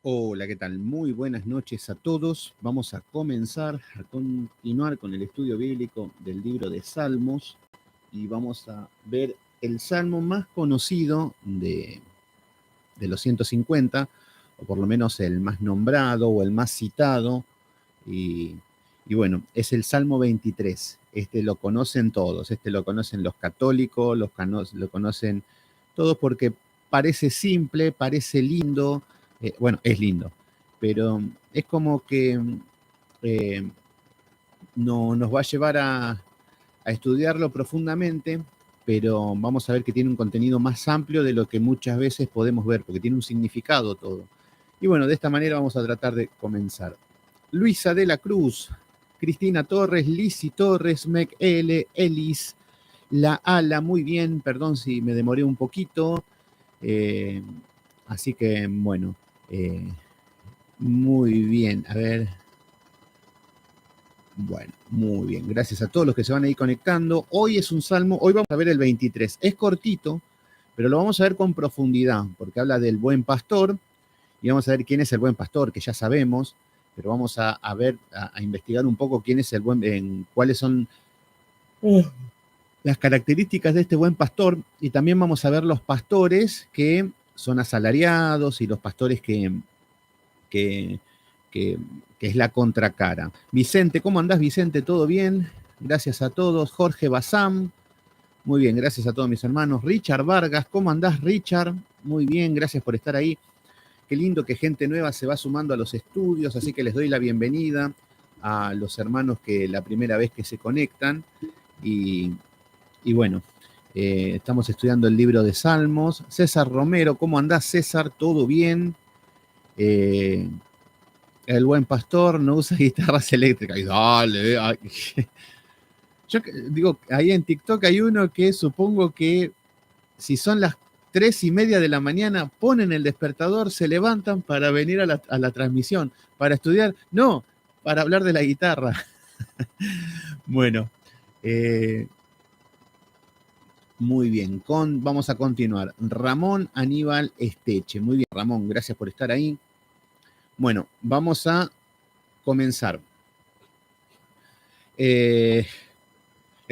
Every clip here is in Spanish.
Hola, ¿qué tal? Muy buenas noches a todos. Vamos a continuar con el estudio bíblico del libro de Salmos y vamos a ver el salmo más conocido de los 150, o por lo menos el más nombrado o el más citado. Y, y bueno, es el Salmo 23. Este lo conocen todos, este lo conocen los católicos, lo conocen todos porque parece simple, parece lindo. Bueno, es lindo, pero es como que eh, no, nos va a llevar a estudiarlo profundamente, pero vamos a ver que tiene un contenido más amplio de lo que muchas veces podemos ver, porque tiene un significado todo. Y bueno, de esta manera vamos a tratar de comenzar. Luisa de la Cruz, Cristina Torres, Lizzy Torres, Meg L, Elis, La Ala, muy bien, perdón si me demoré un poquito. Eh, Así que, bueno, eh, muy bien. A ver. Bueno, muy bien. Gracias a todos los que se van a ir conectando. Hoy es un salmo, hoy vamos a ver el 23. Es cortito, pero lo vamos a ver con profundidad, porque habla del buen pastor y vamos a ver quién es el buen pastor, que ya sabemos, pero vamos a ver, a investigar un poco quién es el cuáles son las características de este buen pastor, y también vamos a ver los pastores que son asalariados y los pastores que, que, que es la contracara. Vicente, ¿cómo andás, Vicente? ¿Todo bien? Gracias a todos. Jorge Bazán, muy bien, gracias a todos mis hermanos. Richard Vargas, ¿cómo andás, Richard? Muy bien, gracias por estar ahí. Qué lindo que gente nueva se va sumando a los estudios, así que les doy la bienvenida a los hermanos que la primera vez que se conectan. Y bueno, estamos estudiando el libro de Salmos. César Romero, ¿cómo andás, César? ¿Todo bien? El buen pastor no usa guitarras eléctricas. Y dale, ay. Yo digo, ahí en TikTok hay uno que supongo que si son las 3:30 de la mañana, ponen el despertador, se levantan para venir a la transmisión, para estudiar. No, para hablar de la guitarra. Bueno, muy bien, vamos a continuar. Ramón Aníbal Esteche. Muy bien, Ramón, gracias por estar ahí. Bueno, vamos a comenzar. El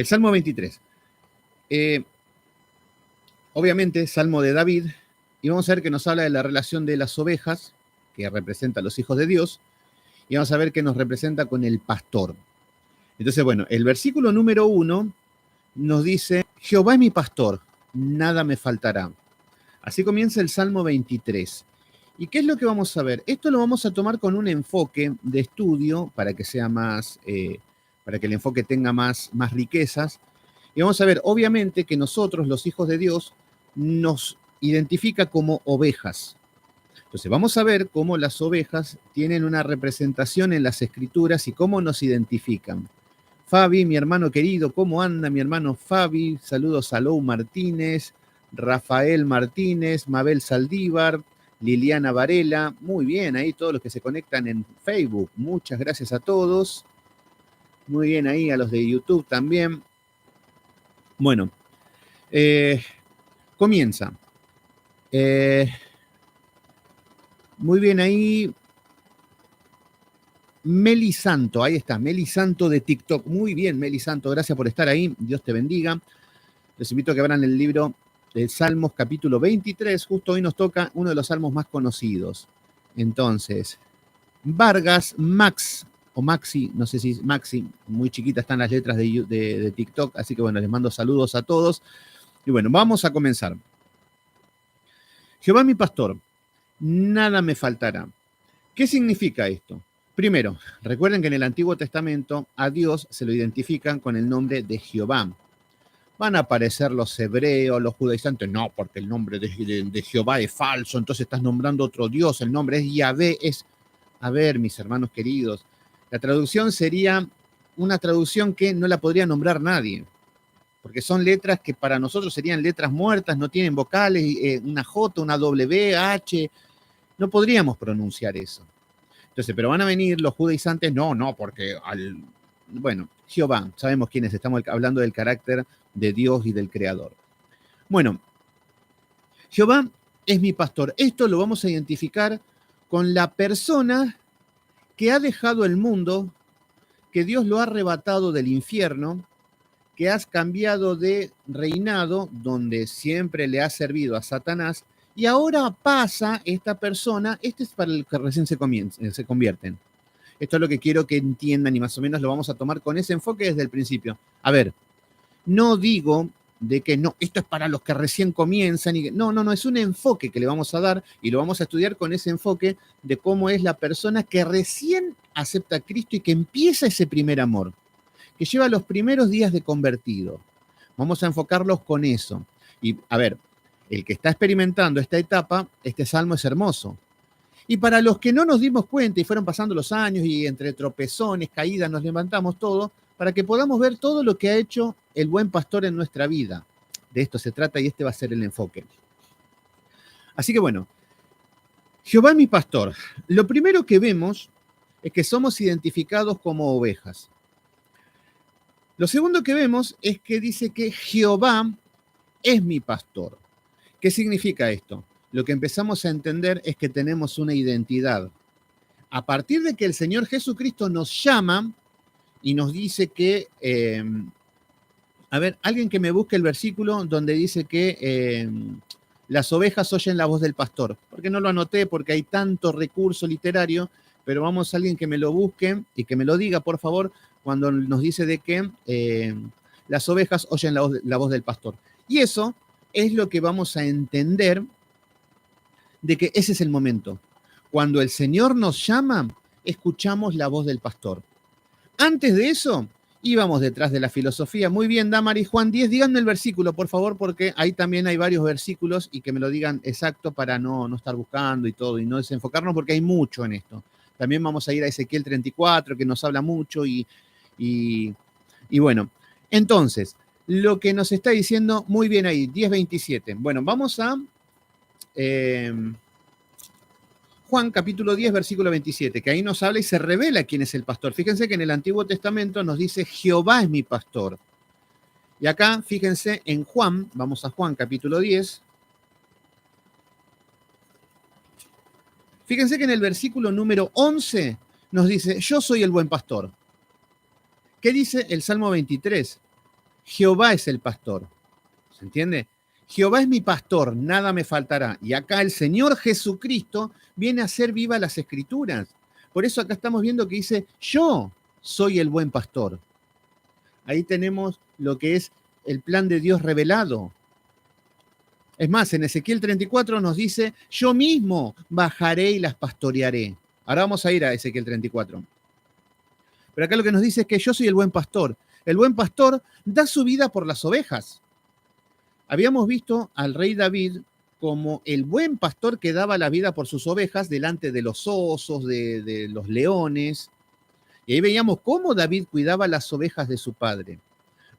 Salmo 23. Obviamente, Salmo de David. Y vamos a ver que nos habla de la relación de las ovejas, que representa a los hijos de Dios. Y vamos a ver que nos representa con el pastor. Entonces, bueno, el versículo número 1 nos dice, Jehová es mi pastor, nada me faltará. Así comienza el Salmo 23. ¿Y qué es lo que vamos a ver? Esto lo vamos a tomar con un enfoque de estudio para que sea más, para que el enfoque tenga más riquezas. Y vamos a ver, obviamente, que nosotros, los hijos de Dios, nos identifica como ovejas. Entonces, vamos a ver cómo las ovejas tienen una representación en las escrituras y cómo nos identifican. Fabi, mi hermano querido, ¿cómo anda mi hermano Fabi? Saludos a Lou Martínez, Rafael Martínez, Mabel Saldívar, Liliana Varela. Muy bien, ahí todos los que se conectan en Facebook. Muchas gracias a todos. Muy bien ahí a los de YouTube también. Bueno, comienza. Muy bien ahí. Meli Santo, ahí está, Meli Santo de TikTok. Muy bien, Meli Santo, gracias por estar ahí. Dios te bendiga. Les invito a que abran el libro de Salmos capítulo 23. Justo hoy nos toca uno de los salmos más conocidos. Entonces, Vargas, Max, o Maxi, no sé si es Maxi, muy chiquitas están las letras de TikTok, así que bueno, les mando saludos a todos. Y bueno, vamos a comenzar. Jehová mi pastor, nada me faltará. ¿Qué significa esto? Primero, recuerden que en el Antiguo Testamento a Dios se lo identifican con el nombre de Jehová. Van a aparecer los hebreos, los judaizantes, no, porque el nombre de Jehová es falso, entonces estás nombrando otro Dios, el nombre es Yahvé, a ver, mis hermanos queridos, la traducción sería una traducción que no la podría nombrar nadie, porque son letras que para nosotros serían letras muertas, no tienen vocales, una J, una W, H, no podríamos pronunciar eso. Entonces, pero van a venir los judaizantes, no, porque bueno, Jehová, sabemos quiénes, estamos hablando del carácter de Dios y del Creador. Bueno, Jehová es mi pastor. Esto lo vamos a identificar con la persona que ha dejado el mundo, que Dios lo ha arrebatado del infierno, que has cambiado de reinado, donde siempre le ha servido a Satanás, y ahora pasa esta persona, este es para el que recién se convierten. Esto es lo que quiero que entiendan y más o menos lo vamos a tomar con ese enfoque desde el principio. A ver, no digo de que no, esto es para los que recién comienzan. No, es un enfoque que le vamos a dar y lo vamos a estudiar con ese enfoque de cómo es la persona que recién acepta a Cristo y que empieza ese primer amor, que lleva los primeros días de convertido. Vamos a enfocarlos con eso. Y a ver, el que está experimentando esta etapa, este salmo es hermoso. Y para los que no nos dimos cuenta y fueron pasando los años y entre tropezones, caídas, nos levantamos todo, para que podamos ver todo lo que ha hecho el buen pastor en nuestra vida. De esto se trata y este va a ser el enfoque. Así que bueno, Jehová es mi pastor. Lo primero que vemos es que somos identificados como ovejas. Lo segundo que vemos es que dice que Jehová es mi pastor. ¿Qué significa esto? Lo que empezamos a entender es que tenemos una identidad. A partir de que el Señor Jesucristo nos llama y nos dice que, a ver, alguien que me busque el versículo donde dice que las ovejas oyen la voz del pastor, porque no lo anoté porque hay tanto recurso literario, pero vamos a alguien que me lo busque y que me lo diga, por favor, cuando nos dice de que las ovejas oyen la voz del pastor. Y eso es lo que vamos a entender de que ese es el momento. Cuando el Señor nos llama, escuchamos la voz del pastor. Antes de eso, íbamos detrás de la filosofía. Muy bien, Damaris, Juan 10, díganme el versículo, por favor, porque ahí también hay varios versículos y que me lo digan exacto para no estar buscando y todo y no desenfocarnos porque hay mucho en esto. También vamos a ir a Ezequiel 34, que nos habla mucho y bueno. Entonces, lo que nos está diciendo, muy bien ahí, 10:27. Bueno, vamos a Juan capítulo 10, versículo 27, que ahí nos habla y se revela quién es el pastor. Fíjense que en el Antiguo Testamento nos dice Jehová es mi pastor. Y acá, fíjense, en Juan, vamos a Juan capítulo 10. Fíjense que en el versículo número 11 nos dice, yo soy el buen pastor. ¿Qué dice el Salmo 23? Jehová es el pastor. ¿Se entiende? Jehová es mi pastor, nada me faltará. Y acá el Señor Jesucristo viene a hacer viva las Escrituras. Por eso acá estamos viendo que dice, yo soy el buen pastor. Ahí tenemos lo que es el plan de Dios revelado. Es más, en Ezequiel 34 nos dice, yo mismo bajaré y las pastorearé. Ahora vamos a ir a Ezequiel 34. Pero acá lo que nos dice es que yo soy el buen pastor. El buen pastor da su vida por las ovejas. Habíamos visto al rey David como el buen pastor que daba la vida por sus ovejas delante de los osos, de los leones. Y ahí veíamos cómo David cuidaba las ovejas de su padre.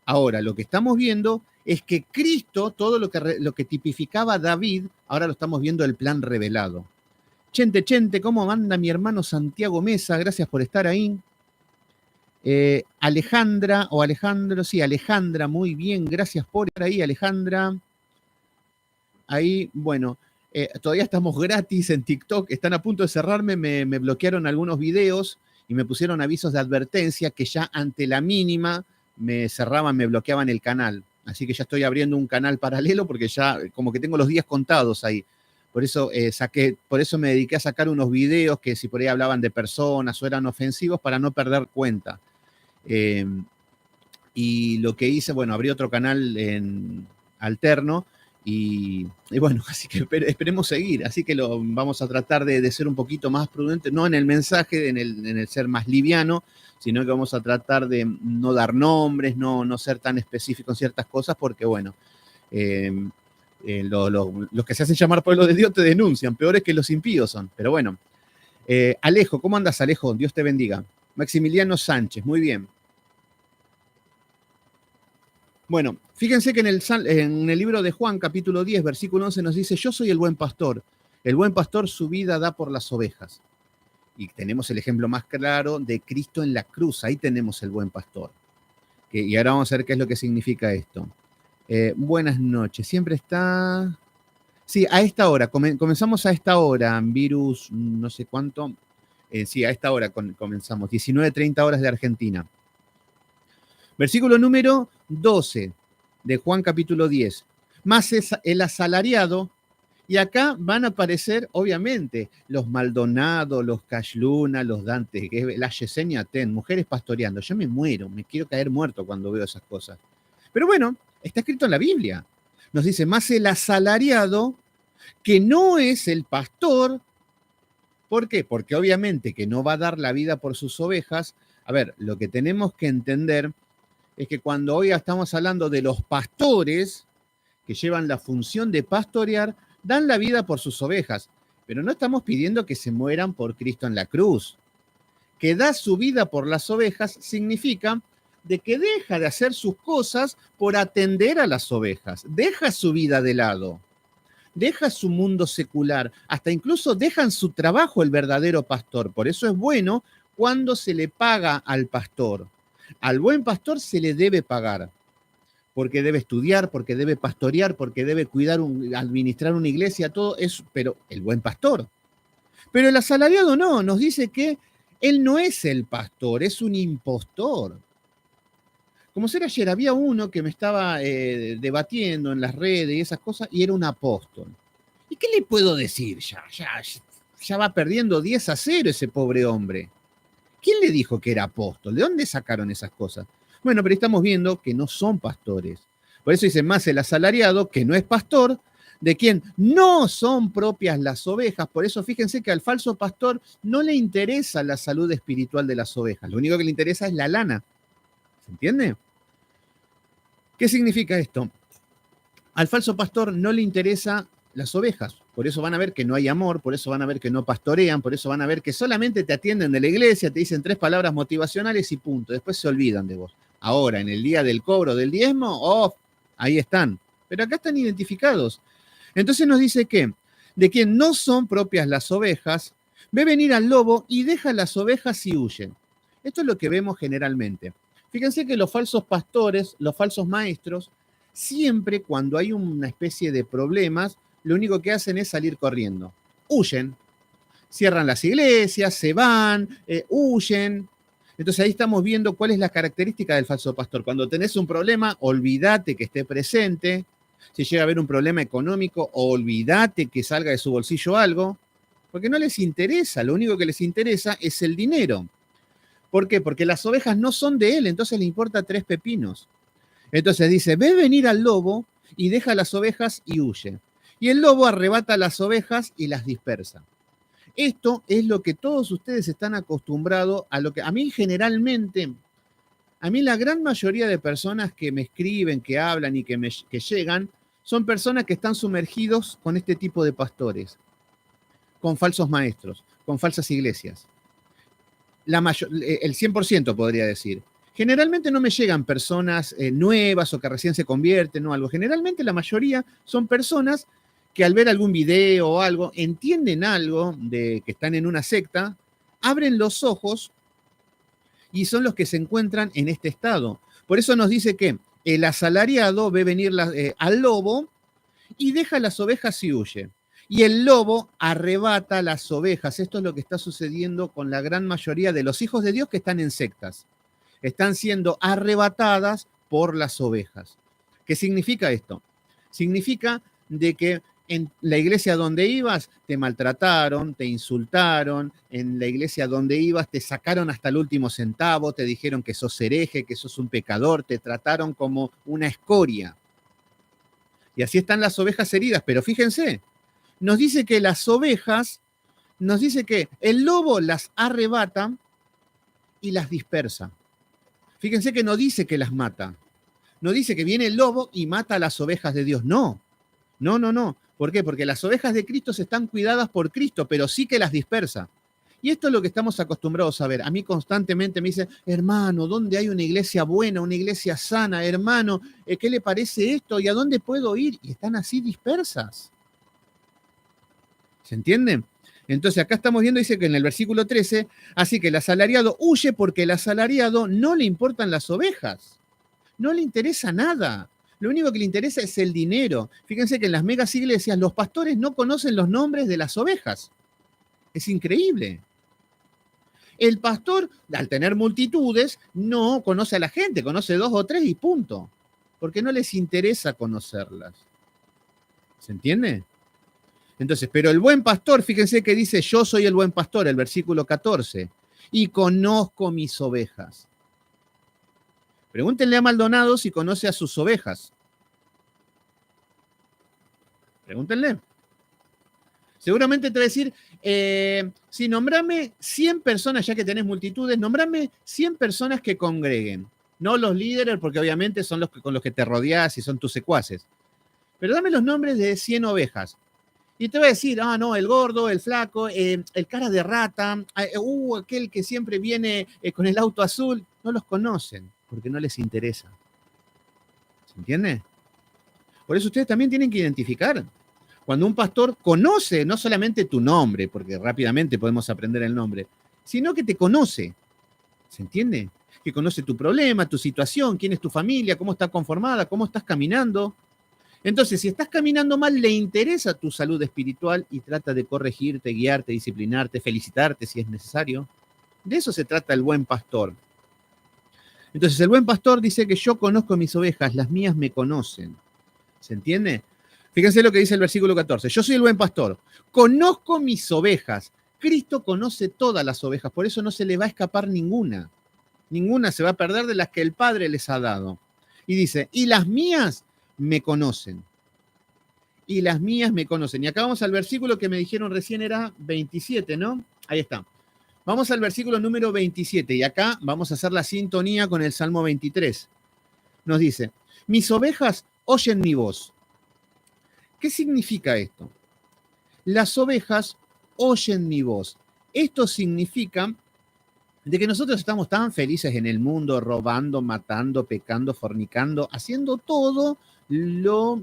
Ahora, lo que estamos viendo es que Cristo, todo lo que tipificaba a David, ahora lo estamos viendo el plan revelado. Chente, ¿cómo anda mi hermano Santiago Mesa? Gracias por estar ahí. Alejandra, o Alejandro, sí, Alejandra, muy bien, gracias por estar ahí, Alejandra. Ahí, bueno, todavía estamos gratis en TikTok, están a punto de cerrarme, me bloquearon algunos videos y me pusieron avisos de advertencia que ya ante la mínima me cerraban, me bloqueaban el canal. Así que ya estoy abriendo un canal paralelo porque ya como que tengo los días contados ahí. Por eso por eso me dediqué a sacar unos videos que si por ahí hablaban de personas o eran ofensivos para no perder cuenta. Y lo que hice, bueno, abrí otro canal en alterno y bueno, así que esperemos seguir. Así que vamos a tratar de ser un poquito más prudentes, no en el mensaje, en el ser más liviano, sino que vamos a tratar de no dar nombres, no ser tan específicos en ciertas cosas, porque bueno, los que se hacen llamar pueblo de Dios te denuncian, peores que los impíos son. Pero bueno, Alejo, ¿cómo andas, Alejo? Dios te bendiga. Maximiliano Sánchez, muy bien. Bueno, fíjense que en el libro de Juan, capítulo 10, versículo 11, nos dice, yo soy el buen pastor. El buen pastor su vida da por las ovejas. Y tenemos el ejemplo más claro de Cristo en la cruz. Ahí tenemos el buen pastor. Y ahora vamos a ver qué es lo que significa esto. Buenas noches. Siempre está Sí, a esta hora, comenzamos a esta hora, virus no sé cuánto. Sí, a esta hora comenzamos, 19:30 horas de Argentina. Versículo número 12 de Juan capítulo 10. Más es el asalariado, y acá van a aparecer, obviamente, los Maldonado, los Cashluna, los Dante, la Yesenia Ten, mujeres pastoreando. Yo me muero, me quiero caer muerto cuando veo esas cosas. Pero bueno, está escrito en la Biblia. Nos dice, más el asalariado, que no es el pastor. ¿Por qué? Porque obviamente que no va a dar la vida por sus ovejas. A ver, lo que tenemos que entender es que cuando hoy estamos hablando de los pastores que llevan la función de pastorear, dan la vida por sus ovejas, pero no estamos pidiendo que se mueran por Cristo en la cruz. Que da su vida por las ovejas significa de que deja de hacer sus cosas por atender a las ovejas, deja su vida de lado, deja su mundo secular, hasta incluso dejan su trabajo el verdadero pastor. Por eso es bueno cuando se le paga al pastor. Al buen pastor se le debe pagar, porque debe estudiar, porque debe pastorear, porque debe cuidar, administrar una iglesia, todo eso, pero el buen pastor. Pero el asalariado no, nos dice que él no es el pastor, es un impostor. Como ser ayer, había uno que me estaba debatiendo en las redes y esas cosas, y era un apóstol. ¿Y qué le puedo decir? Ya va perdiendo 10-0 ese pobre hombre. ¿Quién le dijo que era apóstol? ¿De dónde sacaron esas cosas? Bueno, pero estamos viendo que no son pastores. Por eso dice más el asalariado, que no es pastor, de quien no son propias las ovejas. Por eso fíjense que al falso pastor no le interesa la salud espiritual de las ovejas. Lo único que le interesa es la lana. ¿Se entiende? ¿Qué significa esto? Al falso pastor no le interesa las ovejas. Por eso van a ver que no hay amor, por eso van a ver que no pastorean, por eso van a ver que solamente te atienden de la iglesia, te dicen 3 palabras motivacionales y punto. Después se olvidan de vos. Ahora, en el día del cobro del diezmo, ahí están. Pero acá están identificados. Entonces nos dice que de quien no son propias las ovejas, ve venir al lobo y deja las ovejas y huyen. Esto es lo que vemos generalmente. Fíjense que los falsos pastores, los falsos maestros, siempre cuando hay una especie de problemas, lo único que hacen es salir corriendo. Huyen, cierran las iglesias, se van, huyen. Entonces ahí estamos viendo cuál es la característica del falso pastor. Cuando tenés un problema, olvídate que esté presente. Si llega a haber un problema económico, olvídate que salga de su bolsillo algo, porque no les interesa, lo único que les interesa es el dinero. ¿Por qué? Porque las ovejas no son de él, entonces le importa 3 pepinos. Entonces dice, ve venir al lobo y deja las ovejas y huye. Y el lobo arrebata las ovejas y las dispersa. Esto es lo que todos ustedes están acostumbrados a lo que a mí generalmente, a mí la gran mayoría de personas que me escriben, que hablan y que llegan, son personas que están sumergidos con este tipo de pastores, con falsos maestros, con falsas iglesias. El 100% podría decir. Generalmente no me llegan personas nuevas o que recién se convierten o algo. Generalmente la mayoría son personas que al ver algún video o algo, entienden algo de que están en una secta, abren los ojos y son los que se encuentran en este estado. Por eso nos dice que el asalariado ve venir al lobo y deja las ovejas y huye. Y el lobo arrebata las ovejas. Esto es lo que está sucediendo con la gran mayoría de los hijos de Dios que están en sectas. Están siendo arrebatadas por las ovejas. ¿Qué significa esto? Significa de que en la iglesia donde ibas te maltrataron, te insultaron, en la iglesia donde ibas te sacaron hasta el último centavo, te dijeron que sos hereje, que sos un pecador, te trataron como una escoria. Y así están las ovejas heridas, pero fíjense, nos dice que las ovejas, nos dice que el lobo las arrebata y las dispersa. Fíjense que no dice que las mata. No dice que viene el lobo y mata a las ovejas de Dios. No. ¿Por qué? Porque las ovejas de Cristo están cuidadas por Cristo, pero sí que las dispersa. Y esto es lo que estamos acostumbrados a ver. A mí constantemente me dicen, hermano, ¿dónde hay una iglesia buena, una iglesia sana? Hermano, ¿qué le parece esto? ¿Y a dónde puedo ir? Y están así dispersas. ¿Se entiende? Entonces acá estamos viendo, dice que en el versículo 13, así que el asalariado huye porque el asalariado no le importan las ovejas. No le interesa nada. Lo único que le interesa es el dinero. Fíjense que en las megas iglesias los pastores no conocen los nombres de las ovejas. Es increíble. El pastor, al tener multitudes, no conoce a la gente, conoce 2 o 3 y punto. Porque no les interesa conocerlas. ¿Se entiende? Entonces, pero el buen pastor, fíjense que dice, yo soy el buen pastor, el versículo 14, y conozco mis ovejas. Pregúntenle a Maldonado si conoce a sus ovejas. Pregúntenle. Seguramente te va a decir, si nombrame 100 personas, ya que tenés multitudes, nombrame 100 personas que congreguen. No los líderes, porque obviamente son los con los que te rodeás y son tus secuaces. Pero dame los nombres de 100 ovejas. Y te va a decir, no, el gordo, el flaco, el cara de rata, aquel que siempre viene con el auto azul. No los conocen, porque no les interesa. ¿Se entiende? Por eso ustedes también tienen que identificar. Cuando un pastor conoce no solamente tu nombre, porque rápidamente podemos aprender el nombre, sino que te conoce. ¿Se entiende? Que conoce tu problema, tu situación, quién es tu familia, cómo está conformada, cómo estás caminando. Entonces, si estás caminando mal, le interesa tu salud espiritual y trata de corregirte, guiarte, disciplinarte, felicitarte si es necesario. De eso se trata el buen pastor. Entonces, el buen pastor dice que yo conozco mis ovejas, las mías me conocen. ¿Se entiende? Fíjense lo que dice el versículo 14. Yo soy el buen pastor, conozco mis ovejas. Cristo conoce todas las ovejas, por eso no se le va a escapar ninguna. Ninguna se va a perder de las que el Padre les ha dado. Y dice, y las mías me conocen. Y las mías me conocen. Y acá vamos al versículo que me dijeron recién era 27, ¿no? Ahí está. Vamos al versículo número 27 y acá vamos a hacer la sintonía con el Salmo 23. Nos dice, mis ovejas oyen mi voz. ¿Qué significa esto? Las ovejas oyen mi voz. Esto significa de que nosotros estamos tan felices en el mundo, robando, matando, pecando, fornicando, haciendo todo lo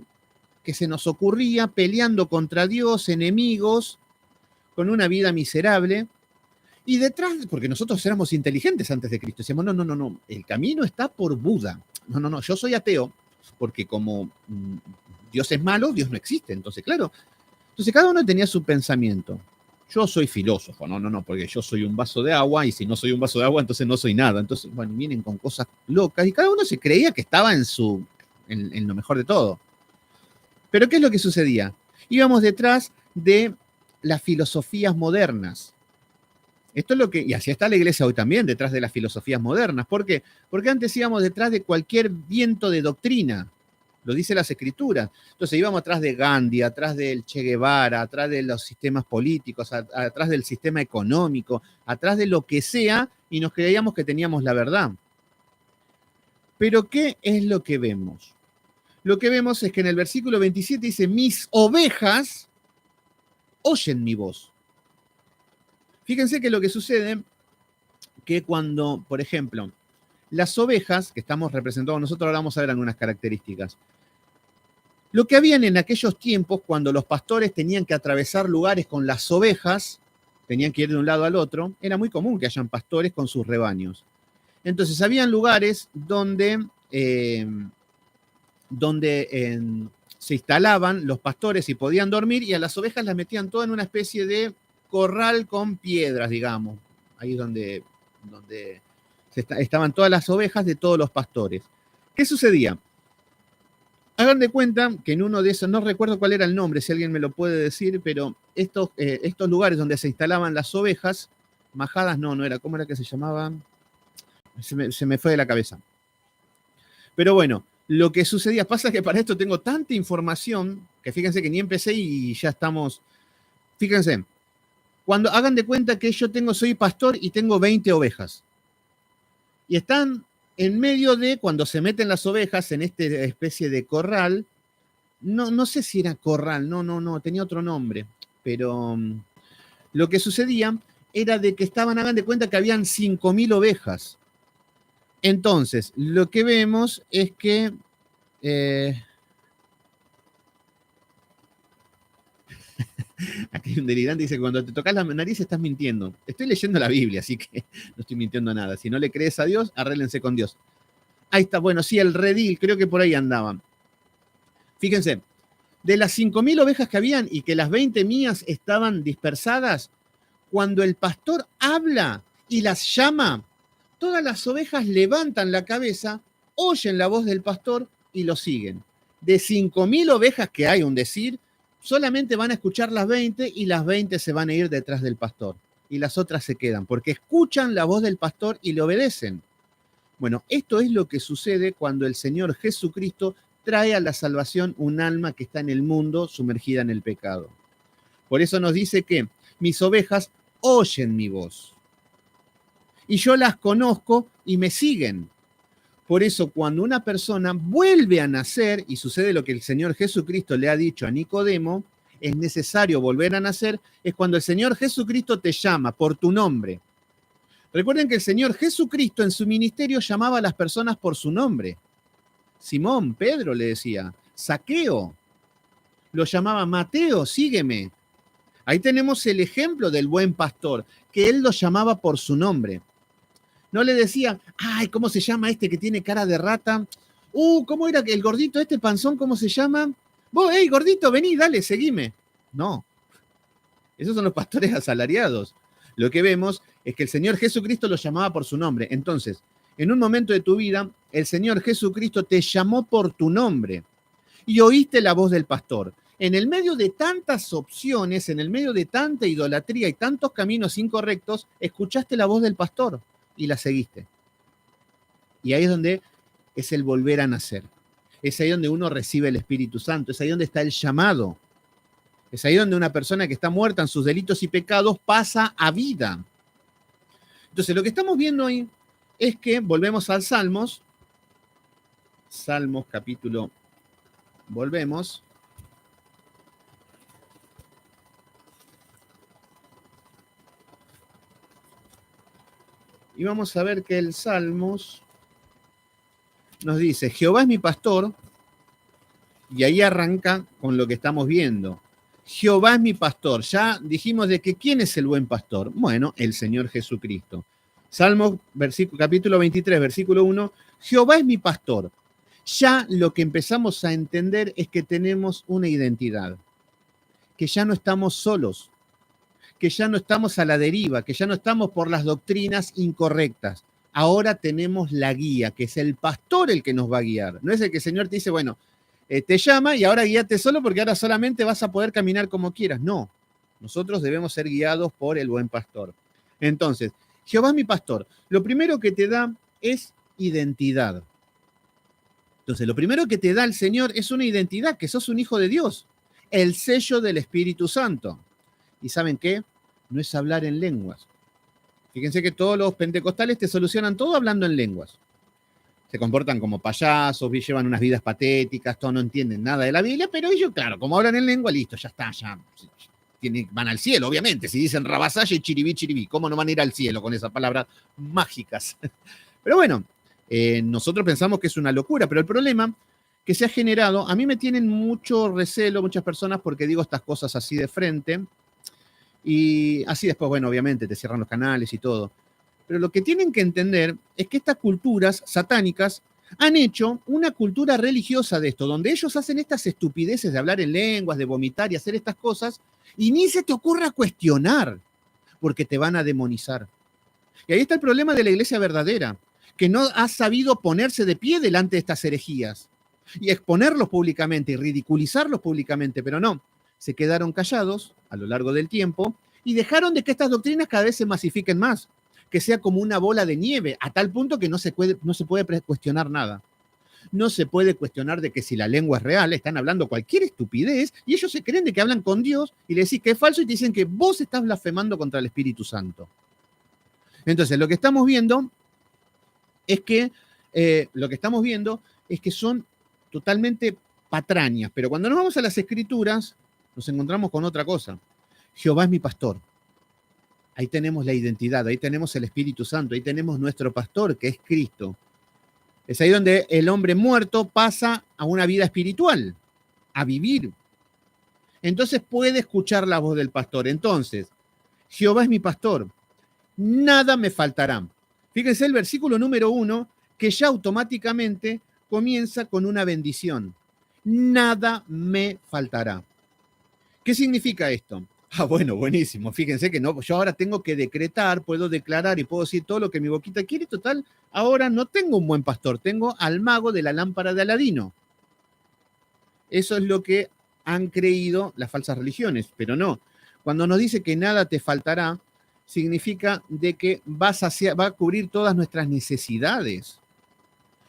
que se nos ocurría, peleando contra Dios, enemigos, con una vida miserable. Y detrás, porque nosotros éramos inteligentes antes de Cristo, decíamos, no, el camino está por Buda. No, yo soy ateo, porque como Dios es malo, Dios no existe. Entonces, claro, cada uno tenía su pensamiento. Yo soy filósofo, no, porque yo soy un vaso de agua y si no soy un vaso de agua, entonces no soy nada. Entonces, bueno, vienen con cosas locas y cada uno se creía que estaba en lo mejor de todo. Pero ¿qué es lo que sucedía? Íbamos detrás de las filosofías modernas. Esto es lo que, y así está la iglesia hoy también, detrás de las filosofías modernas. ¿Por qué? Porque antes íbamos detrás de cualquier viento de doctrina, lo dice las escrituras. Entonces íbamos atrás de Gandhi, atrás del Che Guevara, atrás de los sistemas políticos, atrás del sistema económico, atrás de lo que sea, y nos creíamos que teníamos la verdad. Pero ¿qué es lo que vemos? Lo que vemos es que en el versículo 27 dice, mis ovejas oyen mi voz. Fíjense que lo que sucede, que cuando, por ejemplo, las ovejas, que estamos representando nosotros, ahora vamos a ver algunas características. Lo que habían en aquellos tiempos, cuando los pastores tenían que atravesar lugares con las ovejas, tenían que ir de un lado al otro, era muy común que hayan pastores con sus rebaños. Entonces, habían lugares donde se instalaban los pastores y podían dormir, y a las ovejas las metían todas en una especie de corral con piedras, digamos. Ahí es donde estaban todas las ovejas de todos los pastores. ¿Qué sucedía? Hagan de cuenta que en uno de esos, no recuerdo cuál era el nombre, si alguien me lo puede decir, pero estos lugares donde se instalaban las ovejas, majadas no era, ¿cómo era que se llamaban? Se me fue de la cabeza. Pero bueno, lo que sucedía, pasa que para esto tengo tanta información, que fíjense que ni empecé y ya estamos, fíjense, cuando hagan de cuenta que soy pastor y tengo 20 ovejas, y están en medio de, cuando se meten las ovejas en esta especie de corral, no sé si era corral, no, tenía otro nombre, pero lo que sucedía era de que hagan de cuenta que habían 5.000 ovejas. Entonces, lo que vemos es que aquí hay un delirante dice que cuando te tocas la nariz estás mintiendo. Estoy leyendo la Biblia, así que no estoy mintiendo nada. Si no le crees a Dios, arréglense con Dios. Ahí está, bueno, sí, el redil, creo que por ahí andaban. Fíjense, de las 5.000 ovejas que habían y que las 20 mías estaban dispersadas, cuando el pastor habla y las llama, todas las ovejas levantan la cabeza, oyen la voz del pastor y lo siguen. De 5.000 ovejas que hay, un decir, solamente van a escuchar las 20 y las 20 se van a ir detrás del pastor. Y las otras se quedan, porque escuchan la voz del pastor y le obedecen. Bueno, esto es lo que sucede cuando el Señor Jesucristo trae a la salvación un alma que está en el mundo sumergida en el pecado. Por eso nos dice que mis ovejas oyen mi voz. Y yo las conozco y me siguen. Por eso cuando una persona vuelve a nacer, y sucede lo que el Señor Jesucristo le ha dicho a Nicodemo, es necesario volver a nacer, es cuando el Señor Jesucristo te llama por tu nombre. Recuerden que el Señor Jesucristo en su ministerio llamaba a las personas por su nombre. Simón, Pedro le decía, Zaqueo, lo llamaba Mateo, sígueme. Ahí tenemos el ejemplo del buen pastor, que él lo llamaba por su nombre. No le decía, ay, ¿cómo se llama este que tiene cara de rata? ¿Cómo era el gordito este panzón? ¿Cómo se llama? Vos, hey, gordito, vení, dale, seguime. No, esos son los pastores asalariados. Lo que vemos es que el Señor Jesucristo lo llamaba por su nombre. Entonces, en un momento de tu vida, el Señor Jesucristo te llamó por tu nombre y oíste la voz del pastor. En el medio de tantas opciones, en el medio de tanta idolatría y tantos caminos incorrectos, escuchaste la voz del pastor y la seguiste. Y ahí es donde es el volver a nacer. Es ahí donde uno recibe el Espíritu Santo. Es ahí donde está el llamado. Es ahí donde una persona que está muerta en sus delitos y pecados pasa a vida. Entonces, lo que estamos viendo ahí es que, volvemos al Salmos, Salmos capítulo, volvemos. Y vamos a ver que el Salmos nos dice, Jehová es mi pastor, y ahí arranca con lo que estamos viendo. Jehová es mi pastor. Ya dijimos de que ¿quién es el buen pastor? Bueno, el Señor Jesucristo. Salmos, capítulo 23, versículo 1, Jehová es mi pastor. Ya lo que empezamos a entender es que tenemos una identidad, que ya no estamos solos, que ya no estamos a la deriva, que ya no estamos por las doctrinas incorrectas. Ahora tenemos la guía, que es el pastor el que nos va a guiar. No es el que el Señor te dice, bueno, te llama y ahora guíate solo porque ahora solamente vas a poder caminar como quieras. No, nosotros debemos ser guiados por el buen pastor. Entonces, Jehová es mi pastor. Lo primero que te da es identidad. Entonces, lo primero que te da el Señor es una identidad, que sos un hijo de Dios, el sello del Espíritu Santo. ¿Y saben qué? No es hablar en lenguas. Fíjense que todos los pentecostales te solucionan todo hablando en lenguas. Se comportan como payasos, llevan unas vidas patéticas, todos no entienden nada de la Biblia, pero ellos, claro, como hablan en lengua, listo, ya está, ya van al cielo, obviamente. Si dicen rabasaya y chiribí, chiribí, ¿cómo no van a ir al cielo con esas palabras mágicas? Pero bueno, nosotros pensamos que es una locura, pero el problema que se ha generado, a mí me tienen mucho recelo muchas personas porque digo estas cosas así de frente, y así después, bueno, obviamente te cierran los canales y todo. Pero lo que tienen que entender es que estas culturas satánicas han hecho una cultura religiosa de esto, donde ellos hacen estas estupideces de hablar en lenguas, de vomitar y hacer estas cosas, y ni se te ocurra cuestionar, porque te van a demonizar. Y ahí está el problema de la iglesia verdadera, que no ha sabido ponerse de pie delante de estas herejías y exponerlos públicamente y ridiculizarlos públicamente, pero no, se quedaron callados a lo largo del tiempo y dejaron de que estas doctrinas cada vez se masifiquen más, que sea como una bola de nieve, a tal punto que no se puede cuestionar nada. No se puede cuestionar de que si la lengua es real, están hablando cualquier estupidez y ellos se creen de que hablan con Dios y le decís que es falso y te dicen que vos estás blasfemando contra el Espíritu Santo. Entonces, lo que estamos viendo es que son totalmente patrañas, pero cuando nos vamos a las Escrituras, nos encontramos con otra cosa. Jehová es mi pastor. Ahí tenemos la identidad, ahí tenemos el Espíritu Santo, ahí tenemos nuestro pastor, que es Cristo. Es ahí donde el hombre muerto pasa a una vida espiritual, a vivir. Entonces puede escuchar la voz del pastor. Entonces, Jehová es mi pastor, nada me faltará. Fíjense el versículo número 1, que ya automáticamente comienza con una bendición. nada me faltará. ¿Qué significa esto? Bueno, buenísimo. Fíjense que no, yo ahora tengo que decretar, puedo declarar y puedo decir todo lo que mi boquita quiere. Total, ahora no tengo un buen pastor, tengo al mago de la lámpara de Aladino. Eso es lo que han creído las falsas religiones, pero no. Cuando nos dice que nada te faltará, significa de que va a cubrir todas nuestras necesidades,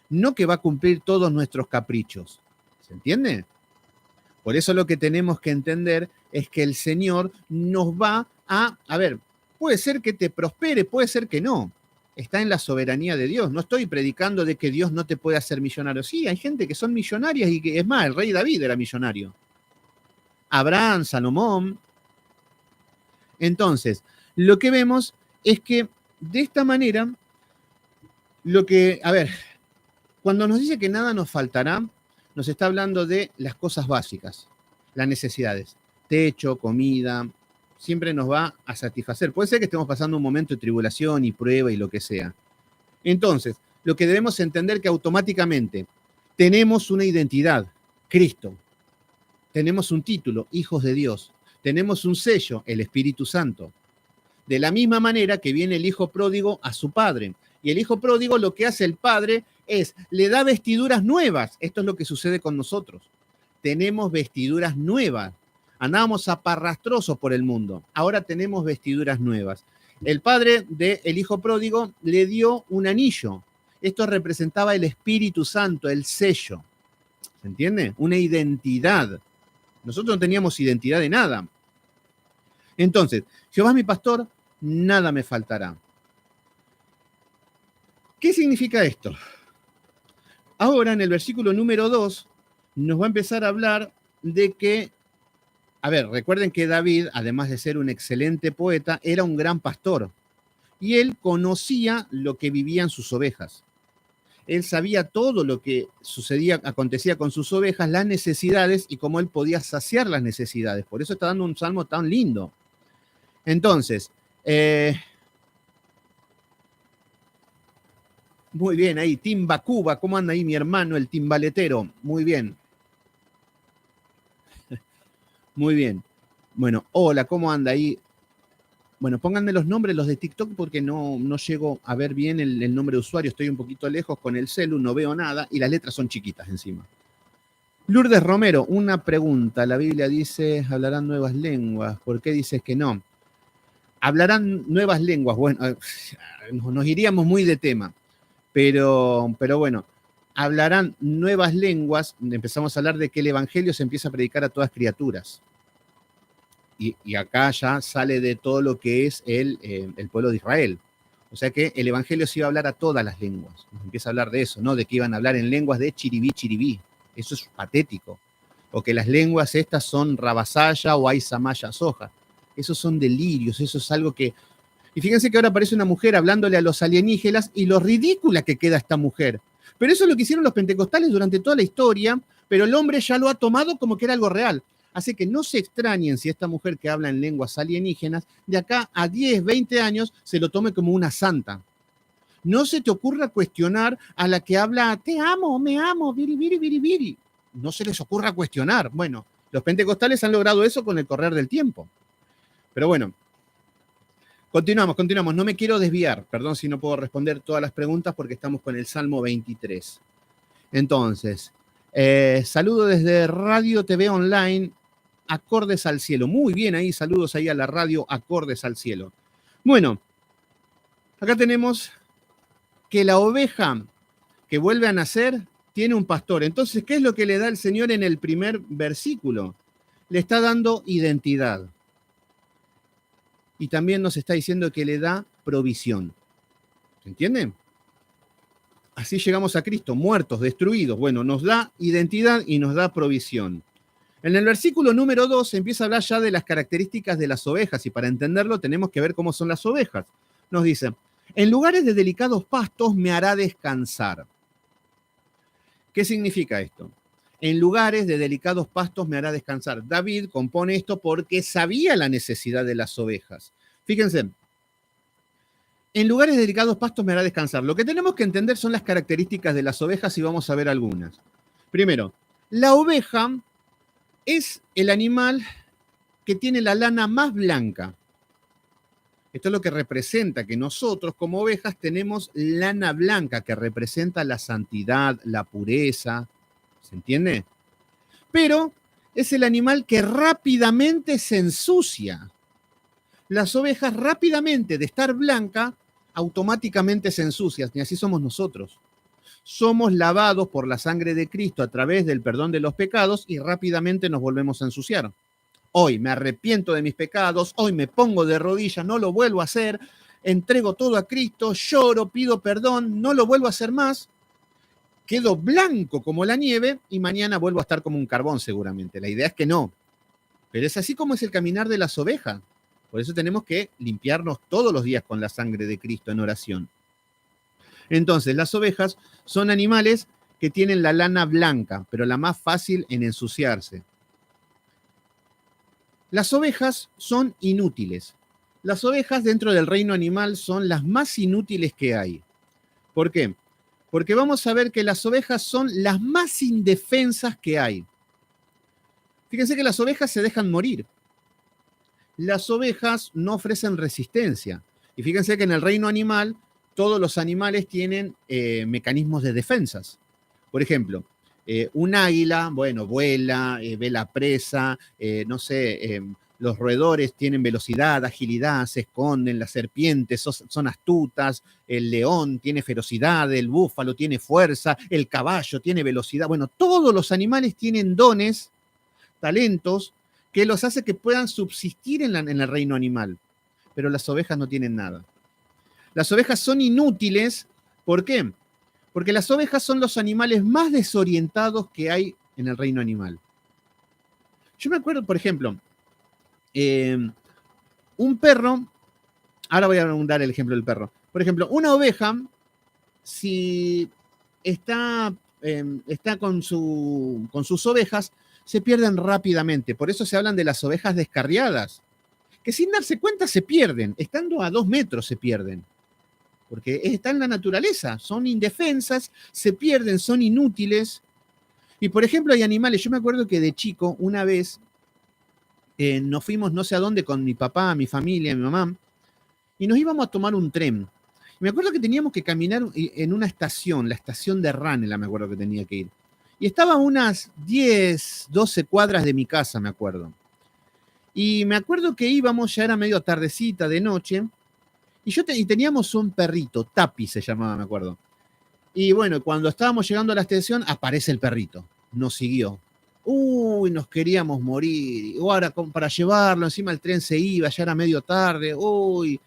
no que va a cumplir todos nuestros caprichos. ¿Se entiende? Por eso lo que tenemos que entender es que el Señor nos va a ver, puede ser que te prospere, puede ser que no. Está en la soberanía de Dios. No estoy predicando de que Dios no te puede hacer millonario. Sí, hay gente que son millonarias y que, es más, el rey David era millonario. Abraham, Salomón. Entonces, lo que vemos es que de esta manera, cuando nos dice que nada nos faltará, nos está hablando de las cosas básicas, las necesidades, techo, comida, siempre nos va a satisfacer. Puede ser que estemos pasando un momento de tribulación y prueba y lo que sea. Entonces, lo que debemos entender es que automáticamente tenemos una identidad, Cristo. Tenemos un título, hijos de Dios. Tenemos un sello, el Espíritu Santo. De la misma manera que viene el hijo pródigo a su padre. Y el hijo pródigo lo que hace el padre es, le da vestiduras nuevas. Esto es lo que sucede con nosotros. Tenemos vestiduras nuevas. Andábamos zaparrastrosos por el mundo. Ahora tenemos vestiduras nuevas. El padre del hijo pródigo le dio un anillo. Esto representaba el Espíritu Santo, el sello. ¿Se entiende? Una identidad. Nosotros no teníamos identidad de nada. Entonces, Jehová es mi pastor, nada me faltará. ¿Qué significa esto? Ahora, en el versículo número 2, nos va a empezar a hablar de que, recuerden que David, además de ser un excelente poeta, era un gran pastor. Y él conocía lo que vivían sus ovejas. Él sabía todo lo que acontecía con sus ovejas, las necesidades y cómo él podía saciar las necesidades. Por eso está dando un salmo tan lindo. Entonces, muy bien, ahí, Timbacuba, ¿cómo anda ahí mi hermano, el timbaletero? Muy bien. Muy bien. Bueno, hola, ¿cómo anda ahí? Bueno, pónganme los nombres, los de TikTok, porque no llego a ver bien el nombre de usuario. Estoy un poquito lejos con el celu, no veo nada y las letras son chiquitas encima. Lourdes Romero, una pregunta. La Biblia dice, hablarán nuevas lenguas. ¿Por qué dices que no? Hablarán nuevas lenguas. Bueno, nos iríamos muy de tema. Pero bueno, hablarán nuevas lenguas. Empezamos a hablar de que el evangelio se empieza a predicar a todas criaturas. Y acá ya sale de todo lo que es el pueblo de Israel. O sea que el evangelio se iba a hablar a todas las lenguas. Nos empieza a hablar de eso, ¿no? De que iban a hablar en lenguas de chiribí, chiribí. Eso es patético. O que las lenguas estas son rabasaya o aisamaya soja. Esos son delirios, eso es algo que... Y fíjense que ahora aparece una mujer hablándole a los alienígenas y lo ridícula que queda esta mujer. Pero eso es lo que hicieron los pentecostales durante toda la historia, pero el hombre ya lo ha tomado como que era algo real. Así que no se extrañen si esta mujer que habla en lenguas alienígenas, de acá a 10, 20 años, se lo tome como una santa. No se te ocurra cuestionar a la que habla, te amo, me amo, viri, viri, viri, viri. No se les ocurra cuestionar. Bueno, los pentecostales han logrado eso con el correr del tiempo. Pero bueno, continuamos. No me quiero desviar. Perdón si no puedo responder todas las preguntas porque estamos con el Salmo 23. Entonces, saludo desde Radio TV Online, Acordes al Cielo. Muy bien ahí, saludos ahí a la radio Acordes al Cielo. Bueno, acá tenemos que la oveja que vuelve a nacer tiene un pastor. Entonces, ¿qué es lo que le da el Señor en el primer versículo? Le está dando identidad. Y también nos está diciendo que le da provisión. ¿Se entiende? Así llegamos a Cristo, muertos, destruidos. Bueno, nos da identidad y nos da provisión. En el versículo número 2 se empieza a hablar ya de las características de las ovejas y para entenderlo tenemos que ver cómo son las ovejas. Nos dice, en lugares de delicados pastos me hará descansar. ¿Qué significa esto? En lugares de delicados pastos me hará descansar. David compone esto porque sabía la necesidad de las ovejas. Fíjense, en lugares de delicados pastos me hará descansar. Lo que tenemos que entender son las características de las ovejas y vamos a ver algunas. Primero, La oveja es el animal que tiene la lana más blanca. Esto es lo que representa que nosotros como ovejas tenemos lana blanca, que representa la santidad, la pureza. ¿Se entiende? Pero es el animal que rápidamente se ensucia. Las ovejas rápidamente, de estar blanca, automáticamente se ensucian, y así somos nosotros. Somos lavados por la sangre de Cristo a través del perdón de los pecados y rápidamente nos volvemos a ensuciar. Hoy me arrepiento de mis pecados, hoy me pongo de rodillas, no lo vuelvo a hacer, entrego todo a Cristo, lloro, pido perdón, no lo vuelvo a hacer más, quedo blanco como la nieve y mañana vuelvo a estar como un carbón seguramente. La idea es que no, pero es así como es el caminar de las ovejas. Por eso tenemos que limpiarnos todos los días con la sangre de Cristo en oración. Entonces, las ovejas son animales que tienen la lana blanca, pero la más fácil en ensuciarse. Las ovejas son inútiles. Las ovejas dentro del reino animal son las más inútiles que hay. ¿Por qué? Porque vamos a ver que las ovejas son las más indefensas que hay. Fíjense que las ovejas se dejan morir. Las ovejas no ofrecen resistencia. Y fíjense que en el reino animal todos los animales tienen mecanismos de defensas. Por ejemplo, un águila, bueno, vuela, ve la presa, no sé, los roedores tienen velocidad, agilidad, se esconden, las serpientes son astutas, el león tiene ferocidad, el búfalo tiene fuerza, el caballo tiene velocidad. Bueno, todos los animales tienen dones, talentos, que los hace que puedan subsistir en el reino animal. Pero las ovejas no tienen nada. Las ovejas son inútiles. ¿Por qué? Porque las ovejas son los animales más desorientados que hay en el reino animal. Yo me acuerdo, por ejemplo, un perro, ahora voy a dar el ejemplo del perro. Por ejemplo, una oveja, si está con sus ovejas, se pierden rápidamente. Por eso se hablan de las ovejas descarriadas, que sin darse cuenta se pierden. Estando a 2 metros se pierden. Porque está en la naturaleza. Son indefensas, se pierden, son inútiles. Y por ejemplo, hay animales. Yo me acuerdo que de chico, una vez, nos fuimos no sé a dónde con mi papá, mi familia, mi mamá, y nos íbamos a tomar un tren. Me acuerdo que teníamos que caminar en una estación, la estación de Ranela, me acuerdo que tenía que ir. Y estaba a unas 10, 12 cuadras de mi casa, me acuerdo. Y me acuerdo que íbamos, ya era medio tardecita de noche, y teníamos un perrito, Tapi se llamaba, me acuerdo. Y bueno, cuando estábamos llegando a la estación, aparece el perrito, nos siguió. Uy, nos queríamos morir. Y ahora para llevarlo, encima el tren se iba, ya era medio tarde. Uy.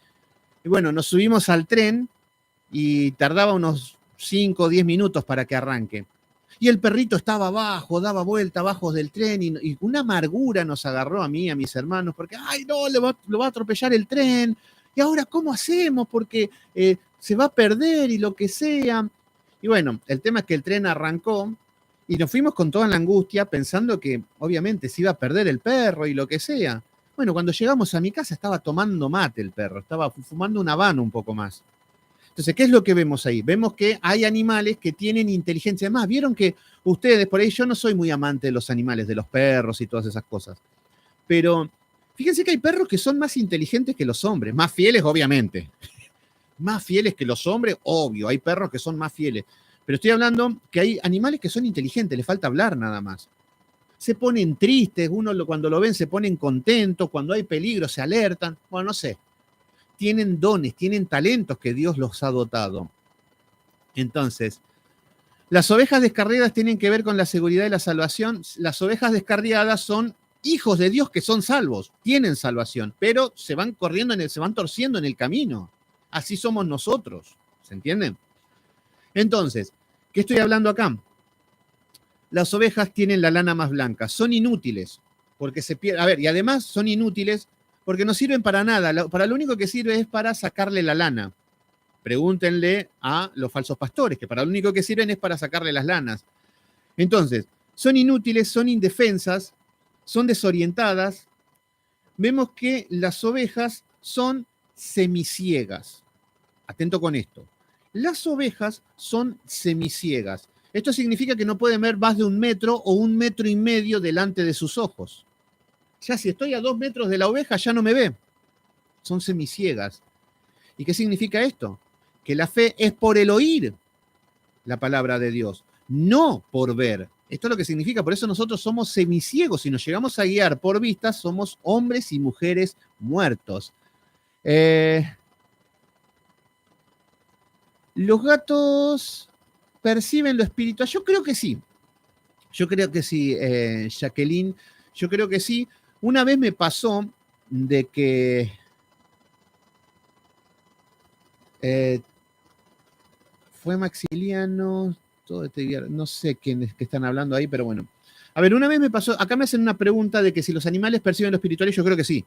Y bueno, nos subimos al tren y tardaba unos 5 o 10 minutos para que arranque. Y el perrito estaba abajo, daba vuelta abajo del tren y una amargura nos agarró a mí, a mis hermanos, porque, ay, no, lo va a atropellar el tren. ¿Y ahora cómo hacemos? Porque se va a perder y lo que sea. Y bueno, el tema es que el tren arrancó y nos fuimos con toda la angustia pensando que obviamente se iba a perder el perro y lo que sea. Bueno, cuando llegamos a mi casa estaba tomando mate el perro, estaba fumando un habano un poco más. Entonces, ¿qué es lo que vemos ahí? Vemos que hay animales que tienen inteligencia. Además, vieron que ustedes, por ahí yo no soy muy amante de los animales, de los perros y todas esas cosas. Pero fíjense que hay perros que son más inteligentes que los hombres, más fieles, obviamente. Más fieles que los hombres, obvio. Hay perros que son más fieles. Pero estoy hablando que hay animales que son inteligentes, les falta hablar nada más. Se ponen tristes, cuando lo ven se ponen contentos, cuando hay peligro se alertan. Bueno, no sé. Tienen dones, tienen talentos que Dios los ha dotado. Entonces, las ovejas descarriadas tienen que ver con la seguridad y la salvación. Las ovejas descarriadas son hijos de Dios que son salvos, tienen salvación, pero se van corriendo, se van torciendo en el camino. Así somos nosotros, ¿se entienden? Entonces, ¿qué estoy hablando acá? Las ovejas tienen la lana más blanca, son inútiles, porque se pierden. A ver, y además son inútiles porque no sirven para nada. Para lo único que sirve es para sacarle la lana. Pregúntenle a los falsos pastores, que para lo único que sirven es para sacarle las lanas. Entonces, son inútiles, son indefensas, son desorientadas. Vemos que las ovejas son semiciegas. Atento con esto. Las ovejas son semiciegas. Esto significa que no pueden ver más de 1 metro o 1,5 metros delante de sus ojos. Ya si estoy a 2 metros de la oveja, ya no me ve. Son semiciegas. ¿Y qué significa esto? Que la fe es por el oír la palabra de Dios, no por ver. Esto es lo que significa, por eso nosotros somos semiciegos. Si nos llegamos a guiar por vistas, somos hombres y mujeres muertos. ¿Los gatos perciben lo espiritual? Yo creo que sí. Yo creo que sí, Jacqueline. Yo creo que sí. Una vez me pasó de que fue Maxiliano, no sé quiénes que están hablando ahí, pero bueno. A ver, una vez me pasó, acá me hacen una pregunta de que si los animales perciben lo espiritual, y yo creo que sí.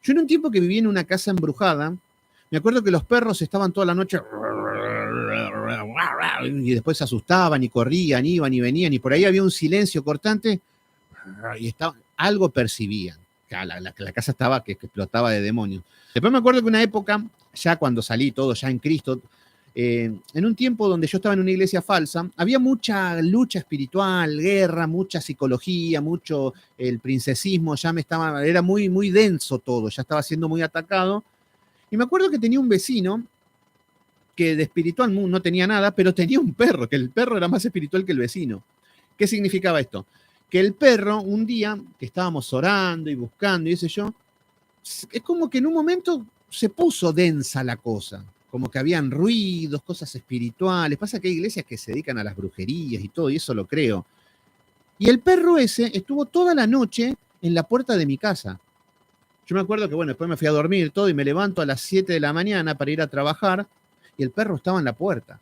Yo en un tiempo que viví en una casa embrujada, me acuerdo que los perros estaban toda la noche y después se asustaban y corrían, iban y venían, y por ahí había un silencio cortante y algo percibían. La casa estaba que explotaba de demonios. Después me acuerdo que una época, ya cuando salí todo, ya en Cristo, en un tiempo donde yo estaba en una iglesia falsa, había mucha lucha espiritual, guerra, mucha psicología, mucho el princesismo, era muy, muy denso todo, ya estaba siendo muy atacado. Y me acuerdo que tenía un vecino que de espiritual no tenía nada, pero tenía un perro, que el perro era más espiritual que el vecino. ¿Qué significaba esto? Que el perro, un día que estábamos orando y buscando y ese yo, es como que en un momento se puso densa la cosa, como que habían ruidos, cosas espirituales. Pasa que hay iglesias que se dedican a las brujerías y todo, y eso lo creo. Y el perro ese estuvo toda la noche en la puerta de mi casa. Yo me acuerdo que, bueno, después me fui a dormir todo y me levanto a las 7 de la mañana para ir a trabajar y el perro estaba en la puerta.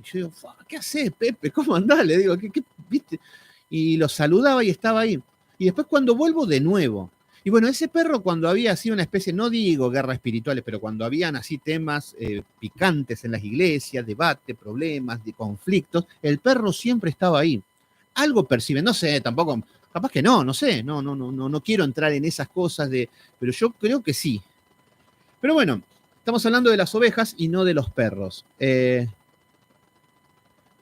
Y yo digo, ¿qué haces, Pepe? ¿Cómo andás? Le digo, ¿qué viste? Y lo saludaba y estaba ahí. Y después cuando vuelvo de nuevo. Y bueno, ese perro cuando había así una especie, no digo guerras espirituales, pero cuando habían así temas picantes en las iglesias, debate, problemas, de conflictos, el perro siempre estaba ahí. Algo percibe, no sé, tampoco, capaz que no sé, no quiero entrar en esas cosas pero yo creo que sí. Pero bueno, estamos hablando de las ovejas y no de los perros.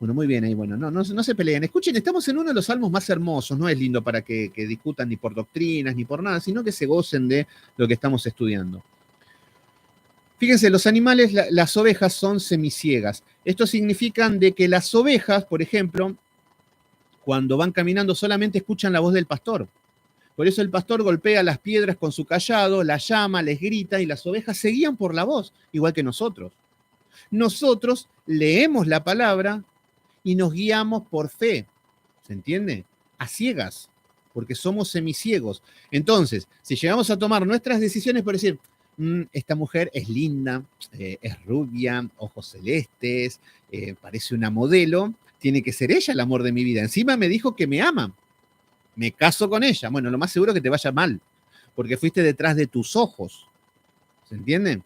Bueno, muy bien ahí, bueno, no se peleen. Escuchen, estamos en uno de los salmos más hermosos, no es lindo para que discutan ni por doctrinas ni por nada, sino que se gocen de lo que estamos estudiando. Fíjense, los animales, las ovejas son semiciegas. Esto significa de que las ovejas, por ejemplo, cuando van caminando solamente escuchan la voz del pastor. Por eso el pastor golpea las piedras con su cayado, las llama, les grita y las ovejas se guían por la voz, igual que nosotros. Nosotros leemos la palabra y nos guiamos por fe, ¿se entiende? A ciegas, porque somos semiciegos. Entonces, si llegamos a tomar nuestras decisiones por decir, esta mujer es linda, es rubia, ojos celestes, parece una modelo, tiene que ser ella el amor de mi vida. Encima me dijo que me ama, me caso con ella. Bueno, lo más seguro es que te vaya mal, porque fuiste detrás de tus ojos, ¿se entiende?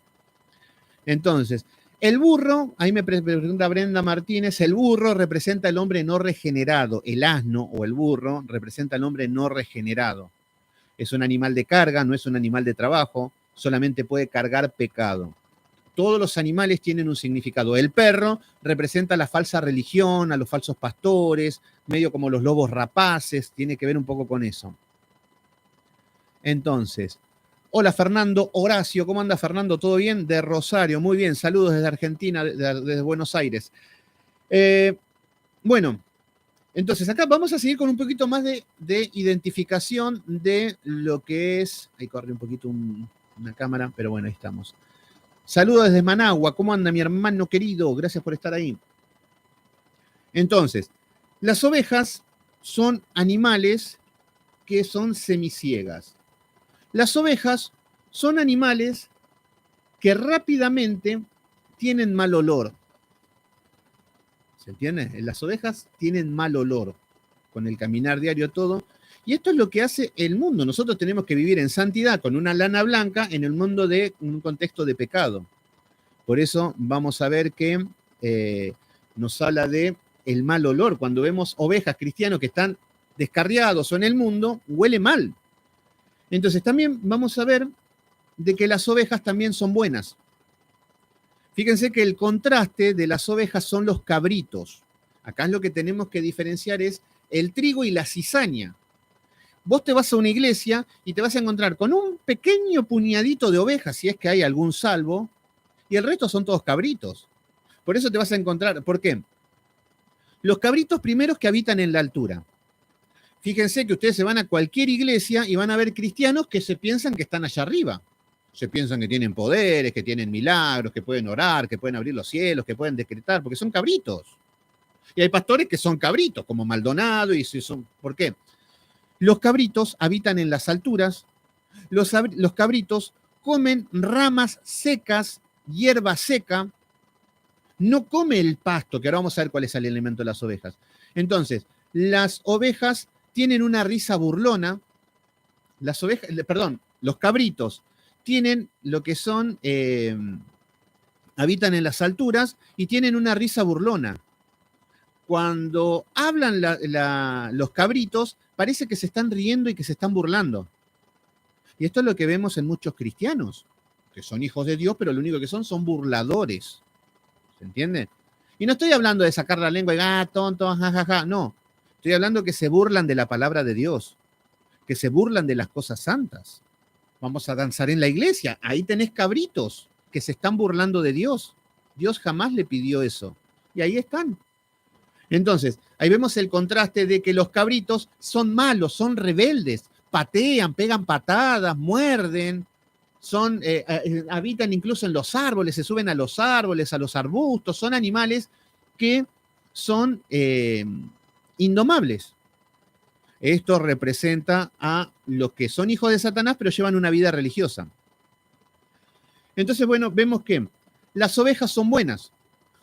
Entonces, el burro, ahí me pregunta Brenda Martínez, el burro representa al hombre no regenerado, el asno o el burro representa al hombre no regenerado. Es un animal de carga, no es un animal de trabajo, solamente puede cargar pecado. Todos los animales tienen un significado. El perro representa la falsa religión, a los falsos pastores, medio como los lobos rapaces, tiene que ver un poco con eso. Entonces, hola Fernando, Horacio, ¿cómo anda Fernando? ¿Todo bien? De Rosario, muy bien, saludos desde Argentina, desde Buenos Aires. Bueno, entonces acá vamos a seguir con un poquito más de identificación de lo que es, ahí corre un poquito una cámara, pero bueno, ahí estamos. Saludos desde Managua, ¿cómo anda mi hermano querido? Gracias por estar ahí. Entonces, las ovejas son animales que son semiciegas. Las ovejas son animales que rápidamente tienen mal olor. ¿Se entiende? Las ovejas tienen mal olor con el caminar diario todo. Y esto es lo que hace el mundo. Nosotros tenemos que vivir en santidad con una lana blanca en el mundo de un contexto de pecado. Por eso vamos a ver que nos habla de el mal olor. Cuando vemos ovejas cristianos que están descarriados o en el mundo, huele mal. Entonces también vamos a ver de que las ovejas también son buenas. Fíjense que el contraste de las ovejas son los cabritos. Acá lo que tenemos que diferenciar es el trigo y la cizaña. Vos te vas a una iglesia y te vas a encontrar con un pequeño puñadito de ovejas, si es que hay algún salvo, y el resto son todos cabritos. Por eso te vas a encontrar, ¿por qué? Los cabritos primeros que habitan en la altura. Fíjense que ustedes se van a cualquier iglesia y van a ver cristianos que se piensan que están allá arriba. Se piensan que tienen poderes, que tienen milagros, que pueden orar, que pueden abrir los cielos, que pueden decretar, porque son cabritos. Y hay pastores que son cabritos, como Maldonado, y son, ¿por qué? Los cabritos habitan en las alturas, los cabritos comen ramas secas, hierba seca, no come el pasto, que ahora vamos a ver cuál es el alimento de las ovejas. Entonces, las ovejas tienen una risa burlona, los cabritos tienen lo que son, habitan en las alturas y tienen una risa burlona. Cuando hablan los cabritos, parece que se están riendo y que se están burlando. Y esto es lo que vemos en muchos cristianos, que son hijos de Dios, pero lo único que son burladores. ¿Se entiende? Y no estoy hablando de sacar la lengua y tonto, jajaja, no. Estoy hablando que se burlan de la palabra de Dios, que se burlan de las cosas santas. Vamos a danzar en la iglesia. Ahí tenés cabritos que se están burlando de Dios. Dios jamás le pidió eso. Y ahí están. Entonces, ahí vemos el contraste de que los cabritos son malos, son rebeldes, patean, pegan patadas, muerden, habitan incluso en los árboles, se suben a los árboles, a los arbustos, son animales que son indomables. Esto representa a los que son hijos de Satanás, pero llevan una vida religiosa. Entonces, bueno, vemos que las ovejas son buenas.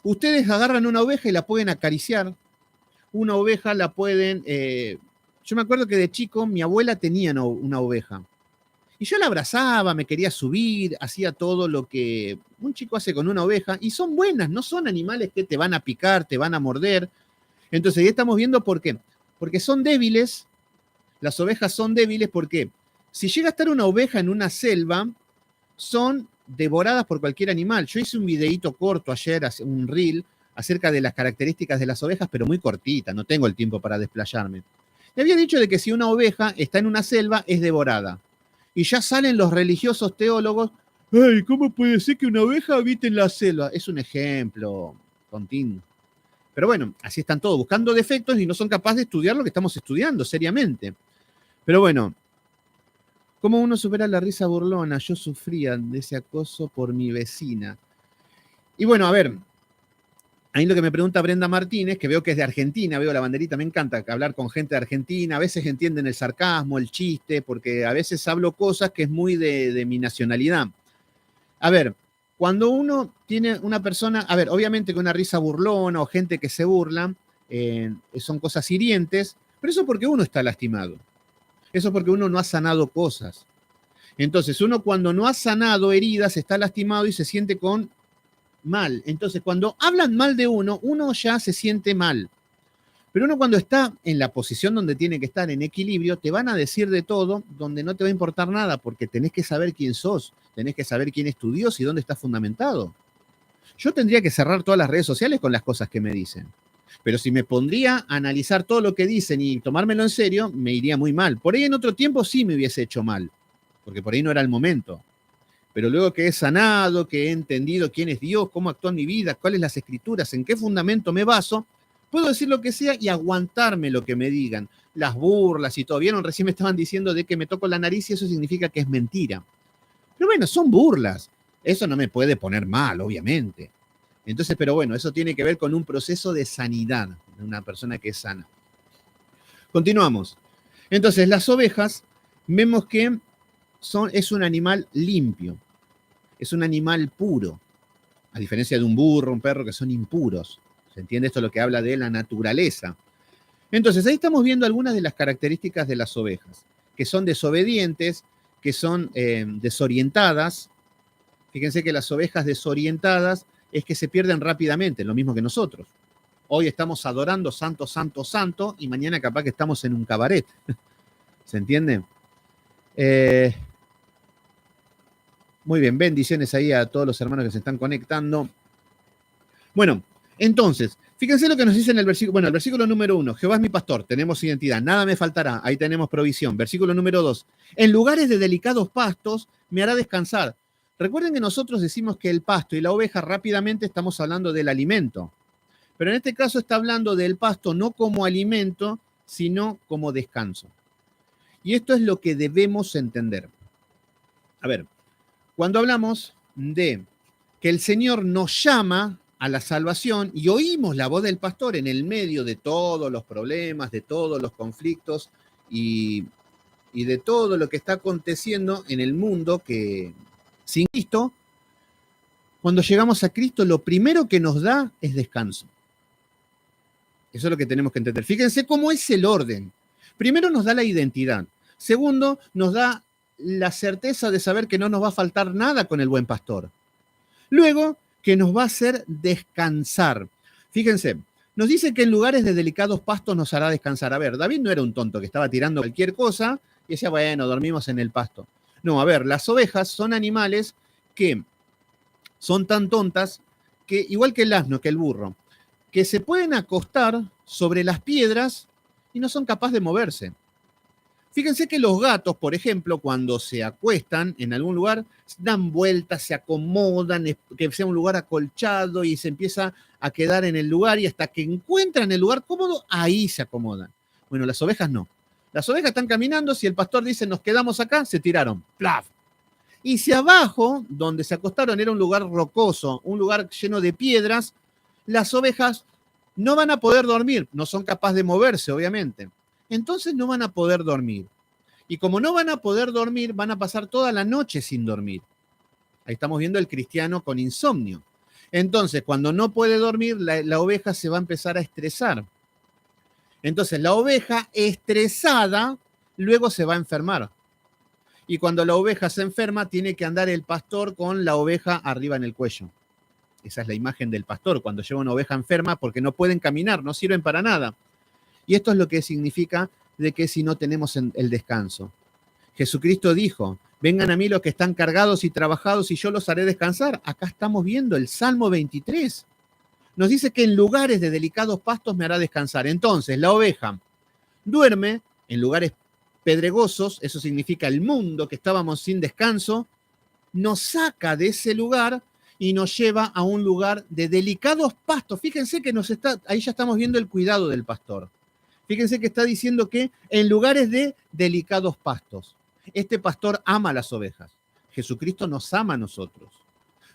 Ustedes agarran una oveja y la pueden acariciar. Una oveja la pueden... yo me acuerdo que de chico mi abuela tenía una oveja. Y yo la abrazaba, me quería subir, hacía todo lo que un chico hace con una oveja. Y son buenas, no son animales que te van a picar, te van a morder. Entonces, ya estamos viendo por qué. Porque son débiles. Las ovejas son débiles porque si llega a estar una oveja en una selva, son devoradas por cualquier animal. Yo hice un videíto corto ayer, un reel, acerca de las características de las ovejas, pero muy cortita, no tengo el tiempo para desplayarme. Le había dicho de que si una oveja está en una selva, es devorada. Y ya salen los religiosos teólogos, ¡ay, cómo puede ser que una oveja habite en la selva! Es un ejemplo, Contín. Pero bueno, así están todos, buscando defectos y no son capaces de estudiar lo que estamos estudiando, seriamente. Pero bueno, ¿cómo uno supera la risa burlona? Yo sufría de ese acoso por mi vecina. Y bueno, a ver, ahí lo que me pregunta Brenda Martínez, que veo que es de Argentina, veo la banderita, me encanta hablar con gente de Argentina, a veces entienden el sarcasmo, el chiste, porque a veces hablo cosas que es muy de mi nacionalidad. A ver, cuando uno tiene una persona, a ver, obviamente que una risa burlona o gente que se burla, son cosas hirientes, pero eso porque uno está lastimado. Eso porque uno no ha sanado cosas. Entonces, uno cuando no ha sanado heridas, está lastimado y se siente mal. Entonces, cuando hablan mal de uno, uno ya se siente mal. Pero uno cuando está en la posición donde tiene que estar, en equilibrio, te van a decir de todo, donde no te va a importar nada, porque tenés que saber quién sos, tenés que saber quién es tu Dios y dónde está fundamentado. Yo tendría que cerrar todas las redes sociales con las cosas que me dicen. Pero si me pondría a analizar todo lo que dicen y tomármelo en serio, me iría muy mal. Por ahí en otro tiempo sí me hubiese hecho mal, porque por ahí no era el momento. Pero luego que he sanado, que he entendido quién es Dios, cómo actúa en mi vida, cuáles las escrituras, en qué fundamento me baso, puedo decir lo que sea y aguantarme lo que me digan. Las burlas y todo. ¿Vieron? Recién me estaban diciendo de que me toco la nariz y eso significa que es mentira. Pero bueno, son burlas. Eso no me puede poner mal, obviamente. Entonces, pero bueno, eso tiene que ver con un proceso de sanidad de una persona que es sana. Continuamos. Entonces, las ovejas, vemos que es un animal limpio, es un animal puro, a diferencia de un burro, un perro, que son impuros. ¿Se entiende? Esto es lo que habla de la naturaleza. Entonces, ahí estamos viendo algunas de las características de las ovejas, que son desobedientes, que son desorientadas. Fíjense que las ovejas desorientadas es que se pierden rápidamente, lo mismo que nosotros. Hoy estamos adorando santo, santo, santo, y mañana capaz que estamos en un cabaret. ¿Se entiende? Muy bien, bendiciones ahí a todos los hermanos que se están conectando. Bueno, Entonces, fíjense lo que nos dice en el versículo, bueno, el versículo número 1, Jehová es mi pastor, tenemos identidad, nada me faltará, ahí tenemos provisión. Versículo número 2, en lugares de delicados pastos me hará descansar. Recuerden que nosotros decimos que el pasto y la oveja rápidamente estamos hablando del alimento, pero en este caso está hablando del pasto no como alimento, sino como descanso. Y esto es lo que debemos entender. A ver, cuando hablamos de que el Señor nos llama a la salvación y oímos la voz del pastor en el medio de todos los problemas, de todos los conflictos y de todo lo que está aconteciendo en el mundo que sin Cristo, cuando llegamos a Cristo, lo primero que nos da es descanso. Eso es lo que tenemos que entender. Fíjense cómo es el orden. Primero nos da la identidad. Segundo, nos da la certeza de saber que no nos va a faltar nada con el buen pastor. Luego, que nos va a hacer descansar. Fíjense, nos dice que en lugares de delicados pastos nos hará descansar. A ver, David no era un tonto que estaba tirando cualquier cosa y decía, bueno, dormimos en el pasto. No, a ver, las ovejas son animales que son tan tontas que, igual que el asno, que el burro, que se pueden acostar sobre las piedras y no son capaces de moverse. Fíjense que los gatos, por ejemplo, cuando se acuestan en algún lugar, dan vueltas, se acomodan, que sea un lugar acolchado y se empieza a quedar en el lugar y hasta que encuentran el lugar cómodo, ahí se acomodan. Bueno, las ovejas no. Las ovejas están caminando, si el pastor dice nos quedamos acá, se tiraron. ¡Plaf! Y si abajo, donde se acostaron, era un lugar rocoso, un lugar lleno de piedras, las ovejas no van a poder dormir, no son capaces de moverse, obviamente. Entonces no van a poder dormir. Y como no van a poder dormir, van a pasar toda la noche sin dormir. Ahí estamos viendo el cristiano con insomnio. Entonces, cuando no puede dormir, la oveja se va a empezar a estresar. Entonces, la oveja estresada luego se va a enfermar. Y cuando la oveja se enferma, tiene que andar el pastor con la oveja arriba en el cuello. Esa es la imagen del pastor, cuando lleva una oveja enferma, porque no pueden caminar, no sirven para nada. Y esto es lo que significa de que si no tenemos el descanso. Jesucristo dijo, vengan a mí los que están cargados y trabajados y yo los haré descansar. Acá estamos viendo el Salmo 23. Nos dice que en lugares de delicados pastos me hará descansar. Entonces, la oveja duerme en lugares pedregosos, eso significa el mundo, que estábamos sin descanso, nos saca de ese lugar y nos lleva a un lugar de delicados pastos. Fíjense que ahí ya estamos viendo el cuidado del pastor. Fíjense que está diciendo que en lugares de delicados pastos. Este pastor ama a las ovejas. Jesucristo nos ama a nosotros.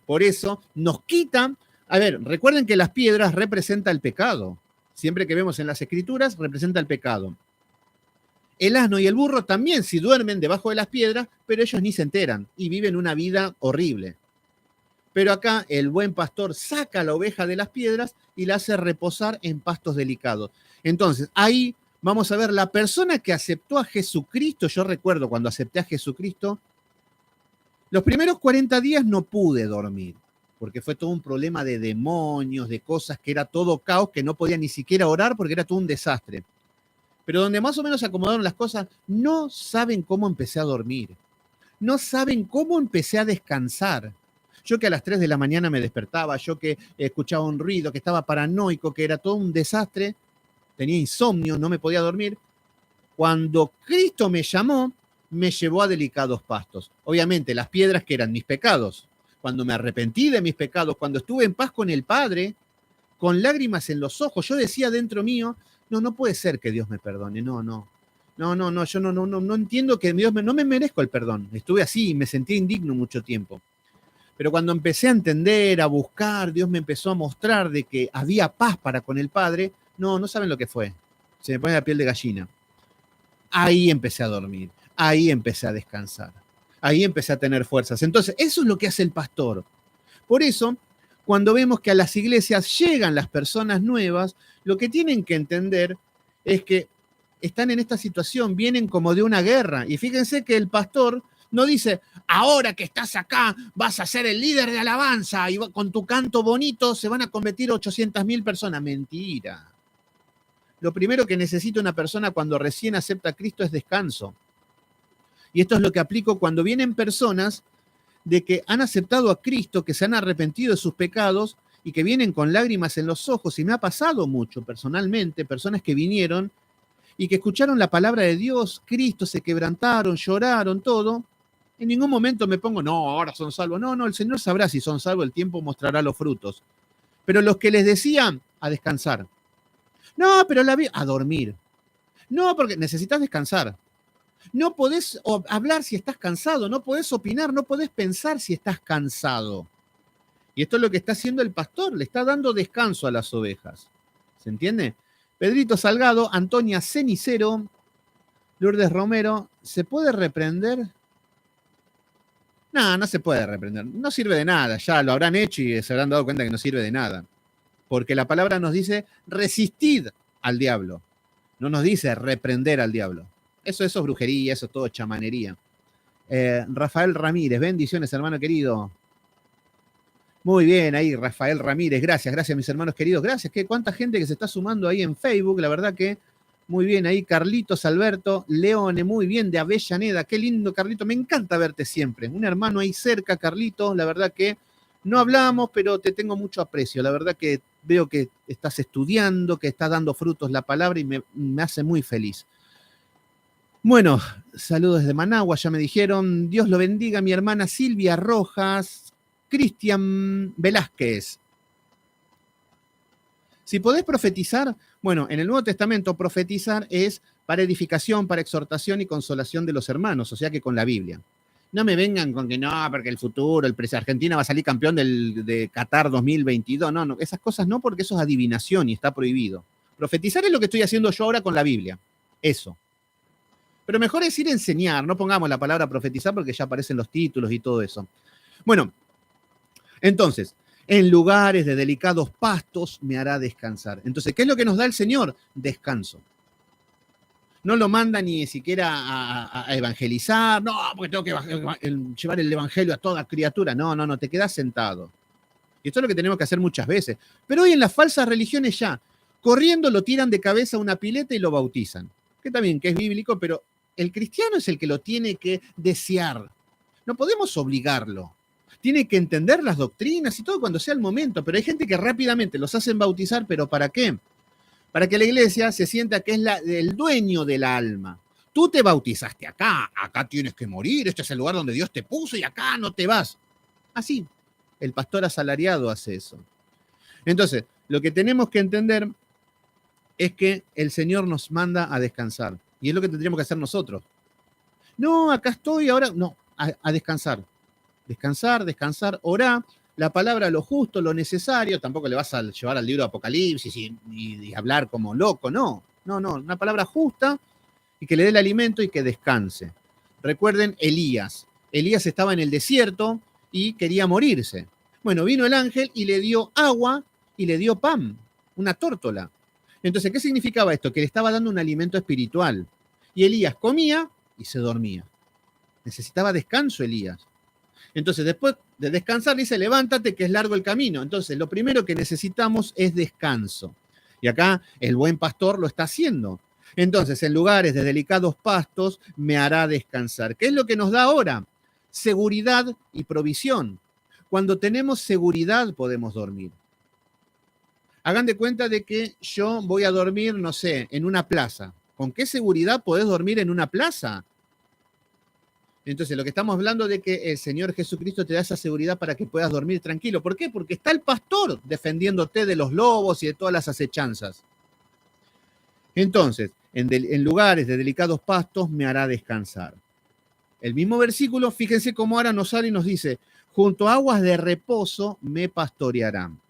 Por eso nos quitan. A ver, recuerden que las piedras representan el pecado. Siempre que vemos en las Escrituras, representa el pecado. El asno y el burro también, si duermen debajo de las piedras, pero ellos ni se enteran y viven una vida horrible. Pero acá el buen pastor saca a la oveja de las piedras y la hace reposar en pastos delicados. Entonces, ahí vamos a ver la persona que aceptó a Jesucristo. Yo recuerdo cuando acepté a Jesucristo, los primeros 40 días no pude dormir, porque fue todo un problema de demonios, de cosas que era todo caos, que no podía ni siquiera orar porque era todo un desastre. Pero donde más o menos se acomodaron las cosas, no saben cómo empecé a dormir. No saben cómo empecé a descansar. Yo que a las 3 de la mañana me despertaba, yo que escuchaba un ruido, que estaba paranoico, que era todo un desastre, tenía insomnio, no me podía dormir. Cuando Cristo me llamó, me llevó a delicados pastos. Obviamente, las piedras que eran mis pecados. Cuando me arrepentí de mis pecados, cuando estuve en paz con el Padre, con lágrimas en los ojos, yo decía dentro mío, no puede ser que Dios me perdone, no, yo no entiendo que Dios no me merezco el perdón. Estuve así y me sentí indigno mucho tiempo. Pero cuando empecé a entender, a buscar, Dios me empezó a mostrar de que había paz para con el Padre. No saben lo que fue. Se me pone la piel de gallina. Ahí empecé a dormir, ahí empecé a descansar, ahí empecé a tener fuerzas. Entonces, eso es lo que hace el pastor. Por eso, cuando vemos que a las iglesias llegan las personas nuevas, lo que tienen que entender es que están en esta situación, vienen como de una guerra. Y fíjense que el pastor no dice, ahora que estás acá vas a ser el líder de alabanza y con tu canto bonito se van a convertir 800.000 personas. Mentira. Lo primero que necesita una persona cuando recién acepta a Cristo es descanso. Y esto es lo que aplico cuando vienen personas de que han aceptado a Cristo, que se han arrepentido de sus pecados y que vienen con lágrimas en los ojos, y me ha pasado mucho personalmente, personas que vinieron y que escucharon la palabra de Dios, Cristo, se quebrantaron, lloraron, todo. En ningún momento me pongo, no, ahora son salvos. No, el Señor sabrá si son salvos, el tiempo mostrará los frutos. Pero los que les decían, a descansar. No, pero a dormir. No, porque necesitas descansar. No podés hablar si estás cansado, no podés opinar, no podés pensar si estás cansado. Y esto es lo que está haciendo el pastor, le está dando descanso a las ovejas. ¿Se entiende? Pedrito Salgado, Antonia Cenicero, Lourdes Romero, ¿se puede reprender? No se puede reprender. No sirve de nada. Ya lo habrán hecho y se habrán dado cuenta que no sirve de nada. Porque la palabra nos dice resistid al diablo. No nos dice reprender al diablo. Eso es brujería, eso es todo chamanería. Rafael Ramírez, bendiciones, hermano querido. Muy bien, ahí Rafael Ramírez, gracias mis hermanos queridos, gracias. Cuánta gente que se está sumando ahí en Facebook, la verdad que muy bien ahí. Carlitos Alberto Leone, muy bien, de Avellaneda, qué lindo Carlito, me encanta verte siempre. Un hermano ahí cerca, Carlito, la verdad que no hablamos, pero te tengo mucho aprecio. La verdad que veo que estás estudiando, que estás dando frutos la palabra y me hace muy feliz. Bueno, saludos desde Managua, ya me dijeron. Dios lo bendiga, mi hermana Silvia Rojas, Cristian Velázquez. Si podés profetizar, bueno, en el Nuevo Testamento profetizar es para edificación, para exhortación y consolación de los hermanos, o sea que con la Biblia. No me vengan con que no, porque el futuro, Argentina va a salir campeón de Qatar 2022. No, esas cosas no, porque eso es adivinación y está prohibido. Profetizar es lo que estoy haciendo yo ahora con la Biblia. Eso. Pero mejor es ir a enseñar, no pongamos la palabra profetizar porque ya aparecen los títulos y todo eso. Bueno, entonces, en lugares de delicados pastos me hará descansar. Entonces, ¿qué es lo que nos da el Señor? Descanso. No lo manda ni siquiera a evangelizar, no, porque tengo que llevar el evangelio a toda criatura. No, te quedas sentado. Y esto es lo que tenemos que hacer muchas veces. Pero hoy en las falsas religiones ya, corriendo lo tiran de cabeza a una pileta y lo bautizan. Que también, que es bíblico, pero el cristiano es el que lo tiene que desear. No podemos obligarlo. Tiene que entender las doctrinas y todo cuando sea el momento, pero hay gente que rápidamente los hacen bautizar, ¿pero para qué? Para que la iglesia se sienta que es el dueño del alma. Tú te bautizaste acá tienes que morir, este es el lugar donde Dios te puso y acá no te vas. Así, el pastor asalariado hace eso. Entonces, lo que tenemos que entender es que el Señor nos manda a descansar. Y es lo que tendríamos que hacer nosotros. No, acá estoy ahora. No, a descansar. Descansar, orá. La palabra, lo justo, lo necesario. Tampoco le vas a llevar al libro de Apocalipsis y hablar como loco. No. Una palabra justa y que le dé el alimento y que descanse. Recuerden Elías. Elías estaba en el desierto y quería morirse. Bueno, vino el ángel y le dio agua y le dio pan, una tórtola. Entonces, ¿qué significaba esto? Que le estaba dando un alimento espiritual. Y Elías comía y se dormía. Necesitaba descanso Elías. Entonces, después de descansar, dice, levántate que es largo el camino. Entonces, lo primero que necesitamos es descanso. Y acá el buen pastor lo está haciendo. Entonces, en lugares de delicados pastos me hará descansar. ¿Qué es lo que nos da ahora? Seguridad y provisión. Cuando tenemos seguridad podemos dormir. Hagan de cuenta de que yo voy a dormir, no sé, en una plaza. ¿Con qué seguridad podés dormir en una plaza? Entonces, lo que estamos hablando de que el Señor Jesucristo te da esa seguridad para que puedas dormir tranquilo. ¿Por qué? Porque está el pastor defendiéndote de los lobos y de todas las acechanzas. Entonces, en lugares de delicados pastos me hará descansar. El mismo versículo, fíjense cómo ahora nos sale y nos dice, junto a aguas de reposo me pastorearán.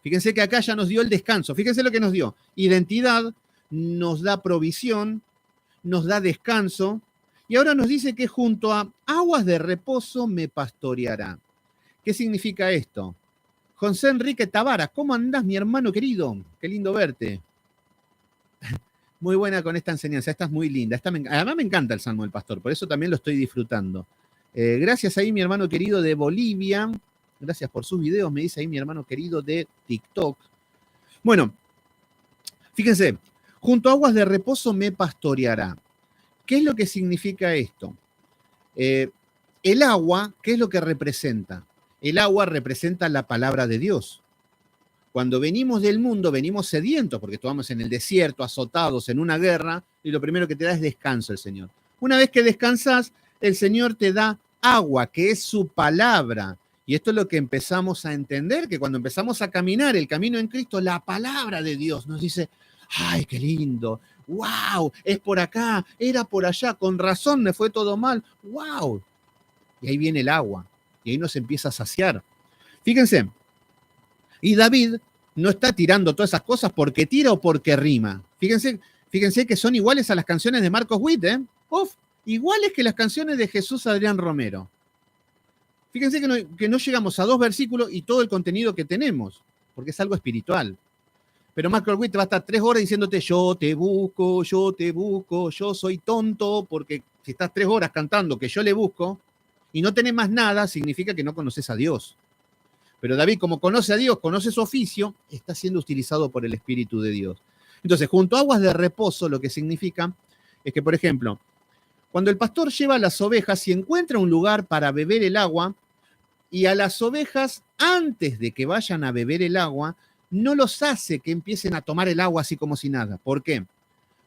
Fíjense que acá ya nos dio el descanso. Fíjense lo que nos dio. Identidad, nos da provisión, nos da descanso. Y ahora nos dice que junto a aguas de reposo me pastoreará. ¿Qué significa esto? José Enrique Tavara, ¿cómo andás, mi hermano querido? Qué lindo verte. Muy buena con esta enseñanza. Esta es muy linda. Además me encanta el Salmo del Pastor, por eso también lo estoy disfrutando. Gracias ahí, mi hermano querido de Bolivia. Gracias por sus videos, me dice ahí mi hermano querido de TikTok. Bueno, fíjense, junto a aguas de reposo me pastoreará. ¿Qué es lo que significa esto? El agua, ¿qué es lo que representa? El agua representa la palabra de Dios. Cuando venimos del mundo, venimos sedientos, porque estamos en el desierto, azotados en una guerra, y lo primero que te da es descanso el Señor. Una vez que descansas, el Señor te da agua, que es su palabra. Y esto es lo que empezamos a entender, que cuando empezamos a caminar el camino en Cristo, la palabra de Dios nos dice, ¡ay, qué lindo! ¡Wow! Es por acá, era por allá, con razón me fue todo mal. ¡Wow! Y ahí viene el agua, y ahí nos empieza a saciar. Fíjense, y David no está tirando todas esas cosas porque tira o porque rima. Fíjense que son iguales a las canciones de Marcos Witt, ¿eh? Uf, iguales que las canciones de Jesús Adrián Romero. Fíjense que no llegamos a 2 versículos y todo el contenido que tenemos, porque es algo espiritual. Pero Marcos Witt va a estar 3 horas diciéndote, yo te busco, yo soy tonto, porque si estás 3 horas cantando que yo le busco y no tenés más nada, significa que no conoces a Dios. Pero David, como conoce a Dios, conoce su oficio, está siendo utilizado por el Espíritu de Dios. Entonces, junto a aguas de reposo, lo que significa es que, por ejemplo, cuando el pastor lleva a las ovejas y encuentra un lugar para beber el agua, y a las ovejas, antes de que vayan a beber el agua, no los hace que empiecen a tomar el agua así como si nada. ¿Por qué?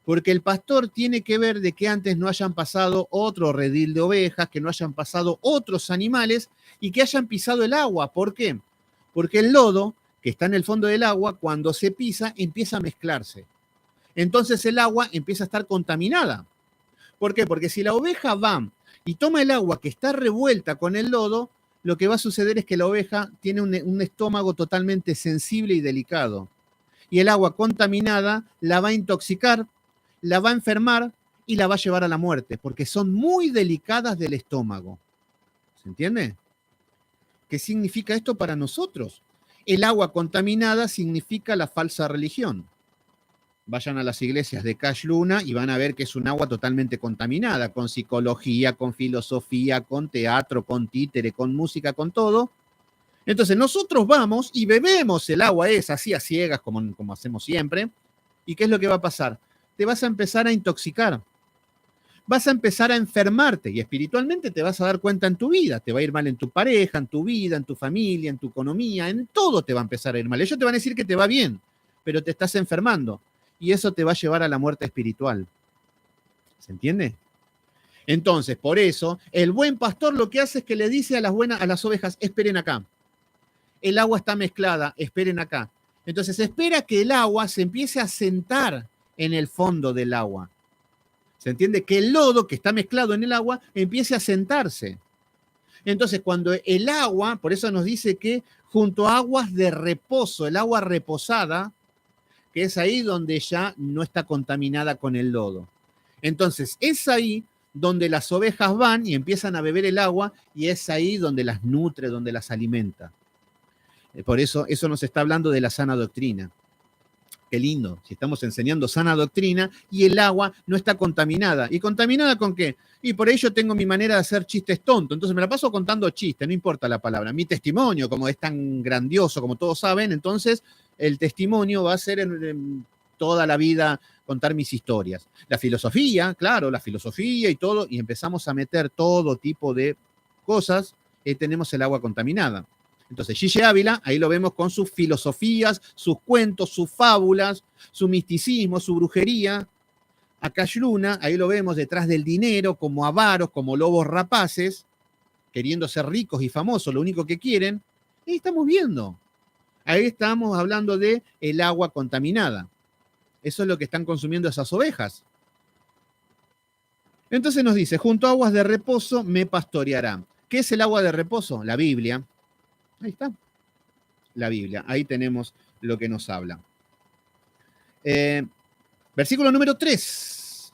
Porque el pastor tiene que ver de que antes no hayan pasado otro redil de ovejas, que no hayan pasado otros animales y que hayan pisado el agua. ¿Por qué? Porque el lodo que está en el fondo del agua, cuando se pisa, empieza a mezclarse. Entonces el agua empieza a estar contaminada. ¿Por qué? Porque si la oveja va y toma el agua que está revuelta con el lodo, lo que va a suceder es que la oveja tiene un estómago totalmente sensible y delicado. Y el agua contaminada la va a intoxicar, la va a enfermar y la va a llevar a la muerte, porque son muy delicadas del estómago. ¿Se entiende? ¿Qué significa esto para nosotros? El agua contaminada significa la falsa religión. Vayan a las iglesias de Cash Luna y van a ver que es un agua totalmente contaminada, con psicología, con filosofía, con teatro, con títere, con música, con todo. Entonces nosotros vamos y bebemos el agua esa, así a ciegas, como hacemos siempre. ¿Y qué es lo que va a pasar? Te vas a empezar a intoxicar. Vas a empezar a enfermarte y espiritualmente te vas a dar cuenta en tu vida. Te va a ir mal en tu pareja, en tu vida, en tu familia, en tu economía, en todo te va a empezar a ir mal. Ellos te van a decir que te va bien, pero te estás enfermando. Y eso te va a llevar a la muerte espiritual. ¿Se entiende? Entonces, por eso, el buen pastor lo que hace es que le dice a las ovejas, esperen acá. El agua está mezclada, esperen acá. Entonces, espera que el agua se empiece a sentar en el fondo del agua. ¿Se entiende? Que el lodo que está mezclado en el agua empiece a sentarse. Entonces, cuando el agua, por eso nos dice que junto a aguas de reposo, el agua reposada, que es ahí donde ya no está contaminada con el lodo. Entonces, es ahí donde las ovejas van y empiezan a beber el agua y es ahí donde las nutre, donde las alimenta. Por eso nos está hablando de la sana doctrina. Qué lindo, si estamos enseñando sana doctrina y el agua no está contaminada. ¿Y contaminada con qué? Y por ello tengo mi manera de hacer chistes tontos. Entonces me la paso contando chistes, no importa la palabra. Mi testimonio, como es tan grandioso, como todos saben, entonces el testimonio va a ser en toda la vida contar mis historias. La filosofía, claro, la filosofía y todo, y empezamos a meter todo tipo de cosas, tenemos el agua contaminada. Entonces, Gigi Ávila, ahí lo vemos con sus filosofías, sus cuentos, sus fábulas, su misticismo, su brujería. A Cash Luna, ahí lo vemos detrás del dinero, como avaros, como lobos rapaces, queriendo ser ricos y famosos, lo único que quieren. Ahí estamos viendo. Ahí estamos hablando de el agua contaminada. Eso es lo que están consumiendo esas ovejas. Entonces nos dice, junto a aguas de reposo me pastoreará. ¿Qué es el agua de reposo? La Biblia. Ahí está, la Biblia. Ahí tenemos lo que nos habla. Versículo número 3.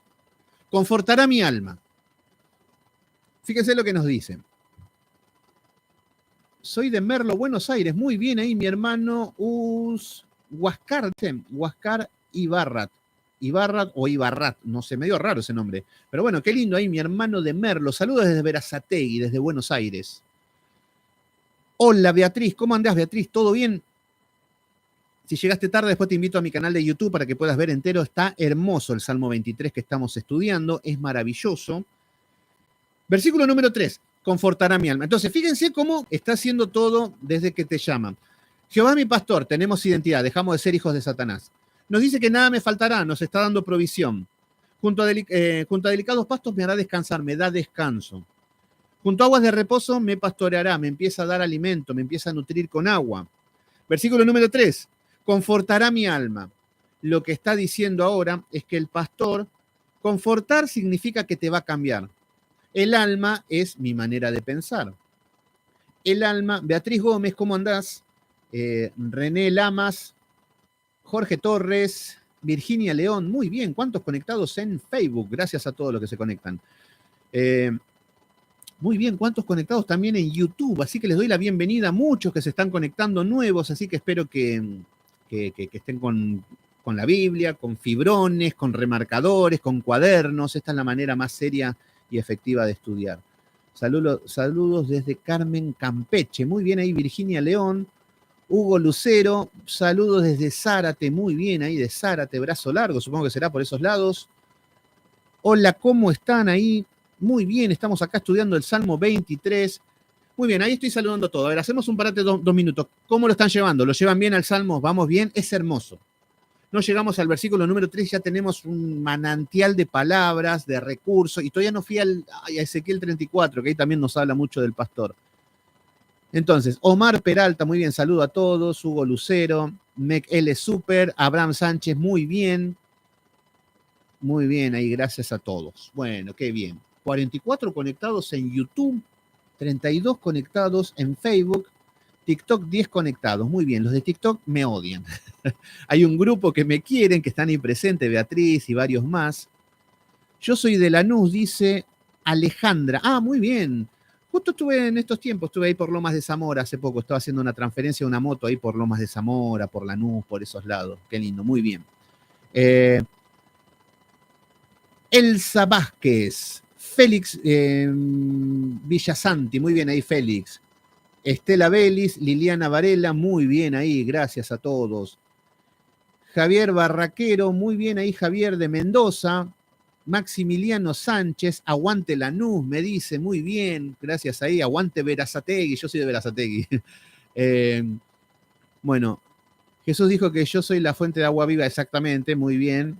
Confortará mi alma. Fíjense lo que nos dice. Soy de Merlo, Buenos Aires. Muy bien ahí, mi hermano Huascar Ibarrat. Ibarrat o Ibarrat, no sé, medio raro ese nombre. Pero bueno, qué lindo ahí, mi hermano de Merlo. Saludos desde Berazategui, desde Buenos Aires. Hola Beatriz, ¿cómo andás Beatriz? ¿Todo bien? Si llegaste tarde, después te invito a mi canal de YouTube para que puedas ver entero. Está hermoso el Salmo 23 que estamos estudiando, es maravilloso. Versículo número 3. confortará mi alma. Entonces, fíjense cómo está haciendo todo desde que te llaman. Jehová mi pastor, tenemos identidad, dejamos de ser hijos de Satanás. Nos dice que nada me faltará, nos está dando provisión. Junto a delicados pastos me hará descansar, me da descanso. Junto a aguas de reposo me pastoreará, me empieza a dar alimento, me empieza a nutrir con agua. Versículo número 3, confortará mi alma. Lo que está diciendo ahora es que el pastor, confortar significa que te va a cambiar. El alma es mi manera de pensar. El alma, Beatriz Gómez, ¿cómo andás? René Lamas, Jorge Torres, Virginia León, muy bien, ¿cuántos conectados en Facebook? Gracias a todos los que se conectan. Muy bien, ¿cuántos conectados también en YouTube? Así que les doy la bienvenida a muchos que se están conectando nuevos, así que espero que estén con la Biblia, con fibrones, con remarcadores, con cuadernos. Esta es la manera más seria y efectiva de estudiar. Saludos desde Carmen, Campeche. Muy bien ahí, Virginia León. Hugo Lucero, saludos desde Zárate, muy bien ahí de Zárate, Brazo Largo, supongo que será por esos lados. Hola, ¿cómo están ahí? Muy bien, estamos acá estudiando el Salmo 23. Muy bien, ahí estoy saludando todo. A ver, hacemos un parate 2 minutos. ¿Cómo lo están llevando? ¿Lo llevan bien al Salmo? ¿Vamos bien? Es hermoso. No llegamos al versículo número 3, ya tenemos un manantial de palabras, de recursos, y todavía no fui a Ezequiel 34, que ahí también nos habla mucho del pastor. Entonces, Omar Peralta, muy bien, saludo a todos. Hugo Lucero, Mec L. Super, Abraham Sánchez, muy bien. Muy bien, ahí, gracias a todos. Bueno, qué bien. 44 conectados en YouTube, 32 conectados en Facebook, TikTok 10 conectados. Muy bien, los de TikTok me odian. Hay un grupo que me quieren, que están ahí presentes, Beatriz y varios más. Yo soy de Lanús, dice Alejandra. Ah, muy bien. Justo estuve en estos tiempos, estuve ahí por Lomas de Zamora hace poco, estaba haciendo una transferencia de una moto ahí por Lomas de Zamora, por Lanús, por esos lados. Qué lindo, muy bien. Elsa Vázquez, Félix Villasanti, muy bien ahí Félix. Estela Vélez, Liliana Varela, muy bien ahí, gracias a todos. Javier Barraquero, muy bien ahí Javier de Mendoza. Maximiliano Sánchez, aguante Lanús, me dice, muy bien, gracias ahí, aguante Berazategui, yo soy de Berazategui. Bueno, Jesús dijo que yo soy la fuente de agua viva, exactamente, muy bien.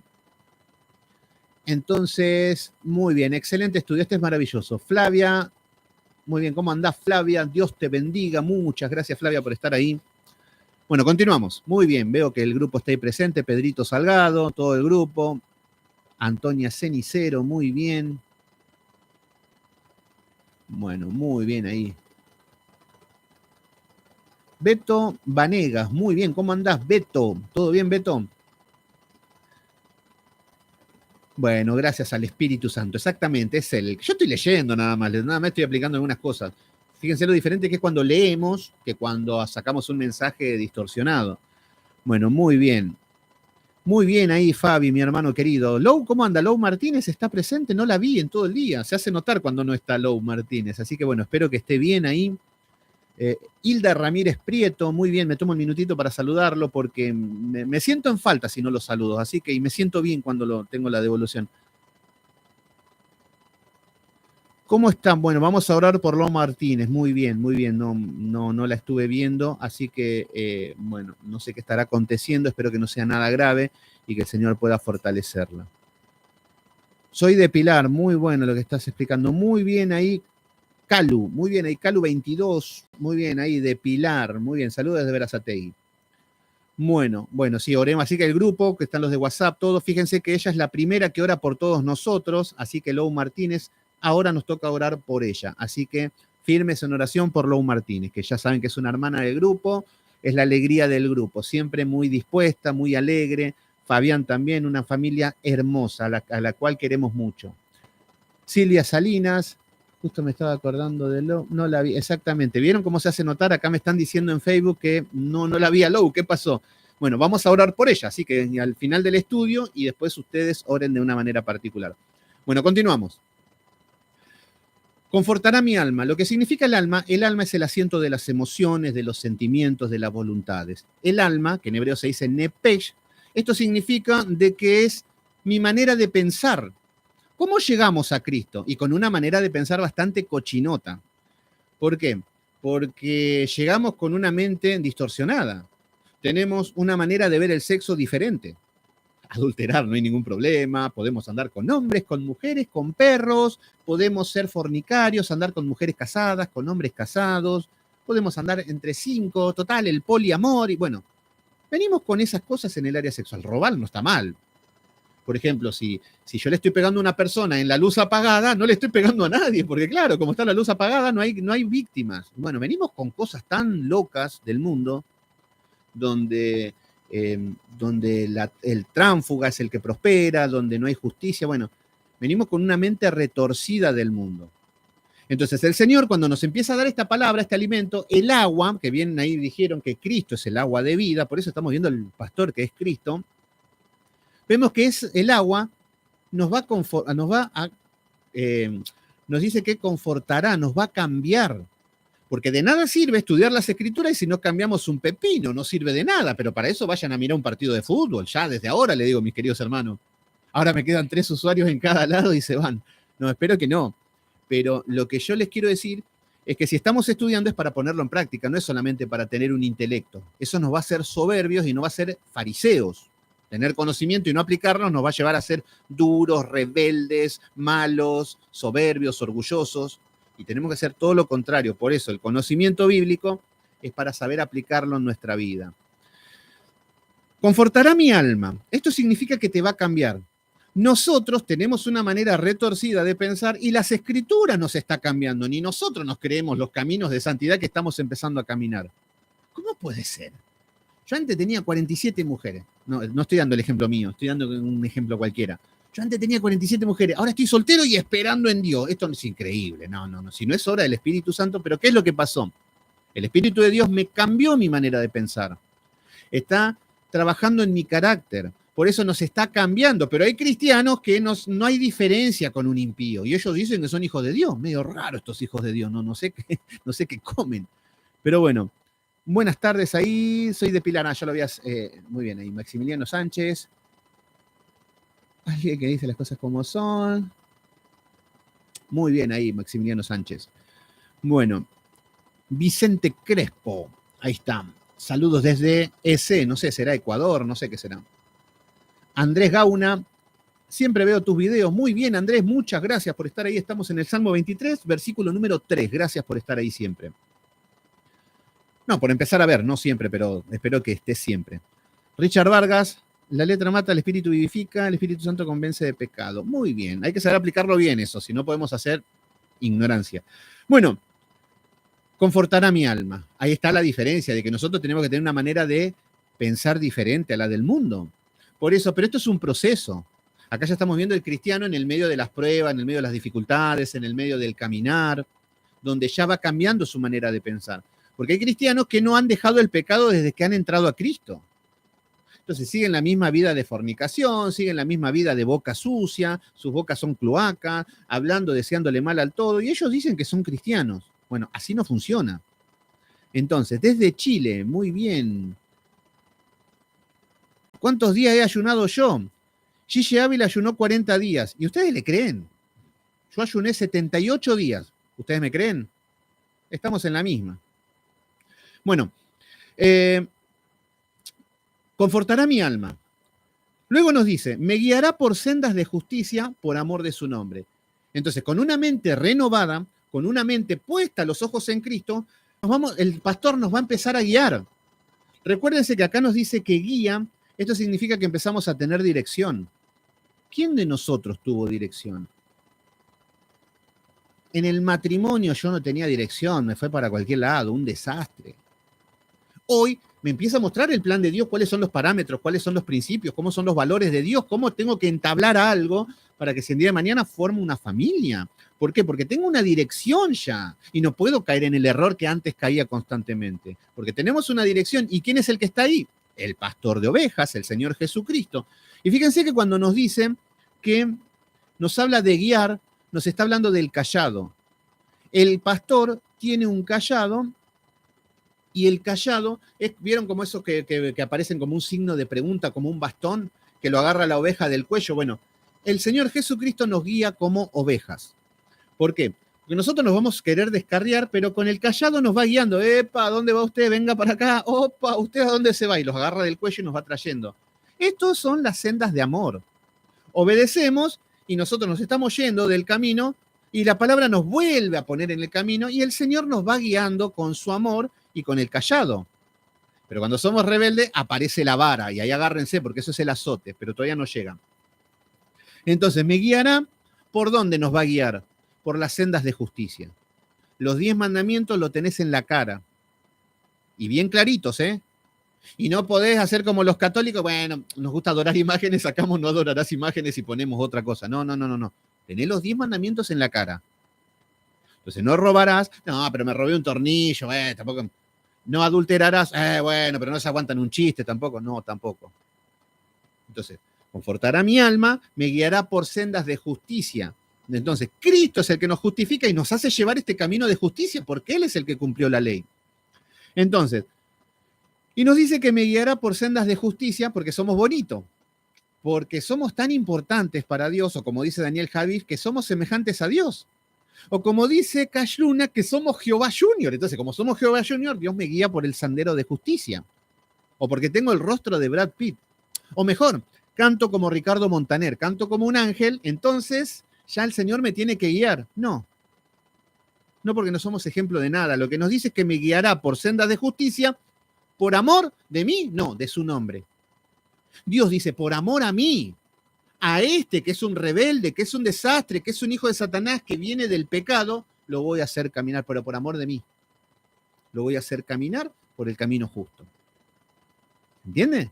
Entonces, muy bien, excelente estudio, este es maravilloso. Flavia, muy bien, ¿cómo andás Flavia? Dios te bendiga, muchas gracias Flavia por estar ahí. Bueno, continuamos, muy bien, veo que el grupo está ahí presente, Pedrito Salgado, todo el grupo. Antonia Cenicero, muy bien. Bueno, muy bien ahí. Beto Vanegas, muy bien. ¿Cómo andás, Beto? ¿Todo bien, Beto? Bueno, gracias al Espíritu Santo. Exactamente, es él. Yo estoy leyendo nada más estoy aplicando algunas cosas. Fíjense lo diferente que es cuando leemos que cuando sacamos un mensaje distorsionado. Bueno, muy bien. Muy bien ahí, Fabi, mi hermano querido. Lou, ¿cómo anda? Lou Martínez está presente, no la vi en todo el día. Se hace notar cuando no está Lou Martínez. Así que bueno, espero que esté bien ahí. Hilda Ramírez Prieto, muy bien, me tomo un minutito para saludarlo porque me siento en falta si no lo saludo. Así que y me siento bien cuando tengo la devolución. ¿Cómo están? Bueno, vamos a orar por Lou Martínez. Muy bien, muy bien. No la estuve viendo, así que, bueno, no sé qué estará aconteciendo. Espero que no sea nada grave y que el Señor pueda fortalecerla. Soy de Pilar, muy bueno lo que estás explicando. Muy bien ahí, Calu. Muy bien ahí, Calu 22. Muy bien ahí, de Pilar. Muy bien, saludos desde Berazategui. Bueno, sí, oremos. Así que el grupo, que están los de WhatsApp, todos, fíjense que ella es la primera que ora por todos nosotros. Así que Lou Martínez, ahora nos toca orar por ella. Así que firmes en oración por Lou Martínez, que ya saben que es una hermana del grupo, es la alegría del grupo, siempre muy dispuesta, muy alegre. Fabián también, una familia hermosa, a la cual queremos mucho. Silvia Salinas, justo me estaba acordando de Lou, no la vi, exactamente. ¿Vieron cómo se hace notar? Acá me están diciendo en Facebook que no la vi a Lou, ¿qué pasó? Bueno, vamos a orar por ella, así que al final del estudio y después ustedes oren de una manera particular. Bueno, continuamos. Confortará mi alma. Lo que significa el alma es el asiento de las emociones, de los sentimientos, de las voluntades. El alma, que en hebreo se dice nepesh, esto significa de que es mi manera de pensar. ¿Cómo llegamos a Cristo? Y con una manera de pensar bastante cochinota. ¿Por qué? Porque llegamos con una mente distorsionada. Tenemos una manera de ver el sexo diferente. Adulterar no hay ningún problema, podemos andar con hombres, con mujeres, con perros, podemos ser fornicarios, andar con mujeres casadas, con hombres casados, podemos andar entre 5, total, el poliamor, y bueno, venimos con esas cosas en el área sexual. Robar no está mal. Por ejemplo, si yo le estoy pegando a una persona en la luz apagada, no le estoy pegando a nadie, porque claro, como está la luz apagada, no hay víctimas. Bueno, venimos con cosas tan locas del mundo donde, el tránsfuga es el que prospera, donde no hay justicia. Bueno, venimos con una mente retorcida del mundo. Entonces, el Señor, cuando nos empieza a dar esta palabra, este alimento, el agua, que bien ahí dijeron que Cristo es el agua de vida, por eso estamos viendo el pastor que es Cristo, vemos que es el agua, nos dice que confortará, nos va a cambiar. Porque de nada sirve estudiar las escrituras y si no cambiamos un pepino, no sirve de nada. Pero para eso vayan a mirar un partido de fútbol. Ya desde ahora le digo, mis queridos hermanos. Ahora me quedan 3 usuarios en cada lado y se van. No, espero que no. Pero lo que yo les quiero decir es que si estamos estudiando es para ponerlo en práctica, no es solamente para tener un intelecto. Eso nos va a hacer soberbios y nos va a hacer fariseos. Tener conocimiento y no aplicarlo nos va a llevar a ser duros, rebeldes, malos, soberbios, orgullosos. Y tenemos que hacer todo lo contrario. Por eso el conocimiento bíblico es para saber aplicarlo en nuestra vida. Confortará mi alma. Esto significa que te va a cambiar. Nosotros tenemos una manera retorcida de pensar y las escrituras nos está cambiando. Ni nosotros nos creemos los caminos de santidad que estamos empezando a caminar. ¿Cómo puede ser? Yo antes tenía 47 mujeres. No estoy dando el ejemplo mío, estoy dando un ejemplo cualquiera. Yo antes tenía 47 mujeres, ahora estoy soltero y esperando en Dios. Esto es increíble, no. Si no es hora del Espíritu Santo, pero ¿qué es lo que pasó? El Espíritu de Dios me cambió mi manera de pensar. Está trabajando en mi carácter. Por eso nos está cambiando. Pero hay cristianos que no hay diferencia con un impío. Y ellos dicen que son hijos de Dios. Medio raro estos hijos de Dios. No sé qué comen. Pero bueno, buenas tardes ahí. Soy de Pilar. Ya lo habías... muy bien ahí. Maximiliano Sánchez. Alguien que dice las cosas como son. Muy bien ahí, Maximiliano Sánchez. Bueno, Vicente Crespo. Ahí está. Saludos desde EC, no sé, será Ecuador, no sé qué será. Andrés Gauna. Siempre veo tus videos. Muy bien, Andrés, muchas gracias por estar ahí. Estamos en el Salmo 23, versículo número 3. Gracias por estar ahí siempre. No, por empezar a ver, no siempre, pero espero que estés siempre. Richard Vargas. La letra mata, el Espíritu vivifica, el Espíritu Santo convence de pecado. Muy bien, hay que saber aplicarlo bien eso, si no podemos hacer ignorancia. Bueno, confortará mi alma. Ahí está la diferencia de que nosotros tenemos que tener una manera de pensar diferente a la del mundo. Por eso, pero esto es un proceso. Acá ya estamos viendo el cristiano en el medio de las pruebas, en el medio de las dificultades, en el medio del caminar, donde ya va cambiando su manera de pensar. Porque hay cristianos que no han dejado el pecado desde que han entrado a Cristo. Entonces siguen la misma vida de fornicación, siguen la misma vida de boca sucia, sus bocas son cloaca, hablando, deseándole mal al todo, y ellos dicen que son cristianos. Bueno, así no funciona. Entonces, desde Chile, muy bien. ¿Cuántos días he ayunado yo? Gigi Ávila ayunó 40 días. ¿Y ustedes le creen? Yo ayuné 78 días. ¿Ustedes me creen? Estamos en la misma. Bueno, confortará mi alma. Luego nos dice, me guiará por sendas de justicia por amor de su nombre. Entonces, con una mente renovada, con una mente puesta los ojos en Cristo, el pastor nos va a empezar a guiar. Recuérdense que acá nos dice que guía, esto significa que empezamos a tener dirección. ¿Quién de nosotros tuvo dirección? En el matrimonio yo no tenía dirección, me fue para cualquier lado, un desastre. Hoy me empieza a mostrar el plan de Dios, cuáles son los parámetros, cuáles son los principios, cómo son los valores de Dios, cómo tengo que entablar algo para que si el día de mañana forme una familia. ¿Por qué? Porque tengo una dirección ya y no puedo caer en el error que antes caía constantemente. Porque tenemos una dirección. ¿Y quién es el que está ahí? El pastor de ovejas, el Señor Jesucristo. Y fíjense que cuando nos dice que nos habla de guiar, nos está hablando del cayado. El pastor tiene un cayado. Y el cayado, ¿vieron como eso que aparecen como un signo de pregunta, como un bastón, que lo agarra la oveja del cuello? Bueno, el Señor Jesucristo nos guía como ovejas. ¿Por qué? Porque nosotros nos vamos a querer descarriar, pero con el cayado nos va guiando. Epa, ¿a dónde va usted? Venga para acá. Opa, ¿usted a dónde se va? Y los agarra del cuello y nos va trayendo. Estos son las sendas de amor. Obedecemos y nosotros nos estamos yendo del camino y la palabra nos vuelve a poner en el camino y el Señor nos va guiando con su amor y con el cayado. Pero cuando somos rebeldes aparece la vara y ahí agárrense porque eso es el azote, pero todavía no llega. Entonces, me guiará. ¿Por dónde nos va a guiar? Por las sendas de justicia. Los 10 mandamientos lo tenés en la cara. Y bien claritos, ¿eh? Y no podés hacer como los católicos, bueno, nos gusta adorar imágenes, sacamos no adorarás imágenes y ponemos otra cosa. No, no, no, no, no. Tenés los 10 mandamientos en la cara. Entonces, no robarás, no, pero me robé un tornillo, tampoco. No adulterarás, bueno, pero no se aguantan un chiste tampoco. No, tampoco. Entonces, confortará mi alma, me guiará por sendas de justicia. Entonces, Cristo es el que nos justifica y nos hace llevar este camino de justicia, porque Él es el que cumplió la ley. Entonces, y nos dice que me guiará por sendas de justicia porque somos bonitos, porque somos tan importantes para Dios, o como dice Daniel Javid, que somos semejantes a Dios. O como dice Cash Luna, que somos Jehová Junior. Entonces, como somos Jehová Junior, Dios me guía por el sendero de justicia. O porque tengo el rostro de Brad Pitt. O mejor, canto como Ricardo Montaner, canto como un ángel, entonces ya el Señor me tiene que guiar. No. No, porque no somos ejemplo de nada. Lo que nos dice es que me guiará por sendas de justicia, por amor de mí, no, de su nombre. Dios dice, por amor a mí, a este que es un rebelde, que es un desastre, que es un hijo de Satanás, que viene del pecado, lo voy a hacer caminar, pero por amor de mí. Lo voy a hacer caminar por el camino justo. ¿Entiendes?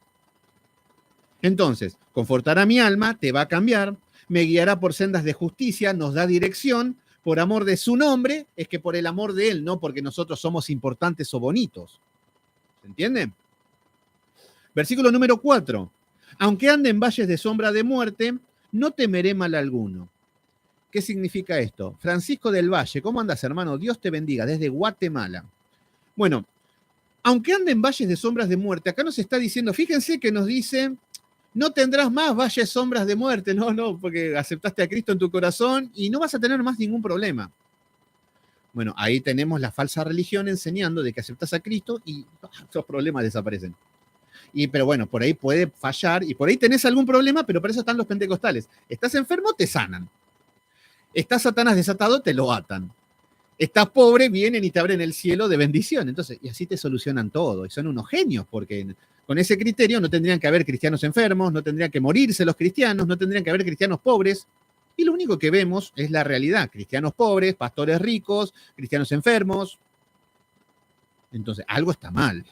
Entonces, confortará mi alma, te va a cambiar, me guiará por sendas de justicia, nos da dirección, por amor de su nombre, es que por el amor de él, no porque nosotros somos importantes o bonitos. ¿Se entiende? Versículo número 4. Aunque ande en valles de sombra de muerte, no temeré mal alguno. ¿Qué significa esto? Francisco del Valle, ¿cómo andas, hermano? Dios te bendiga, desde Guatemala. Bueno, aunque ande en valles de sombras de muerte, acá nos está diciendo, fíjense que nos dice, no tendrás más valles sombras de muerte, no, porque aceptaste a Cristo en tu corazón y no vas a tener más ningún problema. Bueno, ahí tenemos la falsa religión enseñando de que aceptas a Cristo y esos problemas desaparecen. Pero bueno, por ahí puede fallar y por ahí tenés algún problema, pero para eso están los pentecostales. Estás enfermo, te sanan. Estás Satanás desatado, te lo atan. Estás pobre, vienen y te abren el cielo de bendición. Entonces, y así te solucionan todo. Y son unos genios, porque con ese criterio no tendrían que haber cristianos enfermos, no tendrían que morirse los cristianos, no tendrían que haber cristianos pobres. Y lo único que vemos es la realidad. Cristianos pobres, pastores ricos, cristianos enfermos. Entonces, algo está mal.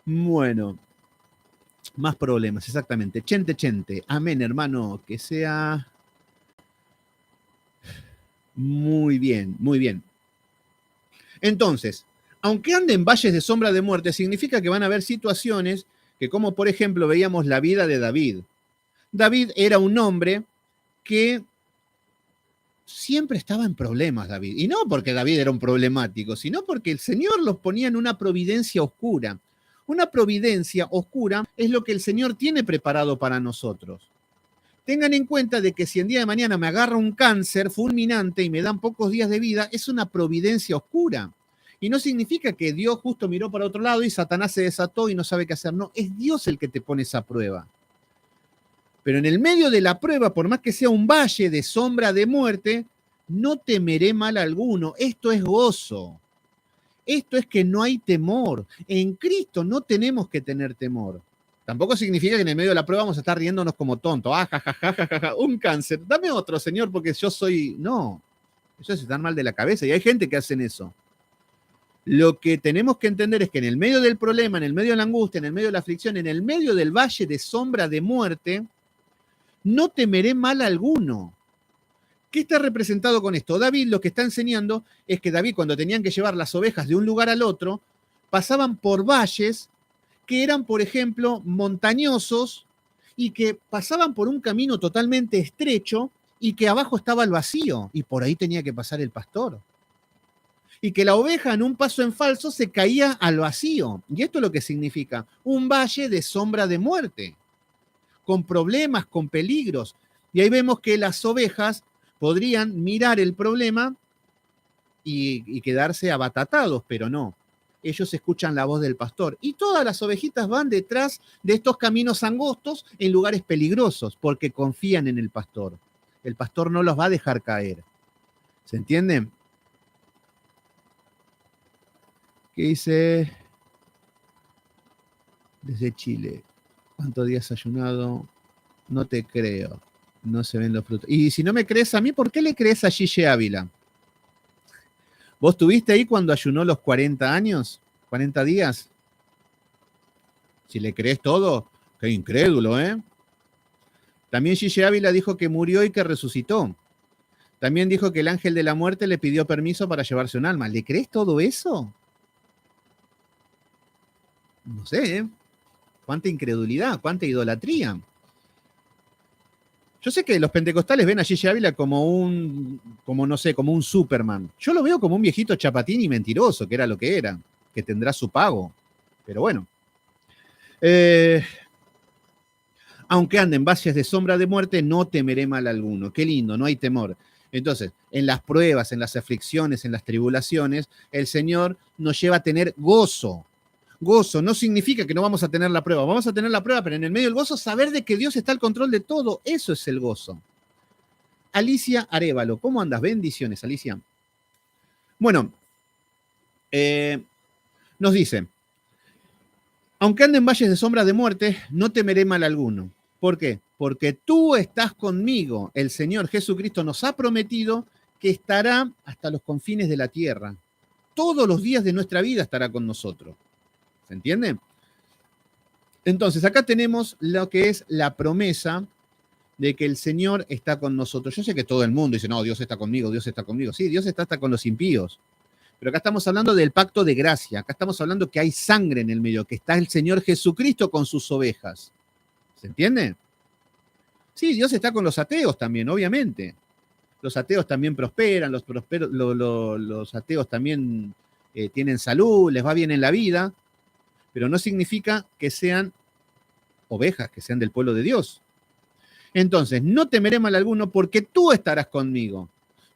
Bueno, más problemas, exactamente. Chente. Amén, hermano. Que sea muy bien, muy bien. Entonces, aunque ande en valles de sombra de muerte, significa que van a haber situaciones que, como por ejemplo, veíamos la vida de David. David era un hombre que siempre estaba en problemas, David. Y no porque David era un problemático, sino porque el Señor los ponía en una providencia oscura. Una providencia oscura es lo que el Señor tiene preparado para nosotros. Tengan en cuenta de que si el día de mañana me agarra un cáncer fulminante y me dan pocos días de vida, es una providencia oscura. Y no significa que Dios justo miró para otro lado y Satanás se desató y no sabe qué hacer. No, es Dios el que te pone esa prueba. Pero en el medio de la prueba, por más que sea un valle de sombra de muerte, no temeré mal alguno. Esto es gozo. Esto es que no hay temor. En Cristo no tenemos que tener temor. Tampoco significa que en el medio de la prueba vamos a estar riéndonos como tontos. Un cáncer. Dame otro, Señor, porque yo soy... No, eso es estar mal de la cabeza. Y hay gente que hacen eso. Lo que tenemos que entender es que en el medio del problema, en el medio de la angustia, en el medio de la aflicción, en el medio del valle de sombra de muerte, no temeré mal alguno. ¿Qué está representado con esto? David lo que está enseñando es que David, cuando tenían que llevar las ovejas de un lugar al otro, pasaban por valles que eran, por ejemplo, montañosos y que pasaban por un camino totalmente estrecho y que abajo estaba el vacío y por ahí tenía que pasar el pastor. Y que la oveja en un paso en falso se caía al vacío. Y esto es lo que significa un valle de sombra de muerte, con problemas, con peligros. Y ahí vemos que las ovejas podrían mirar el problema y quedarse abatatados, pero no. Ellos escuchan la voz del pastor y todas las ovejitas van detrás de estos caminos angostos en lugares peligrosos porque confían en el pastor. El pastor no los va a dejar caer. ¿Se entiende? ¿Qué dice? Desde Chile. ¿Cuántos días has ayunado? No te creo. No se ven los frutos. Y si no me crees a mí, ¿por qué le crees a Gille Ávila? ¿Vos estuviste ahí cuando ayunó los 40 años? ¿40 días? Si le crees todo, qué incrédulo, ¿eh? También Gille Ávila dijo que murió y que resucitó. También dijo que el ángel de la muerte le pidió permiso para llevarse un alma. ¿Le crees todo eso? No sé, ¿eh? Cuánta incredulidad, cuánta idolatría. Yo sé que los pentecostales ven a Gille Ávila como no sé, como un Superman. Yo lo veo como un viejito chapatín y mentiroso, que era lo que era, que tendrá su pago. Pero bueno. Aunque ande en valles de sombra de muerte, no temeré mal alguno. Qué lindo, no hay temor. Entonces, en las pruebas, en las aflicciones, en las tribulaciones, el Señor nos lleva a tener gozo. Gozo no significa que no vamos a tener la prueba. Vamos a tener la prueba, pero en el medio del gozo, saber de que Dios está al control de todo. Eso es el gozo. Alicia Arévalo, ¿cómo andas? Bendiciones, Alicia. Bueno, nos dice, aunque ande en valles de sombra de muerte, no temeré mal alguno. ¿Por qué? Porque tú estás conmigo. El Señor Jesucristo nos ha prometido que estará hasta los confines de la tierra. Todos los días de nuestra vida estará con nosotros. ¿Se entiende? Entonces, acá tenemos lo que es la promesa de que el Señor está con nosotros. Yo sé que todo el mundo dice, no, Dios está conmigo, Dios está conmigo. Sí, Dios está hasta con los impíos. Pero acá estamos hablando del pacto de gracia. Acá estamos hablando que hay sangre en el medio, que está el Señor Jesucristo con sus ovejas. ¿Se entiende? Sí, Dios está con los ateos también, obviamente. Los ateos también prosperan, los ateos también tienen salud, les va bien en la vida, pero no significa que sean ovejas, que sean del pueblo de Dios. Entonces, no temeré mal alguno porque tú estarás conmigo.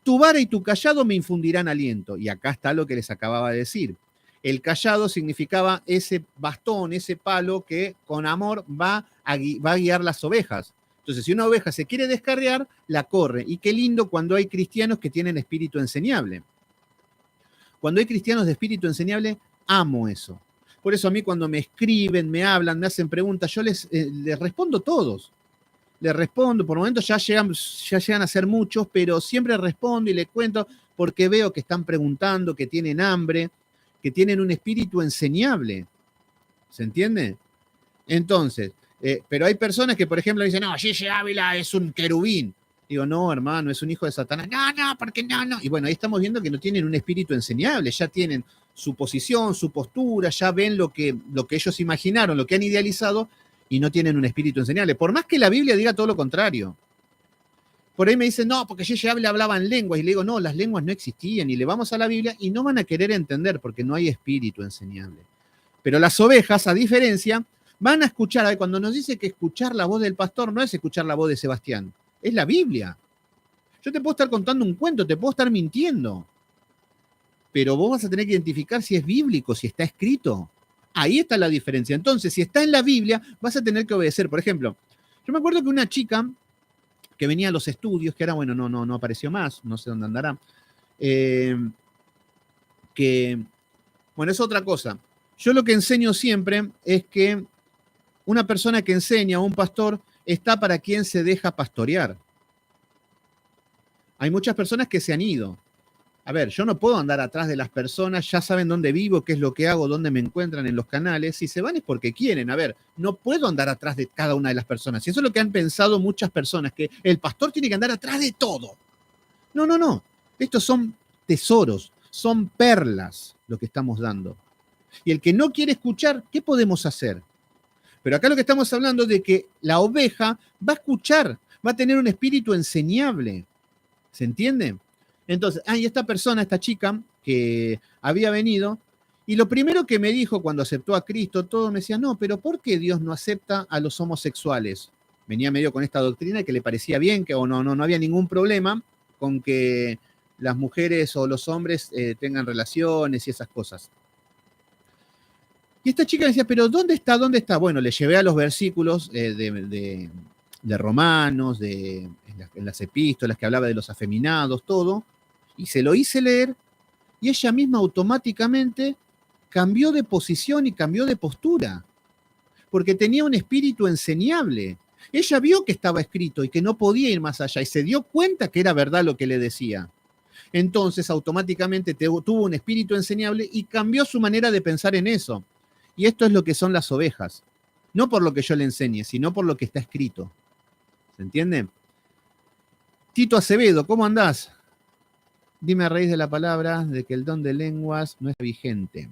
Tu vara y tu cayado me infundirán aliento. Y acá está lo que les acababa de decir. El cayado significaba ese bastón, ese palo que con amor va a guiar las ovejas. Entonces, si una oveja se quiere descarriar, la corre. Y qué lindo cuando hay cristianos que tienen espíritu enseñable. Cuando hay cristianos de espíritu enseñable, amo eso. Por eso a mí cuando me escriben, me hablan, me hacen preguntas, yo les respondo todos. Les respondo, por momentos ya llegan a ser muchos, pero siempre respondo y les cuento porque veo que están preguntando, que tienen hambre, que tienen un espíritu enseñable. ¿Se entiende? Entonces, pero hay personas que, por ejemplo, dicen, no, Gille Ávila es un querubín. Digo, no, hermano, es un hijo de Satanás. No, porque no. Y bueno, ahí estamos viendo que no tienen un espíritu enseñable, ya tienen su posición, su postura, ya ven lo que ellos imaginaron, lo que han idealizado, y no tienen un espíritu enseñable. Por más que la Biblia diga todo lo contrario. Por ahí me dicen, no, porque Gille Ávila hablaba en lenguas. Y le digo, no, las lenguas no existían. Y le vamos a la Biblia y no van a querer entender porque no hay espíritu enseñable. Pero las ovejas, a diferencia, van a escuchar. Cuando nos dice que escuchar la voz del pastor no es escuchar la voz de Sebastián, es la Biblia. Yo te puedo estar contando un cuento, te puedo estar mintiendo. Pero vos vas a tener que identificar si es bíblico, si está escrito. Ahí está la diferencia. Entonces, si está en la Biblia, vas a tener que obedecer. Por ejemplo, yo me acuerdo que una chica que venía a los estudios, que ahora, bueno, no apareció más, no sé dónde andará, bueno, es otra cosa. Yo lo que enseño siempre es que una persona que enseña, un pastor, está para quien se deja pastorear. Hay muchas personas que se han ido. A ver, yo no puedo andar atrás de las personas, ya saben dónde vivo, qué es lo que hago, dónde me encuentran en los canales. Si se van es porque quieren. A ver, no puedo andar atrás de cada una de las personas. Y eso es lo que han pensado muchas personas, que el pastor tiene que andar atrás de todo. No. Estos son tesoros, son perlas lo que estamos dando. Y el que no quiere escuchar, ¿qué podemos hacer? Pero acá lo que estamos hablando es de que la oveja va a escuchar, va a tener un espíritu enseñable. ¿Se entiende? Entonces, y esta persona, esta chica que había venido, y lo primero que me dijo cuando aceptó a Cristo, todo me decía, no, pero ¿por qué Dios no acepta a los homosexuales? Venía medio con esta doctrina que le parecía bien, que no había ningún problema con que las mujeres o los hombres tengan relaciones y esas cosas. Y esta chica decía, pero ¿dónde está? ¿Dónde está? Bueno, le llevé a los versículos de Romanos, en las epístolas que hablaba de los afeminados, todo, y se lo hice leer, y ella misma automáticamente cambió de posición y cambió de postura, porque tenía un espíritu enseñable. Ella vio que estaba escrito y que no podía ir más allá, y se dio cuenta que era verdad lo que le decía. Entonces, automáticamente tuvo un espíritu enseñable y cambió su manera de pensar en eso. Y esto es lo que son las ovejas. No por lo que yo le enseñe, sino por lo que está escrito. ¿Se entiende? Tito Acevedo, ¿cómo andás? Dime a raíz de la palabra de que el don de lenguas no es vigente.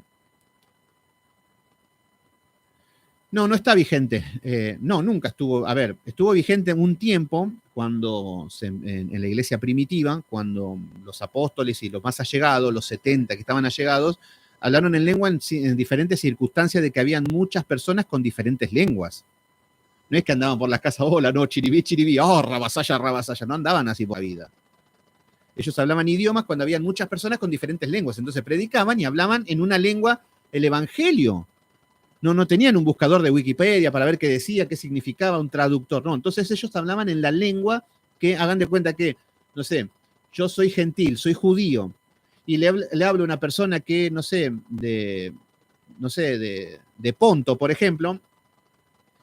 No, no está vigente. No, nunca estuvo. A ver, estuvo vigente un tiempo en la iglesia primitiva, cuando los apóstoles y los más allegados, los 70 que estaban allegados, hablaron en lengua en diferentes circunstancias de que habían muchas personas con diferentes lenguas. No es que andaban por las casas, hola, no, chiribí, oh, rabasaya, no andaban así por la vida. Ellos hablaban idiomas cuando habían muchas personas con diferentes lenguas, entonces predicaban y hablaban en una lengua el evangelio. No tenían un buscador de Wikipedia para ver qué decía, qué significaba, un traductor, no. Entonces ellos hablaban en la lengua que, hagan de cuenta que, no sé, yo soy gentil, soy judío, y le hablo a una persona que, no sé, de Ponto, por ejemplo,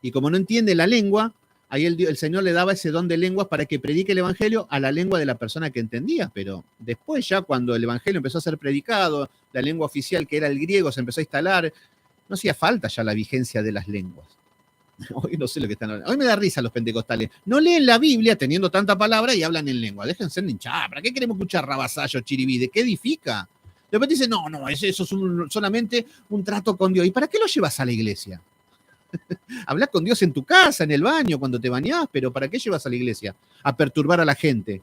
y como no entiende la lengua, ahí el Señor le daba ese don de lenguas para que predique el evangelio a la lengua de la persona que entendía, pero después ya cuando el evangelio empezó a ser predicado, la lengua oficial que era el griego se empezó a instalar, no hacía falta ya la vigencia de las lenguas. Hoy no sé lo que están hablando. Hoy me da risa los pentecostales. No leen la Biblia teniendo tanta palabra y hablan en lengua. Déjense de hinchar. ¿Para qué queremos escuchar rabasallo, chiribí? ¿De qué edifica? Después dicen, no, eso es solamente un trato con Dios. ¿Y para qué lo llevas a la iglesia? Hablas con Dios en tu casa, en el baño, cuando te bañás, pero ¿para qué llevas a la iglesia? A perturbar a la gente.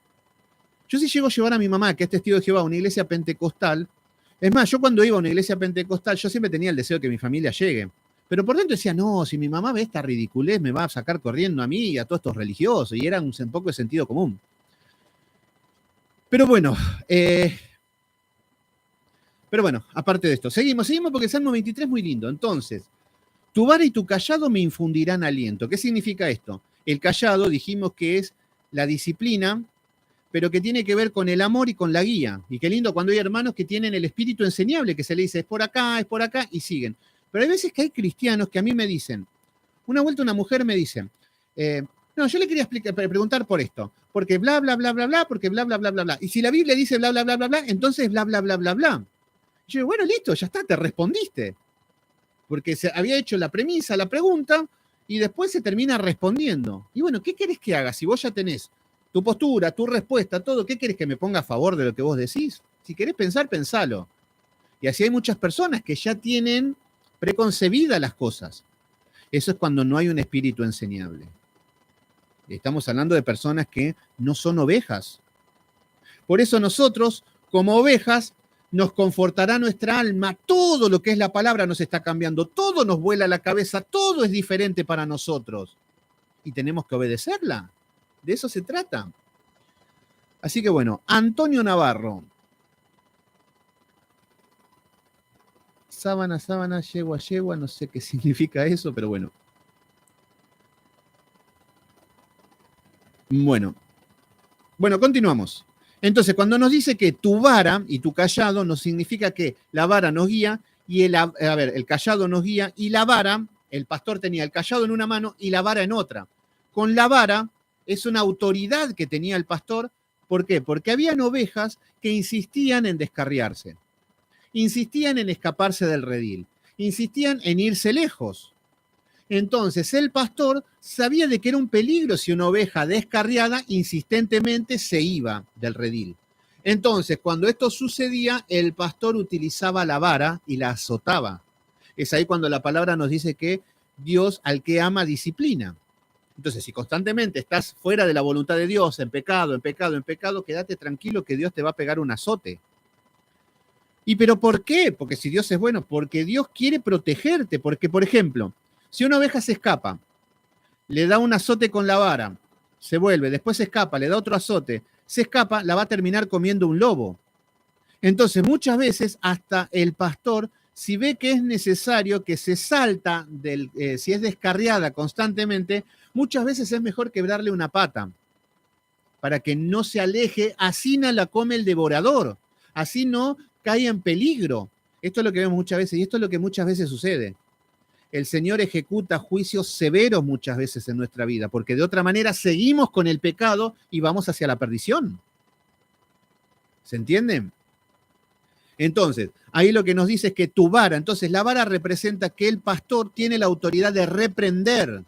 Yo sí llego a llevar a mi mamá, que es testigo de Jehová, a una iglesia pentecostal. Es más, yo cuando iba a una iglesia pentecostal, yo siempre tenía el deseo de que mi familia llegue. Pero por dentro decía, no, si mi mamá ve esta ridiculez, me va a sacar corriendo a mí y a todos estos religiosos. Y era un poco de sentido común. Pero bueno, aparte de esto, seguimos porque el Salmo 23 es muy lindo. Entonces, tu vara y tu callado me infundirán aliento. ¿Qué significa esto? El callado dijimos que es la disciplina, pero que tiene que ver con el amor y con la guía. Y qué lindo cuando hay hermanos que tienen el espíritu enseñable, que se le dice, es por acá, y siguen. Pero hay veces que hay cristianos que a mí me dicen, una vuelta una mujer me dice, no, yo le quería preguntar por esto, porque bla, bla, bla, bla, bla, porque bla, bla, bla, bla, bla. Y si la Biblia dice bla, bla, bla, bla, bla, entonces bla, bla, bla, bla, bla. Y yo digo, bueno, listo, ya está, te respondiste. Porque se había hecho la premisa, la pregunta, y después se termina respondiendo. Y bueno, ¿qué querés que haga? Si vos ya tenés tu postura, tu respuesta, todo, ¿qué querés que me ponga a favor de lo que vos decís? Si querés pensar, pensalo. Y así hay muchas personas que ya tienen preconcebidas las cosas. Eso es cuando no hay un espíritu enseñable. Estamos hablando de personas que no son ovejas. Por eso nosotros, como ovejas, nos confortará nuestra alma. Todo lo que es la palabra nos está cambiando. Todo nos vuela la cabeza. Todo es diferente para nosotros. Y tenemos que obedecerla. De eso se trata. Así que bueno, Antonio Navarro. Sábana, yegua, no sé qué significa eso, pero bueno. Bueno, continuamos. Entonces, cuando nos dice que tu vara y tu callado, nos significa que la vara nos guía y el callado nos guía y la vara, el pastor tenía el callado en una mano y la vara en otra. Con la vara es una autoridad que tenía el pastor. ¿Por qué? Porque habían ovejas que insistían en descarriarse, insistían en escaparse del redil, insistían en irse lejos. Entonces el pastor sabía de que era un peligro si una oveja descarriada insistentemente se iba del redil. Entonces, cuando esto sucedía, el pastor utilizaba la vara y la azotaba. Es ahí cuando la palabra nos dice que Dios al que ama disciplina. Entonces, si constantemente estás fuera de la voluntad de Dios, en pecado, quédate tranquilo que Dios te va a pegar un azote. ¿Y pero por qué? Porque si Dios es bueno, porque Dios quiere protegerte, porque, por ejemplo, si una oveja se escapa, le da un azote con la vara, se vuelve, después se escapa, le da otro azote, se escapa, la va a terminar comiendo un lobo. Entonces, muchas veces hasta el pastor, si ve que es necesario que se salta, si es descarriada constantemente, muchas veces es mejor quebrarle una pata para que no se aleje, así no la come el devorador, así no cae en peligro. Esto es lo que vemos muchas veces y esto es lo que muchas veces sucede. El Señor ejecuta juicios severos muchas veces en nuestra vida, porque de otra manera seguimos con el pecado y vamos hacia la perdición. ¿Se entiende? Entonces, ahí lo que nos dice es que tu vara, entonces la vara representa que el pastor tiene la autoridad de reprender,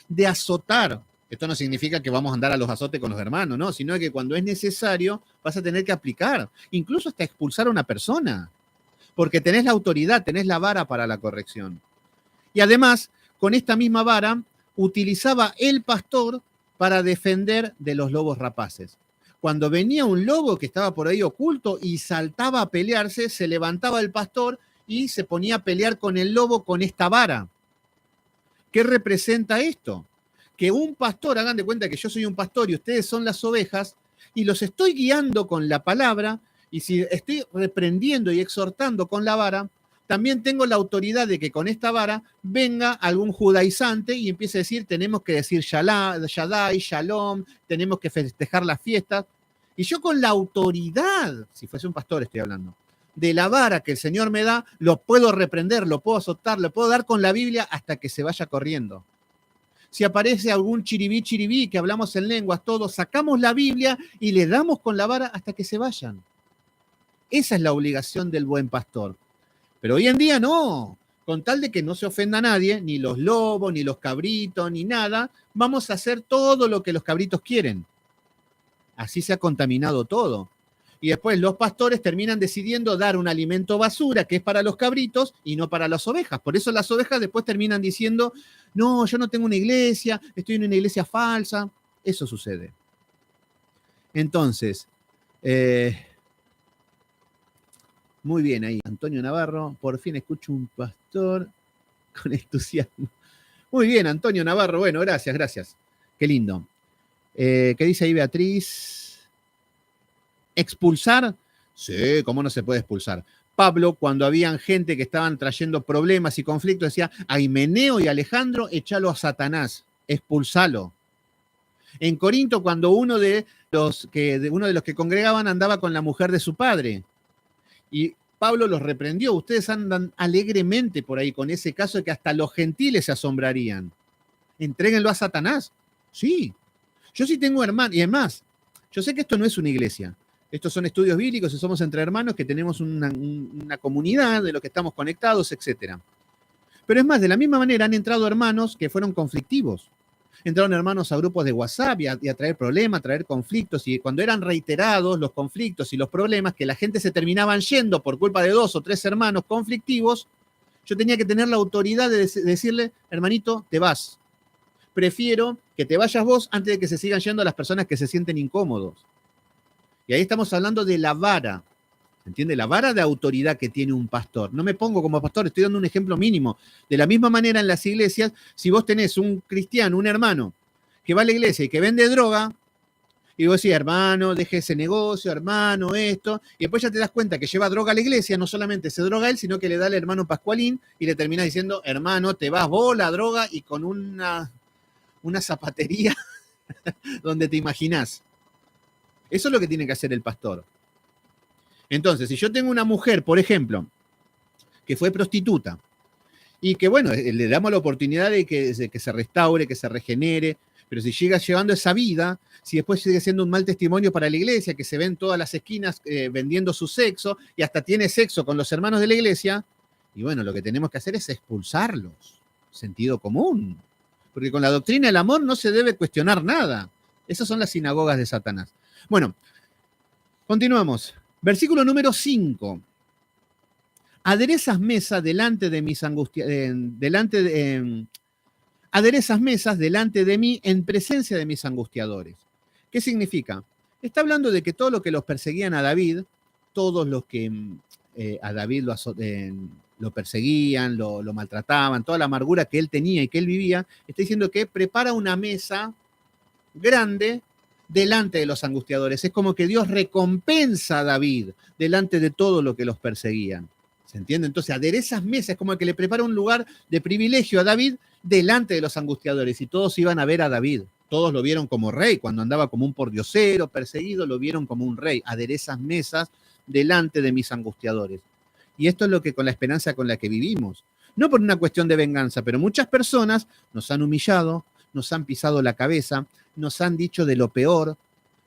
de azotar. Esto no significa que vamos a andar a los azotes con los hermanos, no, sino que cuando es necesario vas a tener que aplicar, incluso hasta expulsar a una persona, porque tenés la autoridad, tenés la vara para la corrección. Y además, con esta misma vara, utilizaba el pastor para defender de los lobos rapaces. Cuando venía un lobo que estaba por ahí oculto y saltaba a pelearse, se levantaba el pastor y se ponía a pelear con el lobo con esta vara. ¿Qué representa esto? Que un pastor, hagan de cuenta que yo soy un pastor y ustedes son las ovejas, y los estoy guiando con la palabra, y si estoy reprendiendo y exhortando con la vara, también tengo la autoridad de que con esta vara venga algún judaizante y empiece a decir, tenemos que decir Shaddai, Shalom, tenemos que festejar las fiestas. Y yo con la autoridad, si fuese un pastor estoy hablando, de la vara que el Señor me da, lo puedo reprender, lo puedo azotar, lo puedo dar con la Biblia hasta que se vaya corriendo. Si aparece algún chiribí, que hablamos en lenguas, todos sacamos la Biblia y le damos con la vara hasta que se vayan. Esa es la obligación del buen pastor. Pero hoy en día no. Con tal de que no se ofenda a nadie, ni los lobos, ni los cabritos, ni nada, vamos a hacer todo lo que los cabritos quieren. Así se ha contaminado todo. Y después los pastores terminan decidiendo dar un alimento basura que es para los cabritos y no para las ovejas. Por eso las ovejas después terminan diciendo, no, yo no tengo una iglesia, estoy en una iglesia falsa. Eso sucede. Entonces, muy bien ahí, Antonio Navarro, por fin escucho un pastor con entusiasmo. Muy bien, Antonio Navarro, bueno, gracias. Qué lindo. ¿Qué dice ahí Beatriz? ¿Expulsar? Sí, ¿cómo no se puede expulsar? Pablo, cuando habían gente que estaban trayendo problemas y conflictos, decía, a Himeneo y Alejandro, échalo a Satanás, expulsalo. En Corinto, cuando uno de los que congregaban andaba con la mujer de su padre, y Pablo los reprendió, ustedes andan alegremente por ahí con ese caso de que hasta los gentiles se asombrarían. Entréguenlo a Satanás. Sí. Yo sí tengo hermanos, y además, yo sé que esto no es una iglesia. Estos son estudios bíblicos y somos entre hermanos que tenemos una comunidad de los que estamos conectados, etc. Pero es más, de la misma manera han entrado hermanos que fueron conflictivos. Entraron hermanos a grupos de WhatsApp y a traer problemas, a traer conflictos. Y cuando eran reiterados los conflictos y los problemas, que la gente se terminaban yendo por culpa de 2 o 3 hermanos conflictivos, yo tenía que tener la autoridad de decirle, hermanito, te vas. Prefiero que te vayas vos antes de que se sigan yendo las personas que se sienten incómodos. Y ahí estamos hablando de la vara, ¿entiende? La vara de autoridad que tiene un pastor. No me pongo como pastor, estoy dando un ejemplo mínimo. De la misma manera en las iglesias, si vos tenés un cristiano, un hermano, que va a la iglesia y que vende droga, y vos decís, hermano, deje ese negocio, hermano, esto, y después ya te das cuenta que lleva droga a la iglesia, no solamente se droga él, sino que le da al hermano Pascualín y le termina diciendo, hermano, te vas vos la droga y con una zapatería donde te imaginás. Eso es lo que tiene que hacer el pastor. Entonces, si yo tengo una mujer, por ejemplo, que fue prostituta y que, bueno, le damos la oportunidad de que se restaure, que se regenere, pero si llega llevando esa vida, si después sigue siendo un mal testimonio para la iglesia, que se ve en todas las esquinas vendiendo su sexo y hasta tiene sexo con los hermanos de la iglesia, y bueno, lo que tenemos que hacer es expulsarlos. Sentido común. Porque con la doctrina del amor no se debe cuestionar nada. Esas son las sinagogas de Satanás. Bueno, continuamos. Versículo número 5. Aderezas mesas delante de mis aderezas mesas delante de mí en presencia de mis angustiadores. ¿Qué significa? Está hablando de que todo lo que los perseguían a David, todos los que a David lo perseguían, lo maltrataban, toda la amargura que él tenía y que él vivía, está diciendo que prepara una mesa grande delante de los angustiadores. Es como que Dios recompensa a David delante de todo lo que los perseguían. ¿Se entiende? Entonces aderezas mesas, es como que le prepara un lugar de privilegio a David delante de los angustiadores, y todos iban a ver a David. Todos lo vieron como rey, cuando andaba como un pordiosero, perseguido, lo vieron como un rey. Aderezas mesas delante de mis angustiadores. Y esto es lo que con la esperanza con la que vivimos. No por una cuestión de venganza, pero muchas personas nos han humillado, nos han pisado la cabeza, nos han dicho de lo peor,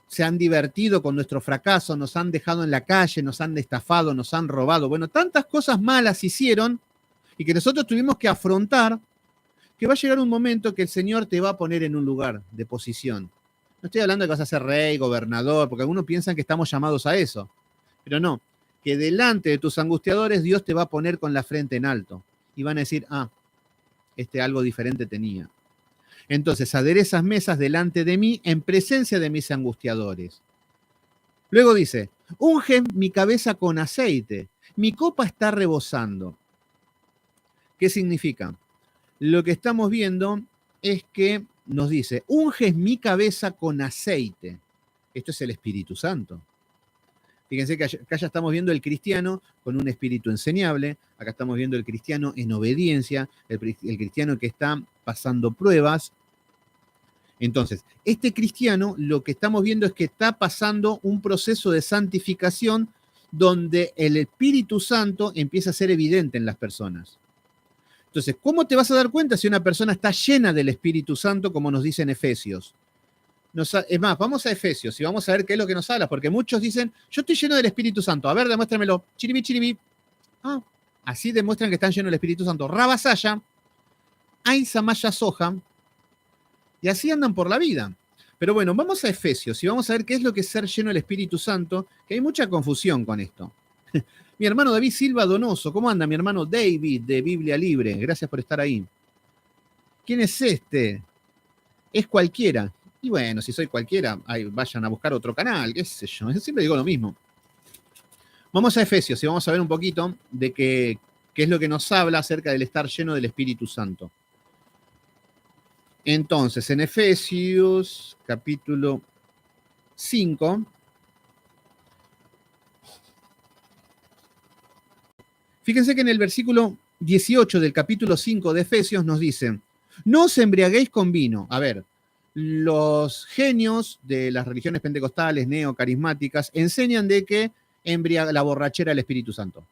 se han divertido con nuestro fracaso, nos han dejado en la calle, nos han estafado, nos han robado. Bueno, tantas cosas malas hicieron y que nosotros tuvimos que afrontar, que va a llegar un momento que el Señor te va a poner en un lugar de posición. No estoy hablando de que vas a ser rey, gobernador, porque algunos piensan que estamos llamados a eso. Pero no, que delante de tus angustiadores Dios te va a poner con la frente en alto. Y van a decir, algo diferente tenía. Entonces, aderezas mesas delante de mí en presencia de mis angustiadores. Luego dice, unge mi cabeza con aceite, mi copa está rebosando. ¿Qué significa? Lo que estamos viendo es que nos dice, unges mi cabeza con aceite. Esto es el Espíritu Santo. Fíjense que acá ya estamos viendo el cristiano con un espíritu enseñable, acá estamos viendo el cristiano en obediencia, el cristiano que está pasando pruebas. Entonces, este cristiano lo que estamos viendo es que está pasando un proceso de santificación donde el Espíritu Santo empieza a ser evidente en las personas. Entonces, ¿cómo te vas a dar cuenta si una persona está llena del Espíritu Santo, como nos dice en Efesios? Es más, vamos a Efesios y vamos a ver qué es lo que nos habla, porque muchos dicen, yo estoy lleno del Espíritu Santo. A ver, demuéstramelo. Chiribí, chiribí. Así demuestran que están llenos del Espíritu Santo. Rabasaya, Ainsamaya Soja, y así andan por la vida. Pero bueno, vamos a Efesios y vamos a ver qué es lo que es ser lleno del Espíritu Santo, que hay mucha confusión con esto. Mi hermano David Silva Donoso, ¿cómo anda mi hermano David de Biblia Libre? Gracias por estar ahí. ¿Quién es este? Es cualquiera. Y bueno, si soy cualquiera, vayan a buscar otro canal, qué sé yo. Yo siempre digo lo mismo. Vamos a Efesios y vamos a ver un poquito de qué es lo que nos habla acerca del estar lleno del Espíritu Santo. Entonces, en Efesios, capítulo 5, fíjense que en el versículo 18 del capítulo 5 de Efesios nos dice, no os embriaguéis con vino. A ver, los genios de las religiones pentecostales, neocarismáticas, enseñan de que embriaga la borrachera del Espíritu Santo.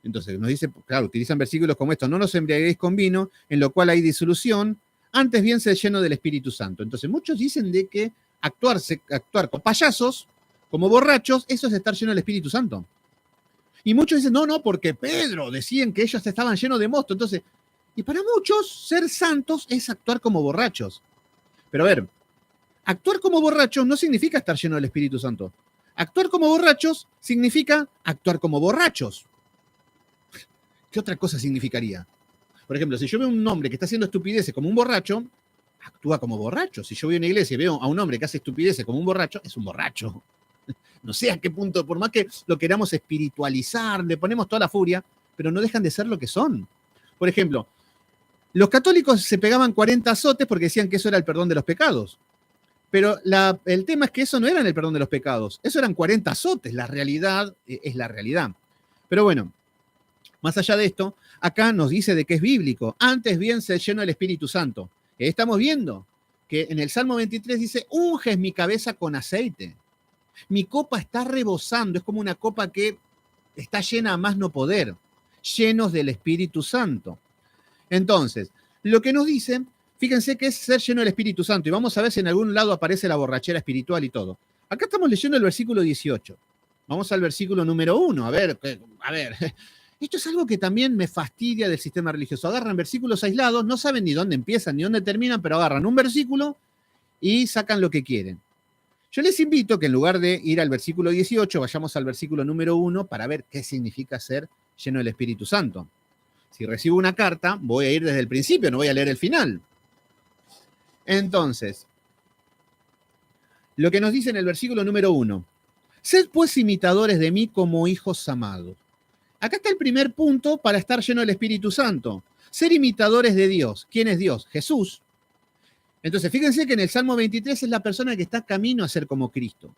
Entonces nos dice, claro, utilizan versículos como estos, no nos embriaguéis con vino, en lo cual hay disolución, antes bien ser lleno del Espíritu Santo. Entonces muchos dicen de que actuar con payasos, como borrachos, eso es estar lleno del Espíritu Santo. Y muchos dicen, no, porque Pedro decían que ellos estaban llenos de mosto. Entonces, y para muchos, ser santos es actuar como borrachos. Pero a ver, actuar como borrachos no significa estar lleno del Espíritu Santo. Actuar como borrachos significa actuar como borrachos. ¿Qué otra cosa significaría? Por ejemplo, si yo veo a un hombre que está haciendo estupideces como un borracho, actúa como borracho. Si yo voy a una iglesia y veo a un hombre que hace estupideces como un borracho, es un borracho. No sé a qué punto, por más que lo queramos espiritualizar, le ponemos toda la furia, pero no dejan de ser lo que son. Por ejemplo, los católicos se pegaban 40 azotes porque decían que eso era el perdón de los pecados. Pero el tema es que eso no era el perdón de los pecados, eso eran 40 azotes. La realidad es la realidad. Pero bueno, más allá de esto, acá nos dice de que es bíblico. Antes bien se llenó el Espíritu Santo. Estamos viendo que en el Salmo 23 dice, unges mi cabeza con aceite. Mi copa está rebosando, es como una copa que está llena a más no poder, llenos del Espíritu Santo. Entonces, lo que nos dice, fíjense que es ser lleno del Espíritu Santo, y vamos a ver si en algún lado aparece la borrachera espiritual y todo. Acá estamos leyendo el versículo 18. Vamos al versículo número 1. A ver, esto es algo que también me fastidia del sistema religioso. Agarran versículos aislados, no saben ni dónde empiezan ni dónde terminan, pero agarran un versículo y sacan lo que quieren. Yo les invito que en lugar de ir al versículo 18, vayamos al versículo número 1 para ver qué significa ser lleno del Espíritu Santo. Si recibo una carta, voy a ir desde el principio, no voy a leer el final. Entonces, lo que nos dice en el versículo número 1, sed pues imitadores de mí como hijos amados. Acá está el primer punto para estar lleno del Espíritu Santo. Ser imitadores de Dios. ¿Quién es Dios? Jesús. Entonces, fíjense que en el Salmo 23 es la persona que está camino a ser como Cristo.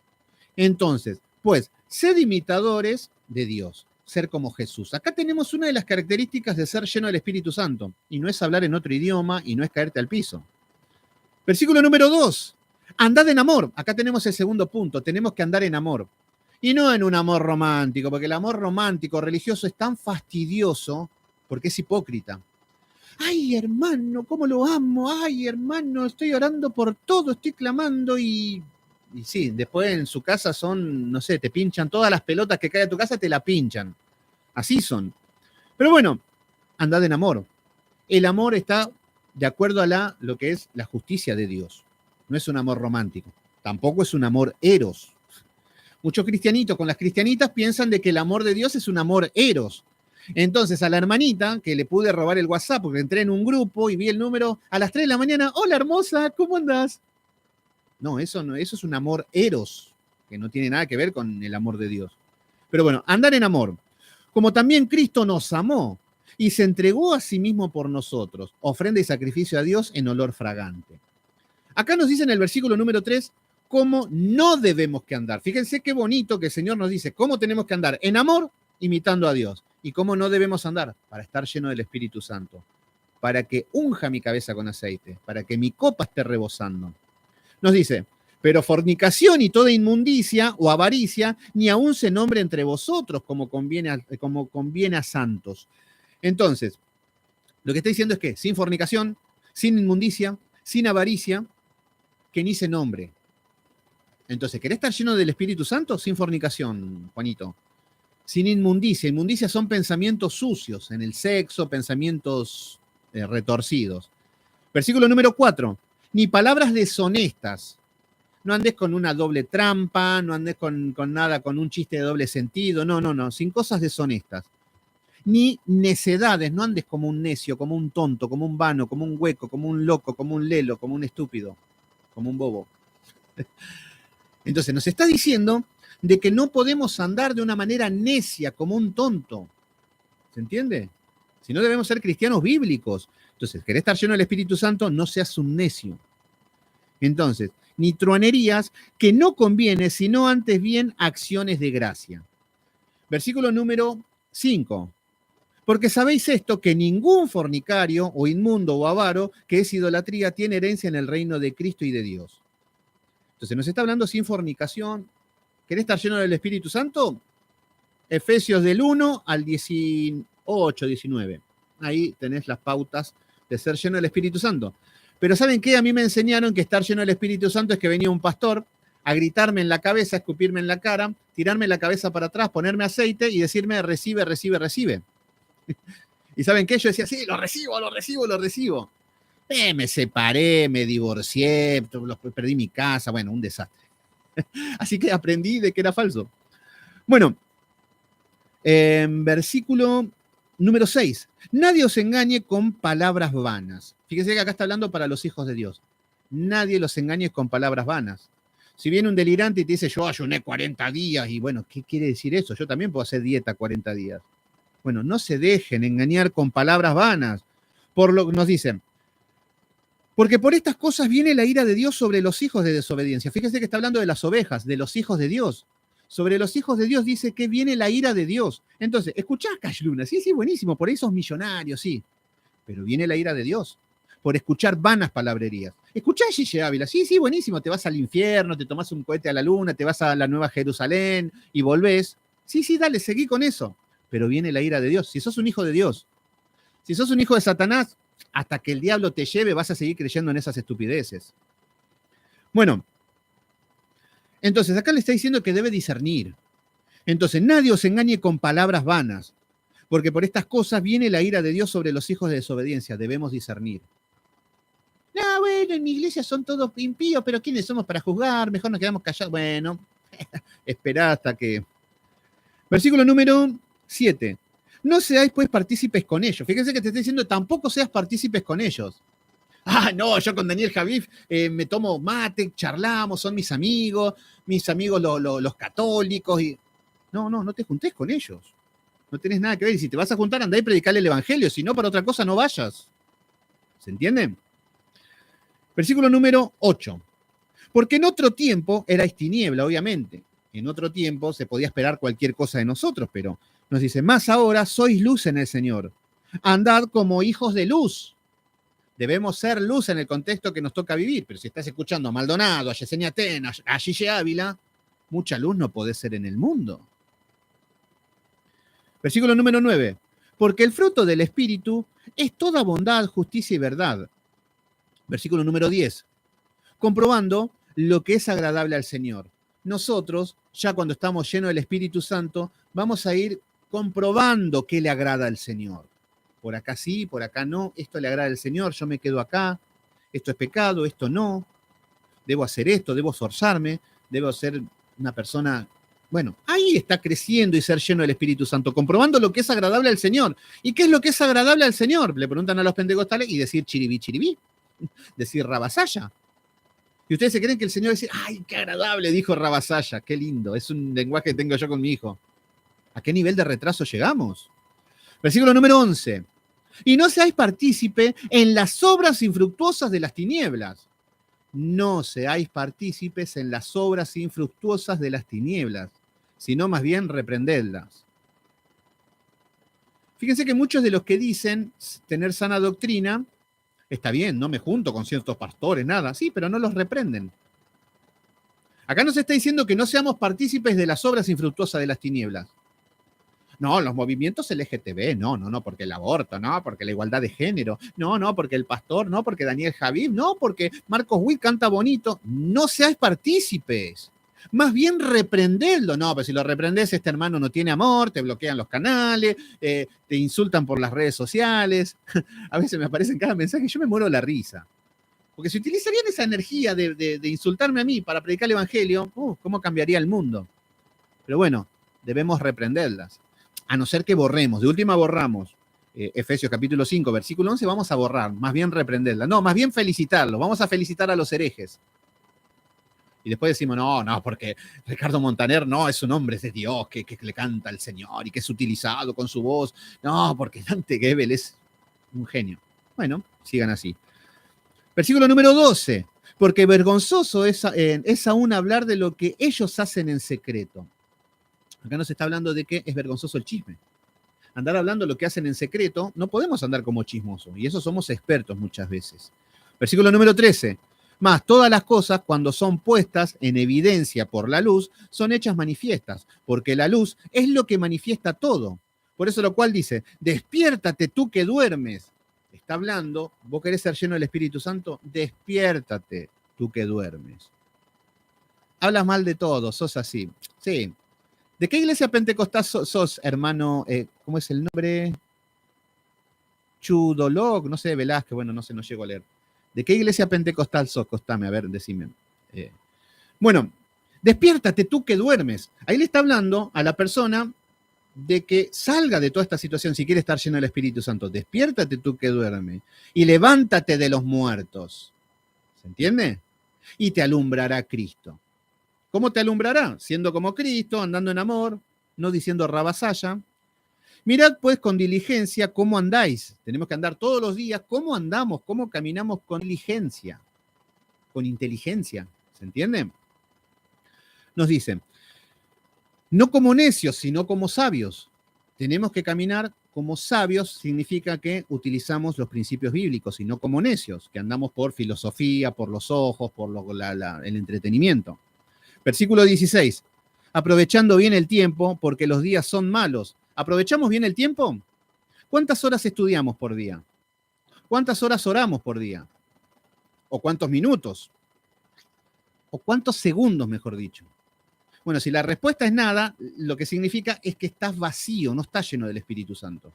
Entonces, pues, sed imitadores de Dios, ser como Jesús. Acá tenemos una de las características de ser lleno del Espíritu Santo, y no es hablar en otro idioma y no es caerte al piso. Versículo número 2, andad en amor. Acá tenemos el segundo punto, tenemos que andar en amor. Y no en un amor romántico, porque el amor romántico, religioso, es tan fastidioso porque es hipócrita. Ay, hermano, cómo lo amo. Ay, hermano, estoy orando por todo, estoy clamando y sí, después en su casa son, no sé, te pinchan todas las pelotas que caen a tu casa, te la pinchan. Así son. Pero bueno, andad en amor. El amor está de acuerdo a lo que es la justicia de Dios. No es un amor romántico. Tampoco es un amor eros. Muchos cristianitos con las cristianitas piensan de que el amor de Dios es un amor eros. Entonces a la hermanita, que le pude robar el WhatsApp porque entré en un grupo y vi el número a las 3 de la mañana, hola hermosa, ¿cómo andás? No, eso es un amor eros, que no tiene nada que ver con el amor de Dios. Pero bueno, andar en amor. Como también Cristo nos amó y se entregó a sí mismo por nosotros, ofrenda y sacrificio a Dios en olor fragante. Acá nos dice en el versículo número 3 cómo no debemos que andar. Fíjense qué bonito que el Señor nos dice cómo tenemos que andar en amor, imitando a Dios. Y cómo no debemos andar, para estar lleno del Espíritu Santo, para que unja mi cabeza con aceite, para que mi copa esté rebosando. Nos dice, pero fornicación y toda inmundicia o avaricia, ni aún se nombre entre vosotros como conviene a santos. Entonces, lo que está diciendo es que sin fornicación, sin inmundicia, sin avaricia, que ni se nombre. Entonces, ¿querés estar lleno del Espíritu Santo? Sin fornicación, Juanito. Sin inmundicia. Inmundicia son pensamientos sucios en el sexo, pensamientos retorcidos. Versículo número 4. Ni palabras deshonestas. No andes con una doble trampa, no andes con nada, con un chiste de doble sentido. No. Sin cosas deshonestas. Ni necedades. No andes como un necio, como un tonto, como un vano, como un hueco, como un loco, como un lelo, como un estúpido, como un bobo. Entonces nos está diciendo de que no podemos andar de una manera necia, como un tonto. ¿Se entiende? Si no, debemos ser cristianos bíblicos. Entonces, ¿querés estar lleno del Espíritu Santo? No seas un necio. Entonces, ni truanerías, que no conviene, sino antes bien acciones de gracia. Versículo número 5. Porque sabéis esto, que ningún fornicario o inmundo o avaro, que es idolatría, tiene herencia en el reino de Cristo y de Dios. Entonces, nos está hablando sin fornicación. ¿Querés estar lleno del Espíritu Santo? Efesios del 1 al 18, 19. Ahí tenés las pautas de ser lleno del Espíritu Santo. Pero ¿saben qué? A mí me enseñaron que estar lleno del Espíritu Santo es que venía un pastor a gritarme en la cabeza, a escupirme en la cara, tirarme la cabeza para atrás, ponerme aceite y decirme recibe, recibe, recibe. ¿Y saben qué? Yo decía, sí, lo recibo. Me separé, me divorcié, perdí mi casa, bueno, un desastre. Así que aprendí de que era falso. Bueno, versículo número 6. Nadie os engañe con palabras vanas. Fíjense que acá está hablando para los hijos de Dios. Nadie los engañe con palabras vanas. Si viene un delirante y te dice, yo ayuné 40 días, y bueno, ¿qué quiere decir eso? Yo también puedo hacer dieta 40 días. Bueno, no se dejen engañar con palabras vanas. Por lo que nos dicen, porque por estas cosas viene la ira de Dios sobre los hijos de desobediencia. Fíjense que está hablando de las ovejas, de los hijos de Dios. Sobre los hijos de Dios dice que viene la ira de Dios. Entonces, escuchá, Cash Luna, sí, buenísimo, por ahí sos millonario, sí. Pero viene la ira de Dios por escuchar vanas palabrerías. Escuchá a Gigi Ávila, sí, buenísimo, te vas al infierno, te tomás un cohete a la luna, te vas a la Nueva Jerusalén y volvés. Sí, dale, seguí con eso. Pero viene la ira de Dios. Si sos un hijo de Dios, si sos un hijo de Satanás, hasta que el diablo te lleve, vas a seguir creyendo en esas estupideces. Bueno, entonces acá le está diciendo que debe discernir. Entonces, nadie os engañe con palabras vanas, porque por estas cosas viene la ira de Dios sobre los hijos de desobediencia. Debemos discernir. No, bueno, en mi iglesia son todos impíos, pero ¿quiénes somos para juzgar? Mejor nos quedamos callados. Bueno, esperá hasta que... Versículo número 7. No seáis pues partícipes con ellos. Fíjense que te estoy diciendo, tampoco seas partícipes con ellos. No, yo con Daniel Javif me tomo mate, charlamos, son mis amigos los católicos. Y... No te juntés con ellos. No tenés nada que ver. Y si te vas a juntar, andá y predicarle el evangelio. Si no, para otra cosa no vayas. ¿Se entiende? Versículo número 8. Porque en otro tiempo erais tiniebla, obviamente. En otro tiempo se podía esperar cualquier cosa de nosotros, pero nos dice, más ahora sois luz en el Señor. Andad como hijos de luz. Debemos ser luz en el contexto que nos toca vivir, pero si estás escuchando a Maldonado, a Yesenia Tena, a Gille Ávila, mucha luz no podés ser en el mundo. Versículo número 9. Porque el fruto del Espíritu es toda bondad, justicia y verdad. Versículo número 10. Comprobando lo que es agradable al Señor. Nosotros, ya cuando estamos llenos del Espíritu Santo, vamos a ir comprobando qué le agrada al Señor. Por acá sí, por acá no, esto le agrada al Señor, yo me quedo acá, esto es pecado, esto no, debo hacer esto, debo esforzarme, debo ser una persona... Bueno, ahí está creciendo y ser lleno del Espíritu Santo, comprobando lo que es agradable al Señor. ¿Y qué es lo que es agradable al Señor? Le preguntan a los pentecostales y decir chiribí, chiribí, decir rabasaya. Y ustedes se creen que el Señor dice, ¡ay, qué agradable! Dijo Rabasaya, qué lindo, es un lenguaje que tengo yo con mi hijo. ¿A qué nivel de retraso llegamos? Versículo número 11. Y no seáis partícipe en las obras infructuosas de las tinieblas. No seáis partícipes en las obras infructuosas de las tinieblas, sino más bien reprendedlas. Fíjense que muchos de los que dicen tener sana doctrina, está bien, no me junto con ciertos pastores, nada, sí, pero no los reprenden. Acá nos está diciendo que no seamos partícipes de las obras infructuosas de las tinieblas. No, los movimientos LGTB, no, porque el aborto, no, porque la igualdad de género, no, porque el pastor, no, porque Daniel Javib, no, porque Marcos Witt canta bonito. No seáis partícipes. Más bien reprendedlo. No, pero si lo reprendés, este hermano no tiene amor, te bloquean los canales, te insultan por las redes sociales. A veces me aparecen cada mensaje y yo me muero de la risa. Porque si utilizarían esa energía de insultarme a mí para predicar el evangelio, ¿cómo cambiaría el mundo? Pero bueno, debemos reprenderlas. A no ser que borremos, de última borramos Efesios capítulo 5, versículo 11, vamos a borrar, más bien reprenderla. No, más bien felicitarlo, vamos a felicitar a los herejes. Y después decimos, no, porque Ricardo Montaner no es un hombre de Dios que le canta al Señor y que es utilizado con su voz. No, porque Dante Gebel es un genio. Bueno, sigan así. Versículo número 12. Porque vergonzoso es aún hablar de lo que ellos hacen en secreto. Acá nos está hablando de que es vergonzoso el chisme. Andar hablando lo que hacen en secreto, no podemos andar como chismosos. Y eso somos expertos muchas veces. Versículo número 13. Más todas las cosas, cuando son puestas en evidencia por la luz, son hechas manifiestas, porque la luz es lo que manifiesta todo. Por eso lo cual dice, despiértate tú que duermes. Está hablando, vos querés ser lleno del Espíritu Santo, despiértate tú que duermes. Hablas mal de todo, sos así. Sí. ¿De qué iglesia pentecostal sos, hermano? ¿Cómo es el nombre? Chudolog, no sé, Velázquez, bueno, no sé, no llego a leer. ¿De qué iglesia pentecostal sos? Costame, a ver, decime. Bueno, despiértate tú que duermes. Ahí le está hablando a la persona de que salga de toda esta situación si quiere estar lleno del Espíritu Santo. Despiértate tú que duermes y levántate de los muertos. ¿Se entiende? Y te alumbrará Cristo. ¿Cómo te alumbrará? Siendo como Cristo, andando en amor, no diciendo rabasaya. Mirad pues con diligencia cómo andáis. Tenemos que andar todos los días. ¿Cómo andamos? ¿Cómo caminamos con diligencia? Con inteligencia. ¿Se entiende? Nos dicen, no como necios, sino como sabios. Tenemos que caminar como sabios, significa que utilizamos los principios bíblicos, y no como necios, que andamos por filosofía, por los ojos, por el entretenimiento. Versículo 16. Aprovechando bien el tiempo, porque los días son malos. ¿Aprovechamos bien el tiempo? ¿Cuántas horas estudiamos por día? ¿Cuántas horas oramos por día? ¿O cuántos minutos? ¿O cuántos segundos, mejor dicho? Bueno, si la respuesta es nada, lo que significa es que estás vacío, no estás lleno del Espíritu Santo.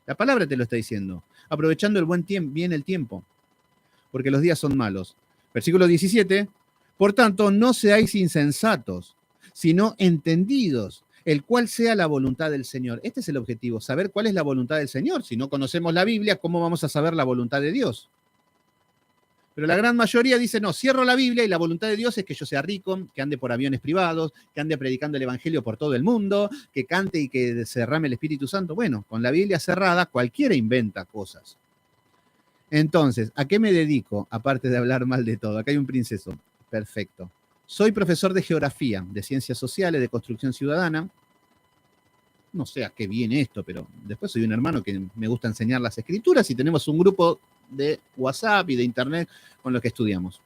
La palabra te lo está diciendo. Aprovechando bien el tiempo, porque los días son malos. Versículo 17. Por tanto, no seáis insensatos, sino entendidos, el cual sea la voluntad del Señor. Este es el objetivo, saber cuál es la voluntad del Señor. Si no conocemos la Biblia, ¿cómo vamos a saber la voluntad de Dios? Pero la gran mayoría dice, no, cierro la Biblia y la voluntad de Dios es que yo sea rico, que ande por aviones privados, que ande predicando el Evangelio por todo el mundo, que cante y que se derrame el Espíritu Santo. Bueno, con la Biblia cerrada, cualquiera inventa cosas. Entonces, ¿a qué me dedico? Aparte de hablar mal de todo. Acá hay un princeso. Perfecto. Soy profesor de geografía, de ciencias sociales, de construcción ciudadana. No sé a qué viene esto, pero después soy un hermano que me gusta enseñar las escrituras y tenemos un grupo de WhatsApp y de Internet con los que estudiamos.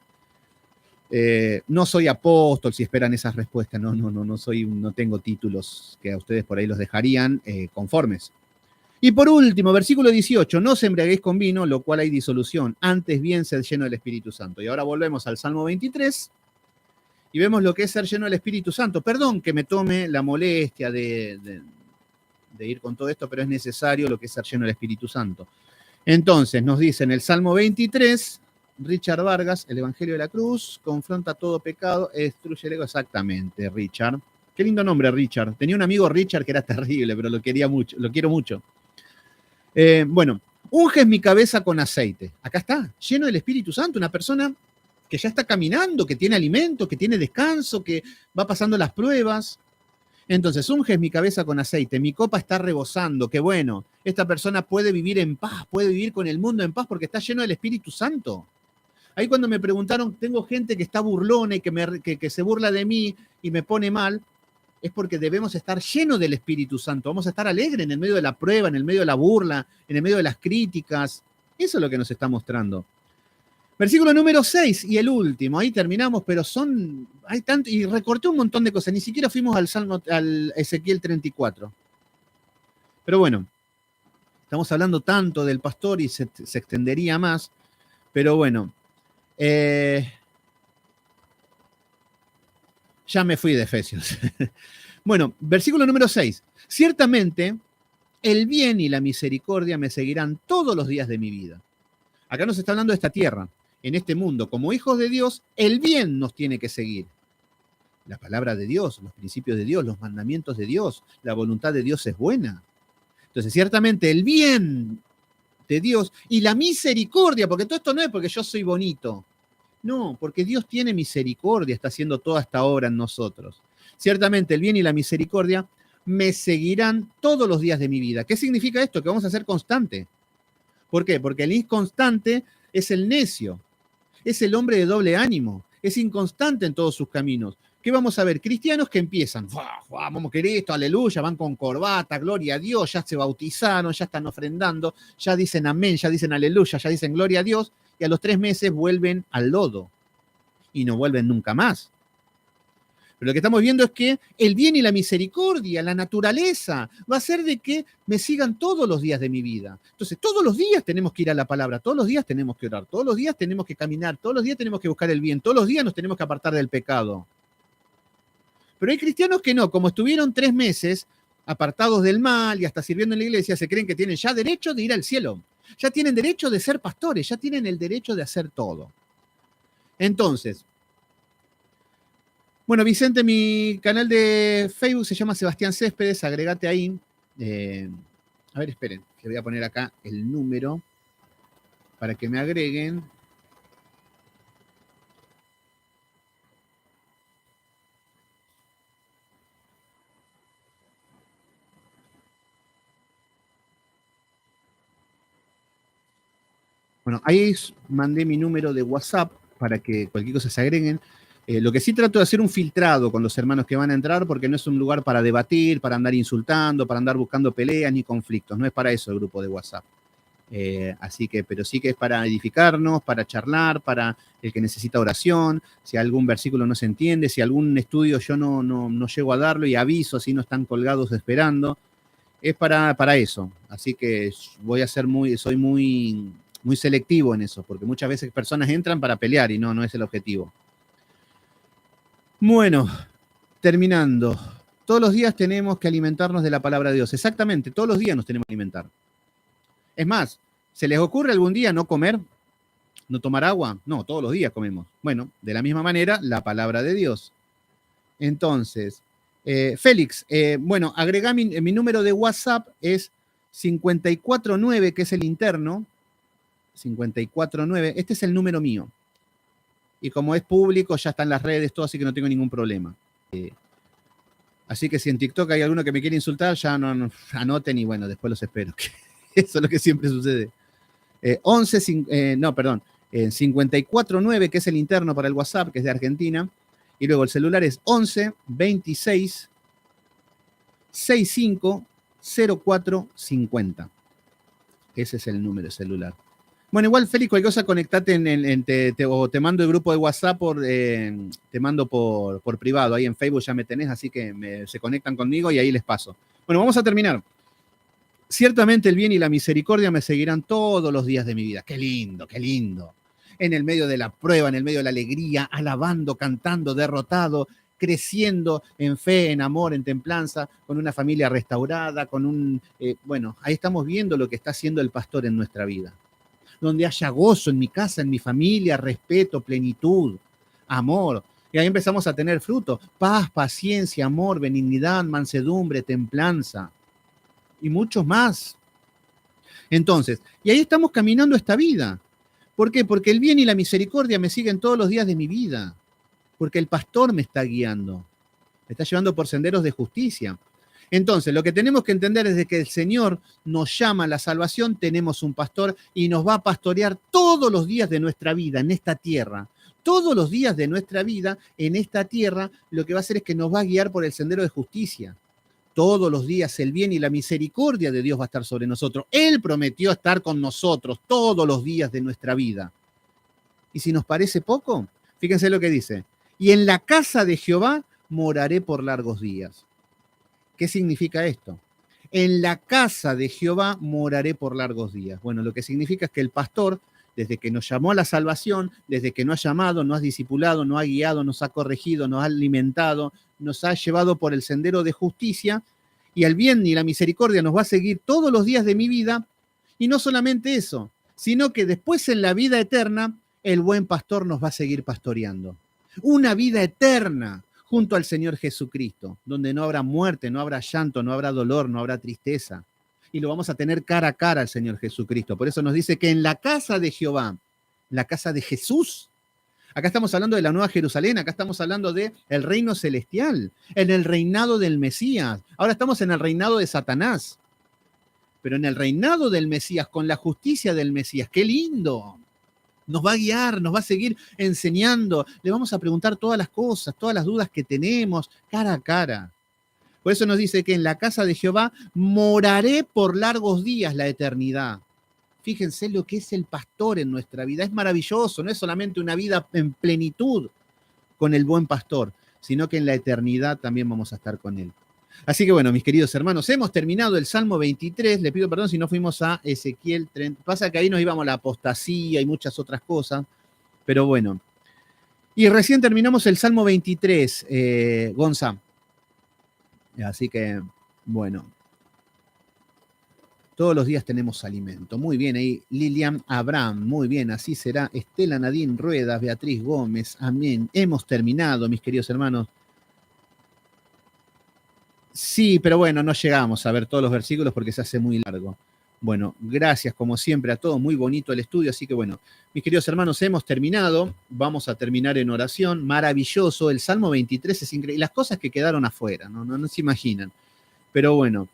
No soy apóstol, si esperan esas respuestas. No tengo títulos que a ustedes por ahí los dejarían conformes. Y por último, versículo 18, no se embriaguéis con vino, lo cual hay disolución, antes bien sed lleno del Espíritu Santo. Y ahora volvemos al Salmo 23 y vemos lo que es ser lleno del Espíritu Santo. Perdón que me tome la molestia de ir con todo esto, pero es necesario lo que es ser lleno del Espíritu Santo. Entonces, nos dice en el Salmo 23, Richard Vargas, el Evangelio de la Cruz, confronta todo pecado, destruye el ego. Exactamente, Richard. Qué lindo nombre, Richard. Tenía un amigo Richard que era terrible, pero lo quería mucho, lo quiero mucho. Bueno, unges mi cabeza con aceite. Acá está, lleno del Espíritu Santo, una persona que ya está caminando, que tiene alimento, que tiene descanso, que va pasando las pruebas. Entonces, unges mi cabeza con aceite, mi copa está rebosando, qué bueno. Esta persona puede vivir en paz, puede vivir con el mundo en paz porque está lleno del Espíritu Santo. Ahí cuando me preguntaron, tengo gente que está burlona y que se burla de mí y me pone mal, es porque debemos estar llenos del Espíritu Santo. Vamos a estar alegres en el medio de la prueba, en el medio de la burla, en el medio de las críticas. Eso es lo que nos está mostrando. Versículo número 6 y el último. Ahí terminamos, pero hay tanto, y recorté un montón de cosas. Ni siquiera fuimos al Ezequiel 34. Pero bueno, estamos hablando tanto del pastor y se extendería más. Pero bueno, ya me fui de Efesios. Bueno, versículo número 6. Ciertamente, el bien y la misericordia me seguirán todos los días de mi vida. Acá nos está hablando de esta tierra, en este mundo. Como hijos de Dios, el bien nos tiene que seguir. La palabra de Dios, los principios de Dios, los mandamientos de Dios, la voluntad de Dios es buena. Entonces, ciertamente, el bien de Dios y la misericordia, porque todo esto no es porque yo soy bonito. No, porque Dios tiene misericordia, está haciendo toda esta obra en nosotros. Ciertamente el bien y la misericordia me seguirán todos los días de mi vida. ¿Qué significa esto? Que vamos a ser constante. ¿Por qué? Porque el inconstante es el necio, es el hombre de doble ánimo, es inconstante en todos sus caminos. ¿Qué vamos a ver? Cristianos que empiezan, vamos a querer esto, aleluya, van con corbata, gloria a Dios, ya se bautizaron, ya están ofrendando, ya dicen amén, ya dicen aleluya, ya dicen gloria a Dios, y a los 3 meses vuelven al lodo y no vuelven nunca más. Pero lo que estamos viendo es que el bien y la misericordia, la naturaleza, va a ser de que me sigan todos los días de mi vida. Entonces, todos los días tenemos que ir a la palabra, todos los días tenemos que orar, todos los días tenemos que caminar, todos los días tenemos que buscar el bien, todos los días nos tenemos que apartar del pecado. Pero hay cristianos que no, como estuvieron 3 meses apartados del mal y hasta sirviendo en la iglesia, se creen que tienen ya derecho de ir al cielo. Ya tienen derecho de ser pastores, ya tienen el derecho de hacer todo. Entonces, bueno, Vicente, mi canal de Facebook se llama Sebastián Céspedes, agregate ahí. A ver, esperen, que voy a poner acá el número para que me agreguen. Bueno, ahí mandé mi número de WhatsApp para que cualquier cosa se agreguen. Lo que sí trato de hacer un filtrado con los hermanos que van a entrar, porque no es un lugar para debatir, para andar insultando, para andar buscando peleas ni conflictos. No es para eso el grupo de WhatsApp. Así que, pero sí que es para edificarnos, para charlar, para el que necesita oración, si algún versículo no se entiende, si algún estudio yo no llego a darlo y aviso, si no están colgados esperando. Es para eso. Así que soy muy selectivo en eso, porque muchas veces personas entran para pelear y no es el objetivo. Bueno, terminando. Todos los días tenemos que alimentarnos de la palabra de Dios. Exactamente, todos los días nos tenemos que alimentar. Es más, ¿se les ocurre algún día no comer? ¿No tomar agua? No, todos los días comemos. Bueno, de la misma manera, la palabra de Dios. Entonces, Félix, bueno, agregá mi número de WhatsApp, es 549, que es el interno. 549, este es el número mío. Y como es público, ya está en las redes, todo, así que no tengo ningún problema. Así que si en TikTok hay alguno que me quiere insultar, ya no anoten y bueno, después los espero. Eso es lo que siempre sucede. 549, que es el interno para el WhatsApp, que es de Argentina, y luego el celular es 11 26 65 04 50. Ese es el número celular. Bueno, igual, Félix, cualquier cosa, conectate o te mando el grupo de WhatsApp, te mando por privado. Ahí en Facebook ya me tenés, así que se conectan conmigo y ahí les paso. Bueno, vamos a terminar. Ciertamente el bien y la misericordia me seguirán todos los días de mi vida. Qué lindo, qué lindo. En el medio de la prueba, en el medio de la alegría, alabando, cantando, derrotado, creciendo en fe, en amor, en templanza, con una familia restaurada, bueno, ahí estamos viendo lo que está haciendo el pastor en nuestra vida. Donde haya gozo en mi casa, en mi familia, respeto, plenitud, amor. Y ahí empezamos a tener fruto, paz, paciencia, amor, benignidad, mansedumbre, templanza y muchos más. Entonces, y ahí estamos caminando esta vida. ¿Por qué? Porque el bien y la misericordia me siguen todos los días de mi vida. Porque el pastor me está guiando. Me está llevando por senderos de justicia. Entonces, lo que tenemos que entender es de que el Señor nos llama a la salvación, tenemos un pastor y nos va a pastorear todos los días de nuestra vida en esta tierra. Todos los días de nuestra vida en esta tierra, lo que va a hacer es que nos va a guiar por el sendero de justicia. Todos los días el bien y la misericordia de Dios va a estar sobre nosotros. Él prometió estar con nosotros todos los días de nuestra vida. Y si nos parece poco, fíjense lo que dice. Y en la casa de Jehová moraré por largos días. ¿Qué significa esto? En la casa de Jehová moraré por largos días. Bueno, lo que significa es que el pastor, desde que nos llamó a la salvación, desde que nos ha llamado, nos ha discipulado, nos ha guiado, nos ha corregido, nos ha alimentado, nos ha llevado por el sendero de justicia, y el bien y la misericordia nos va a seguir todos los días de mi vida. Y no solamente eso, sino que después en la vida eterna, el buen pastor nos va a seguir pastoreando. Una vida eterna junto al Señor Jesucristo, donde no habrá muerte, no habrá llanto, no habrá dolor, no habrá tristeza. Y lo vamos a tener cara a cara al Señor Jesucristo. Por eso nos dice que en la casa de Jehová, la casa de Jesús, acá estamos hablando de la Nueva Jerusalén, acá estamos hablando del reino celestial, en el reinado del Mesías. Ahora estamos en el reinado de Satanás, pero en el reinado del Mesías, con la justicia del Mesías. ¡Qué lindo! Nos va a guiar, nos va a seguir enseñando, le vamos a preguntar todas las cosas, todas las dudas que tenemos, cara a cara. Por eso nos dice que en la casa de Jehová moraré por largos días la eternidad. Fíjense lo que es el pastor en nuestra vida. Es maravilloso, no es solamente una vida en plenitud con el buen pastor, sino que en la eternidad también vamos a estar con él. Así que bueno, mis queridos hermanos, hemos terminado el Salmo 23. Le pido perdón si no fuimos a Ezequiel 30. Pasa que ahí nos íbamos a la apostasía y muchas otras cosas, pero bueno. Y recién terminamos el Salmo 23, Gonza. Así que, bueno. Todos los días tenemos alimento. Muy bien ahí, Lilian Abraham. Muy bien, así será. Estela Nadine Ruedas, Beatriz Gómez. Amén. Hemos terminado, mis queridos hermanos. Sí, pero bueno, no llegamos a ver todos los versículos porque se hace muy largo. Bueno, gracias como siempre a todos, muy bonito el estudio, así que bueno, mis queridos hermanos, hemos terminado, vamos a terminar en oración, maravilloso, el Salmo 23 es increíble, y las cosas que quedaron afuera, no se imaginan, pero bueno,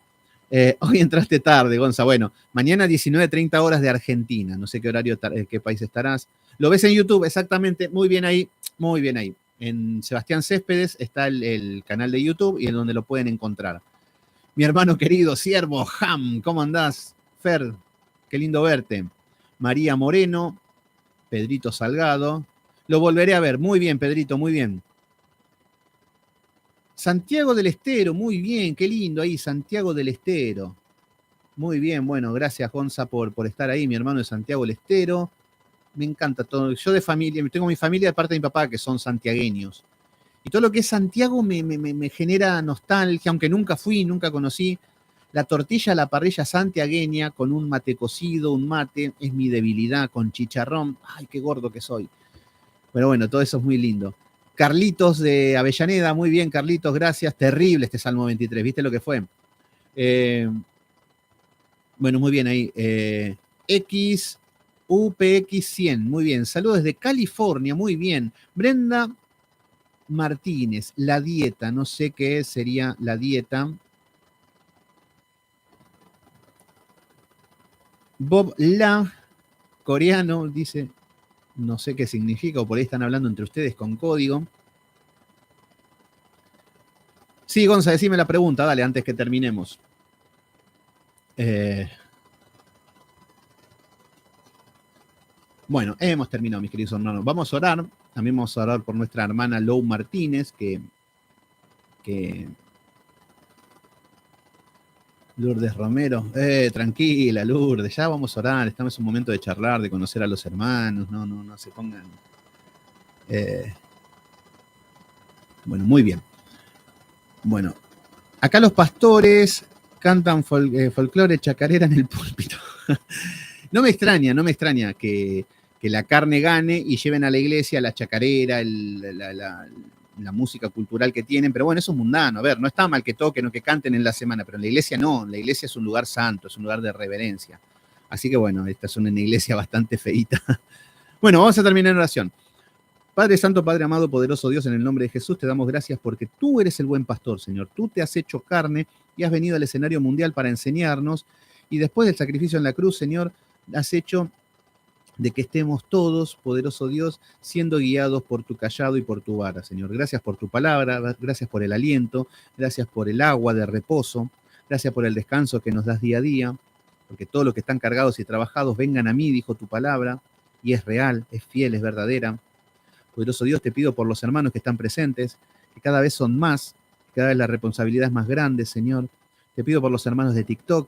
hoy entraste tarde, Gonza, bueno, mañana 19:30 horas de Argentina, no sé qué horario, qué país estarás, lo ves en YouTube, exactamente, muy bien ahí, muy bien ahí. En Sebastián Céspedes está el canal de YouTube y en donde lo pueden encontrar. Mi hermano querido, siervo Ham, ¿cómo andás? Fer, qué lindo verte. María Moreno, Pedrito Salgado. Lo volveré a ver. Muy bien, Pedrito, muy bien. Santiago del Estero, muy bien, qué lindo ahí, Santiago del Estero. Muy bien, bueno, gracias, Gonza, por estar ahí, mi hermano de Santiago del Estero. Me encanta todo. Yo de familia, tengo mi familia de parte de mi papá que son santiagueños. Y todo lo que es Santiago me genera nostalgia, aunque nunca fui, nunca conocí. La tortilla a la parrilla santiagueña con un mate cocido, un mate, es mi debilidad, con chicharrón. Ay, qué gordo que soy. Pero bueno, todo eso es muy lindo. Carlitos de Avellaneda, muy bien, Carlitos, gracias. Terrible este Salmo 23, ¿viste lo que fue? Bueno, muy bien ahí. UPX100, muy bien. Saludos desde California, muy bien. Brenda Martínez, la dieta, no sé qué sería la dieta. Bob La, coreano, dice, no sé qué significa, o por ahí están hablando entre ustedes con código. Sí, Gonza, decime la pregunta, dale, antes que terminemos. Bueno, hemos terminado, mis queridos hermanos. Vamos a orar. También vamos a orar por nuestra hermana Lou Martínez, que Lourdes Romero. Tranquila, Lourdes, ya vamos a orar. Estamos en un momento de charlar, de conocer a los hermanos. No se pongan. Bueno, muy bien. Bueno, acá los pastores cantan folclore chacarera en el púlpito. No me extraña que la carne gane y lleven a la iglesia la chacarera, la música cultural que tienen, pero bueno, eso es mundano. A ver, no está mal que toquen o que canten en la semana, pero en la iglesia no, la iglesia es un lugar santo, es un lugar de reverencia. Así que bueno, esta es una iglesia bastante feíta. Bueno, vamos a terminar en oración. Padre Santo, Padre amado, poderoso Dios, en el nombre de Jesús, te damos gracias porque tú eres el buen pastor, Señor. Tú te has hecho carne y has venido al escenario mundial para enseñarnos, y después del sacrificio en la cruz, Señor, has hecho de que estemos todos, poderoso Dios, siendo guiados por tu callado y por tu vara, Señor. Gracias por tu palabra, gracias por el aliento, gracias por el agua de reposo, gracias por el descanso que nos das día a día, porque todos los que están cargados y trabajados vengan a mí, dijo tu palabra, y es real, es fiel, es verdadera. Poderoso Dios, te pido por los hermanos que están presentes, que cada vez son más, cada vez la responsabilidad es más grande, Señor. Te pido por los hermanos de TikTok,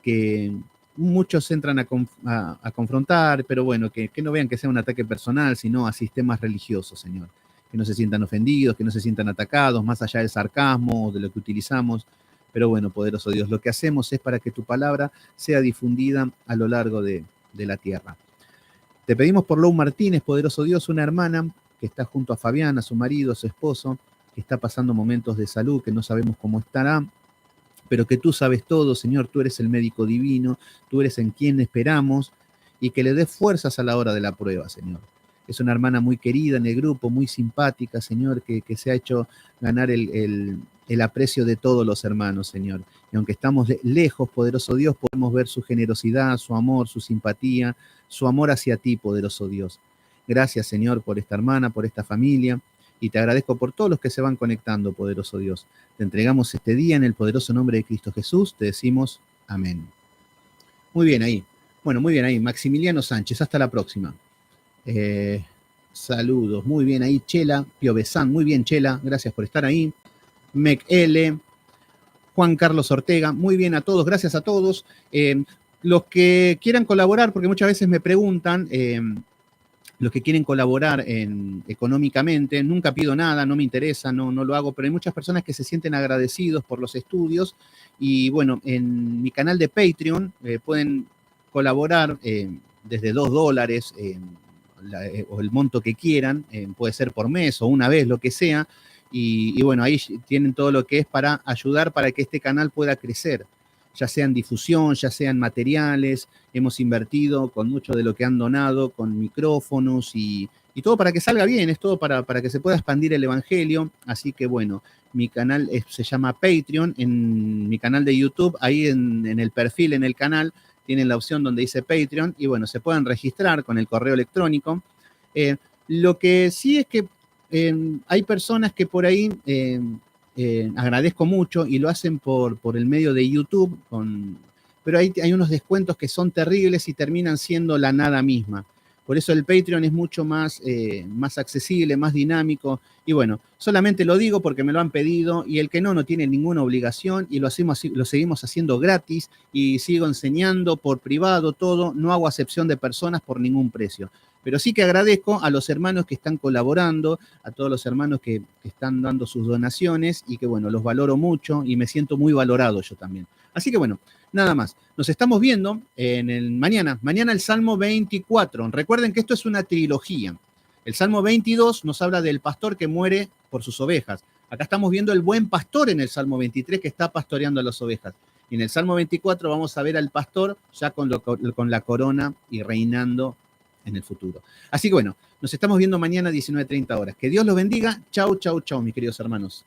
que muchos entran a confrontar, pero bueno, que no vean que sea un ataque personal, sino a sistemas religiosos, Señor. Que no se sientan ofendidos, que no se sientan atacados, más allá del sarcasmo o de lo que utilizamos. Pero bueno, poderoso Dios, lo que hacemos es para que tu palabra sea difundida a lo largo de la tierra. Te pedimos por Lou Martínez, poderoso Dios, una hermana que está junto a Fabián, a su marido, a su esposo, que está pasando momentos de salud, que no sabemos cómo estará, pero que tú sabes todo, Señor, tú eres el médico divino, tú eres en quien esperamos, y que le des fuerzas a la hora de la prueba, Señor. Es una hermana muy querida en el grupo, muy simpática, Señor, que se ha hecho ganar el aprecio de todos los hermanos, Señor. Y aunque estamos lejos, poderoso Dios, podemos ver su generosidad, su amor, su simpatía, su amor hacia ti, poderoso Dios. Gracias, Señor, por esta hermana, por esta familia, y te agradezco por todos los que se van conectando, poderoso Dios. Te entregamos este día en el poderoso nombre de Cristo Jesús, te decimos amén. Muy bien ahí. Bueno, muy bien ahí. Maximiliano Sánchez, hasta la próxima. Saludos, muy bien ahí. Chela Piovesan, muy bien, Chela, gracias por estar ahí. Mec L, Juan Carlos Ortega, muy bien a todos, gracias a todos. Los que quieran colaborar, porque muchas veces me preguntan, los que quieren colaborar económicamente, nunca pido nada, no me interesa, no lo hago, pero hay muchas personas que se sienten agradecidos por los estudios, y bueno, en mi canal de Patreon pueden colaborar desde $2, o el monto que quieran, puede ser por mes o una vez, lo que sea, y bueno, ahí tienen todo lo que es para ayudar para que este canal pueda crecer, ya sea en difusión, ya sea en materiales. Hemos invertido con mucho de lo que han donado, con micrófonos y todo para que salga bien, es todo para que se pueda expandir el evangelio. Así que bueno, mi canal se llama Patreon, en mi canal de YouTube, ahí en el perfil, en el canal, tienen la opción donde dice Patreon, y bueno, se pueden registrar con el correo electrónico. Lo que sí es que hay personas que por ahí agradezco mucho y lo hacen por el medio de YouTube, pero hay unos descuentos que son terribles y terminan siendo la nada misma. Por eso el Patreon es mucho más accesible, más dinámico. Y bueno, solamente lo digo porque me lo han pedido, y el que no tiene ninguna obligación, y lo seguimos haciendo gratis, y sigo enseñando por privado todo, no hago acepción de personas por ningún precio. Pero sí que agradezco a los hermanos que están colaborando, a todos los hermanos que están dando sus donaciones, y que bueno, los valoro mucho y me siento muy valorado yo también. Así que bueno, nada más. Nos estamos viendo mañana el Salmo 24. Recuerden que esto es una trilogía. El Salmo 22 nos habla del pastor que muere por sus ovejas. Acá estamos viendo el buen pastor en el Salmo 23 que está pastoreando a las ovejas. Y en el Salmo 24 vamos a ver al pastor ya con la corona y reinando en el futuro. Así que bueno, nos estamos viendo mañana a 19:30 horas. Que Dios los bendiga. Chau, chau, chau, mis queridos hermanos.